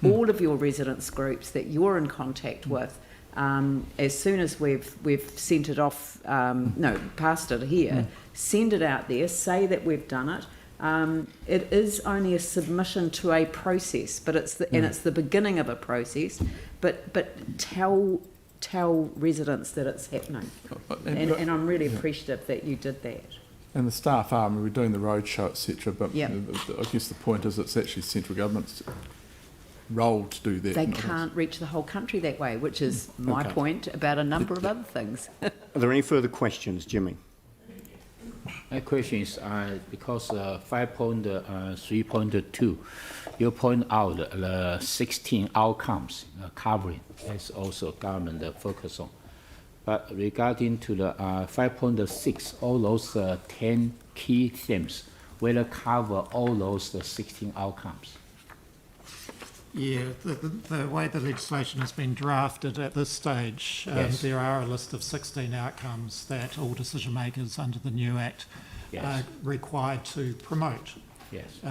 all of your residents groups that you're in contact with. As soon as we've sent it off, passed it here, send it out there. Say that we've done it. It is only a submission to a process, but it's the beginning of a process. But tell residents that it's happening, and I'm really appreciative that you did that. And the staff are, I mean, we're doing the road show, etc. But I guess the point is, it's actually central government's role to do that. They can't reach the whole country that way, which is my point about a number of other things. Are there any further questions, Jimmy? My question is because 5.3.2, you point out the 16 outcomes covering, as also government focus on. But regarding to the 5.6, all those 10 key themes, will it cover all those 16 outcomes? Yeah, the way the legislation has been drafted at this stage, Yes. there are a list of 16 outcomes that all decision makers under the new Act Yes. are required to promote. Yes.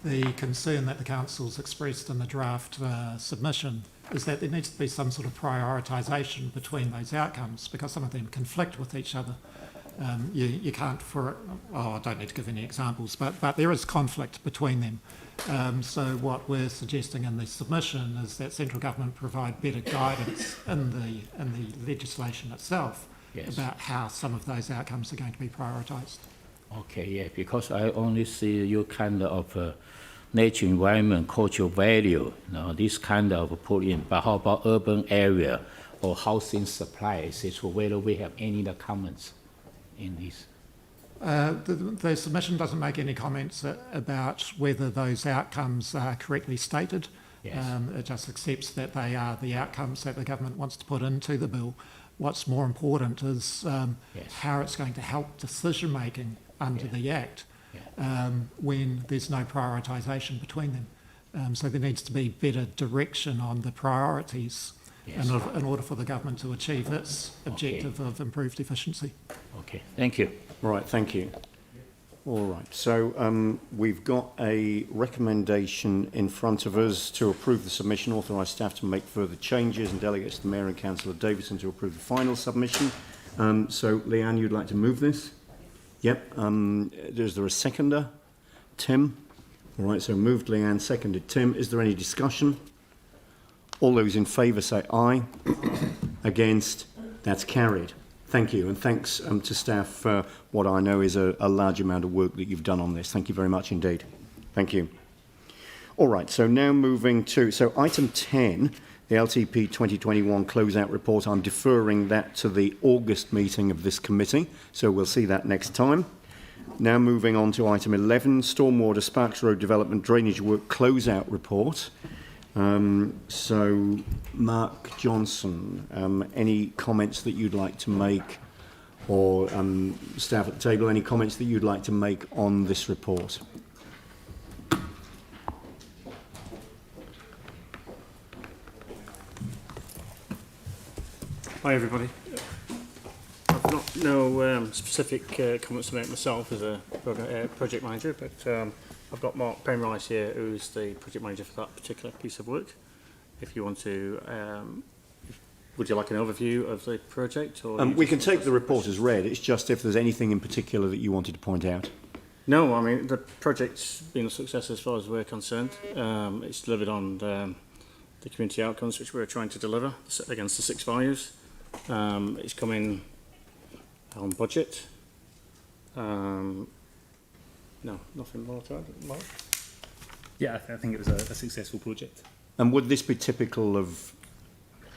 The concern that the council's expressed in the draft submission is that there needs to be some sort of prioritisation between those outcomes because some of them conflict with each other. You can't, I don't need to give any examples, but there is conflict between them. So what we're suggesting in the submission is that central government provide better guidance in the legislation itself Yes. about how some of those outcomes are going to be prioritised. Okay, yeah, because I only see you kind of nature, environment, cultural value, this kind of put in. But how about urban area or housing supply, etc.? Whether we have any other comments in this? The submission doesn't make any comments about whether those outcomes are correctly stated. Yes. It just accepts that they are the outcomes that the government wants to put into the bill. What's more important is how it's going to help decision making under the Act when there's no prioritisation between them. So there needs to be better direction on the priorities in order for the government to achieve its objective of improved efficiency. Okay, thank you. Right, thank you. All right, so we've got a recommendation in front of us to approve the submission, authorise staff to make further changes, and delegates to the Mayor and Councillor Davidson to approve the final submission. So, Leanne, you'd like to move this? Yep. Is there a seconder? Tim? All right, so moved Leanne, seconded Tim. Is there any discussion? All those in favour say aye. Against? That's carried. Thank you, and thanks to staff for what I know is a large amount of work that you've done on this. Thank you very much indeed. Thank you. All right, so now moving to, item 10, the LTP 2021 closeout report. I'm deferring that to the August meeting of this committee, so we'll see that next time. Now moving on to item 11, Stormwater Sparks Road Development Drainage Work closeout report. So, Mark Johnson, any comments that you'd like to make, or staff at the table, any comments that you'd like to make on this report? Hi everybody. I've got no specific comments to make myself as a project manager, but I've got Mark Penrice here, who's the project manager for that particular piece of work. If you want to, would you like an overview of the project? Or we can take the report as read. It's just if there's anything in particular that you wanted to point out. No, I mean, the project's been a success as far as we're concerned. It's delivered on the community outcomes which we're trying to deliver against the 6 values. It's come in on budget. No, nothing more to add, Mark? Yeah, I think it was a successful project. And would this be typical of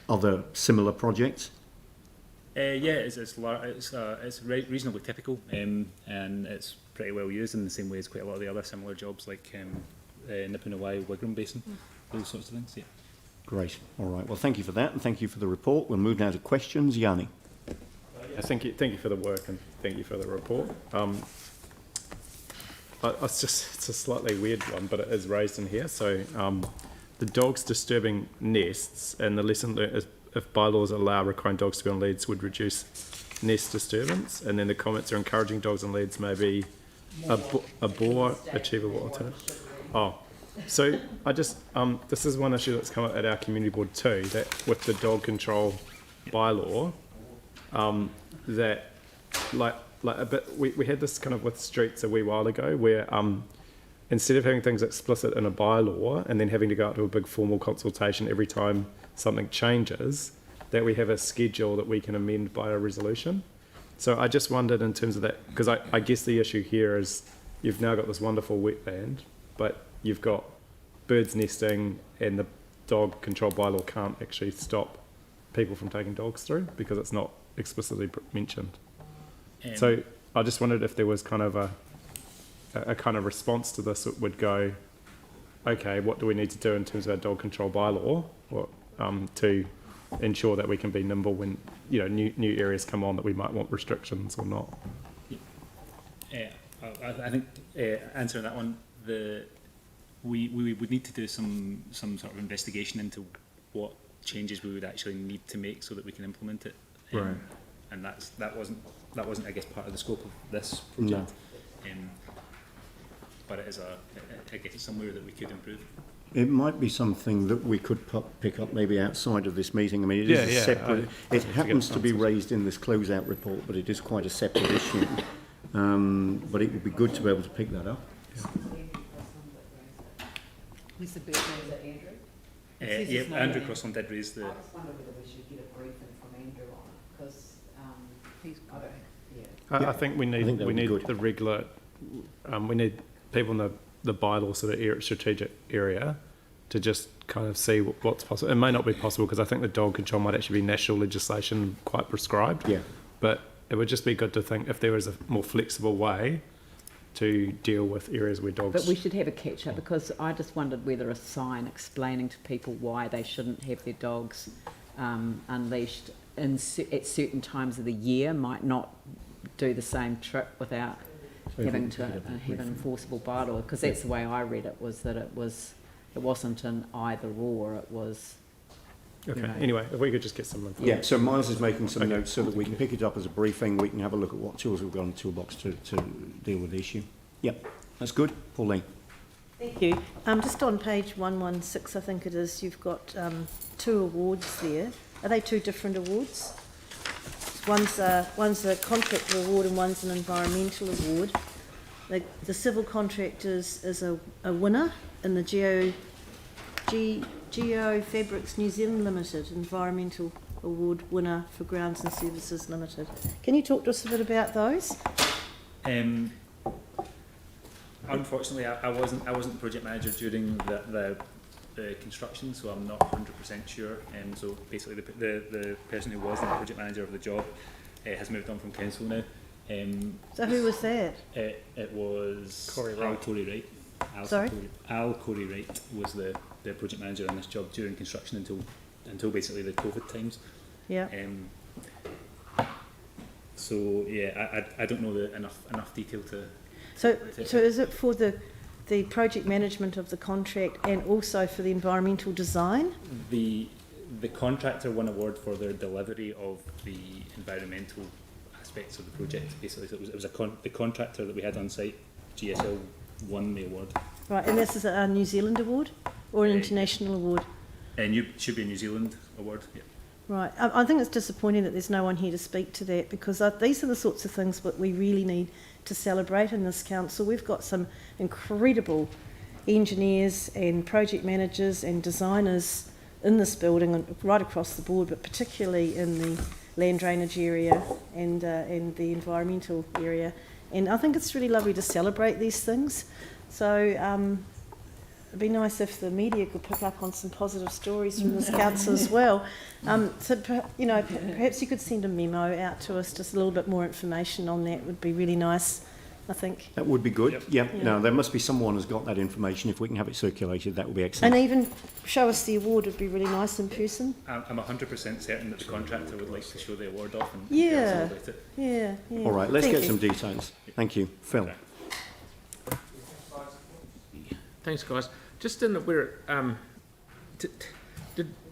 other similar projects? Yeah, it's reasonably typical, and it's pretty well used in the same way as quite a lot of the other similar jobs, like Nippunawai, Wigram Basin, those sorts of things. Yeah. Great. All right. Well, thank you for that, and thank you for the report. We'll move now to questions. Yanni. Thank you for the work, and thank you for the report. It's a slightly weird one, but it is raised in here. So the dogs disturbing nests, and the lesson learned is if bylaws allow requiring dogs to be on leads would reduce nest disturbance, and then the comments are encouraging dogs on leads may be a more achievable alternative. So I just this is one issue that's come up at our community board too, that with the dog control bylaw, that like a bit we had this kind of with streets a wee while ago where instead of having things explicit in a bylaw and then having to go out to a big formal consultation every time something changes, that we have a schedule that we can amend by a resolution. So I just wondered in terms of that, because I guess the issue here is you've now got this wonderful wetland, but you've got birds nesting, and the dog control bylaw can't actually stop people from taking dogs through because it's not explicitly mentioned. So I just wondered if there was kind of a kind of response to this that would go, okay, what do we need to do in terms of our dog control bylaw, or to ensure that we can be nimble when, you know, new areas come on that we might want restrictions or not. I think answering that one, we would need to do some sort of investigation into what changes we would actually need to make so that we can implement it. Right. And that wasn't I guess part of the scope of this project. No. But it is I guess it's somewhere that we could improve. It might be something that we could pick up maybe outside of this meeting. I mean, it is a separate. It happens to be raised in this closeout report, but it is quite a separate issue. But it would be good to be able to pick that up. Mr. Andrew? Yeah, Andrew Crossland did raise the. I just wonder whether we should get a briefing from Andrew on it, because he's got it. Yeah. I think we need the regular. We need people in the bylaw sort of strategic area to just kind of see what's possible. It may not be possible because I think the dog control might actually be national legislation quite prescribed. Yeah. But it would just be good to think if there was a more flexible way to deal with areas where dogs. But we should have a catch up, because I just wondered whether a sign explaining to people why they shouldn't have their dogs unleashed at certain times of the year might not do the same trick without having to have an enforceable bylaw, because that's the way I read it, was that it wasn't an either or, it was. Okay. Anyway, if we could just get some information. Yeah. So Miles is making some notes so that we can pick it up as a briefing. We can have a look at what tools we've got in the toolbox to deal with the issue. Yep. That's good. Pauline. Thank you. Just on page 116, I think it is, you've got 2 awards there. Are they 2 different awards? One's a contractor award and one's an environmental award. The civil contractor is a winner in the Geo Fabrics New Zealand Limited Environmental Award winner for Grounds and Services Limited. Can you talk to us a bit about those? Unfortunately, I wasn't the project manager during the construction, so I'm not 100% sure. So basically, the person who was the project manager of the job has moved on from council now. So who was that? It was Al Corey Wright. Al Corey Wright was the project manager on this job during construction until basically the COVID times. Yeah. So yeah, I don't know enough detail to. So is it for the project management of the contract and also for the environmental design? The contractor won award for their delivery of the environmental aspects of the project. Basically, so it was the contractor that we had on site, GSL, won the award. Right, and this is a New Zealand award or an international award? And you should be a New Zealand award. Yeah. Right. I think it's disappointing that there's no one here to speak to that, because these are the sorts of things that we really need to celebrate in this council. We've got some incredible engineers and project managers and designers in this building and right across the board, but particularly in the land drainage area and the environmental area. And I think it's really lovely to celebrate these things. So it'd be nice if the media could pick up on some positive stories from this council as well. So perhaps you could send a memo out to us, just a little bit more information on that would be really nice, I think. That would be good. Yep. Yeah. No, there must be someone who's got that information. If we can have it circulated, that would be excellent. And even show us the award would be really nice in person. I'm 100% certain that the contractor would like to show the award off and Yeah. tell us all about it. Yeah. All right, let's Thank get you. some details. Thank you. Phil. Okay. Thanks, guys. Just in that we're,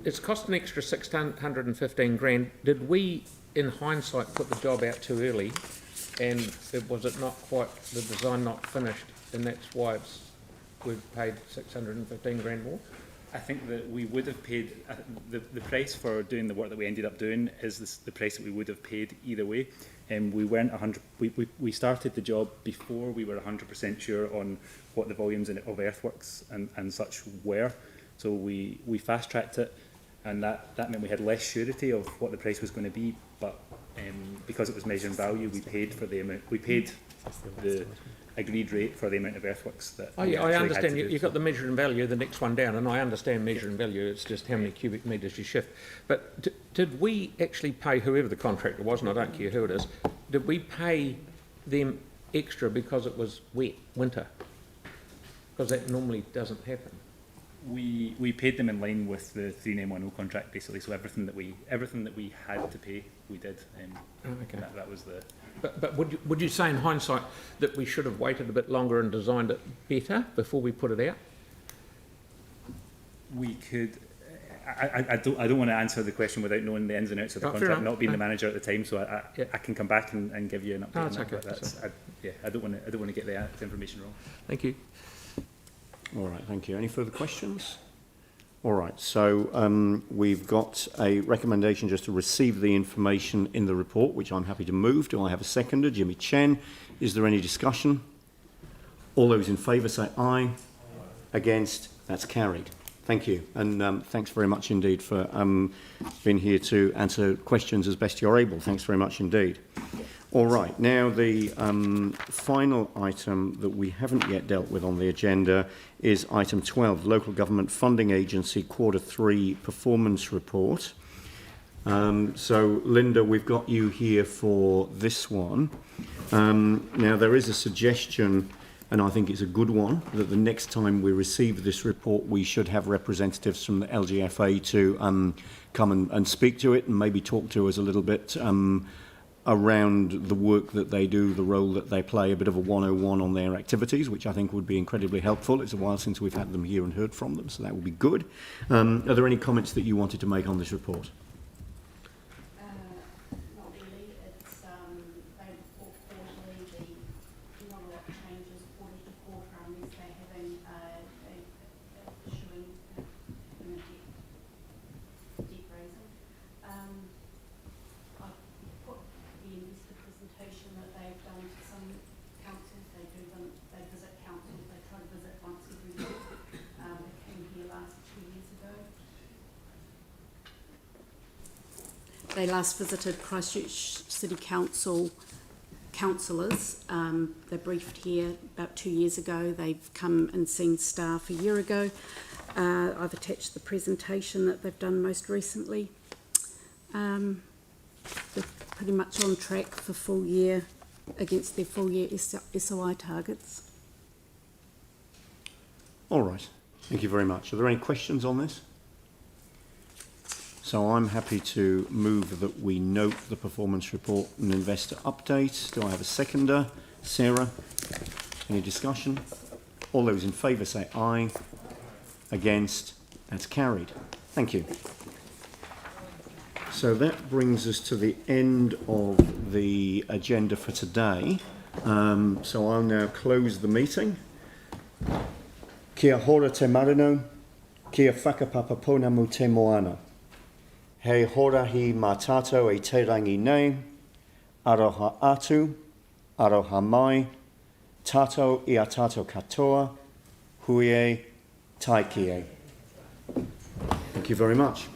it's cost an extra 615 grand. Did we, in hindsight, put the job out too early, and was it not quite, the design not finished, and that's why we've paid 615 grand more? I think that we would have paid the price for doing the work that we ended up doing is the price that we would have paid either way. And we weren't 100. We started the job before we were 100% sure on what the volumes of earthworks and such were. So we fast tracked it, and that meant we had less surety of what the price was going to be. But because it was measured in value, we paid for the amount. We paid the agreed rate for the amount of earthworks that. I understand you've got the measure and value, the next one down, and I understand measure and value. It's just how many cubic metres you shift. But did we actually pay whoever the contractor was, and I don't care who it is, did we pay them extra because it was wet, winter? Because that normally doesn't happen. We paid them in line with the 391 contract, basically. So everything that we had to pay, we did. Okay. That was the. But would you say in hindsight that we should have waited a bit longer and designed it better before we put it out? We could. I don't want to answer the question without knowing the ins and outs of the contract, not being the manager at the time. So I can come back and give you an update. That's okay. I don't want to get the information wrong. Thank you. All right, thank you. Any further questions? All right, so we've got a recommendation just to receive the information in the report, which I'm happy to move. Do I have a seconder? Jimmy Chen. Is there any discussion? All those in favour say aye. Against? That's carried. Thank you, and thanks very much indeed for being here to answer questions as best you're able. Thanks very much indeed. All right, now the final item that we haven't yet dealt with on the agenda is item 12, Local Government Funding Agency Q3 Performance Report. So, Linda, we've got you here for this one. Now, there is a suggestion, and I think it's a good one, that the next time we receive this report, we should have representatives from the LGFA to come and speak to it and maybe talk to us a little bit around the work that they do, the role that they play, a bit of a 101 on their activities, which I think would be incredibly helpful. It's a while since we've had them here and heard from them, so that would be good. Are there any comments that you wanted to make on this report? Not really. It's they report quarterly. Not a lot changes quarter to quarter unless they're having issuing a debt raising. I've put the investor presentation that they've done to some councils. They visit councils. They try to visit once every year. They came here last 2 years ago. They last visited Christchurch City Council councillors. They briefed here about 2 years ago. They've come and seen staff a year ago. I've attached the presentation that they've done most recently. They're pretty much on track for full year against their full year SOI targets. All right, thank you very much. Are there any questions on this? So I'm happy to move that we note the performance report and investor update. Do I have a seconder? Sarah? Any discussion? All those in favour say aye. Against? That's carried. Thank you. So that brings us to the end of the agenda for today. So I'll now close the meeting. Kia hora te marino, kia whakapapapona mu te moana. Hei horahi mā tātou e te rangi nei, aroha atu, aroha mai, tātou I a tātou katoa, hui e, tai ki e. Thank you very much.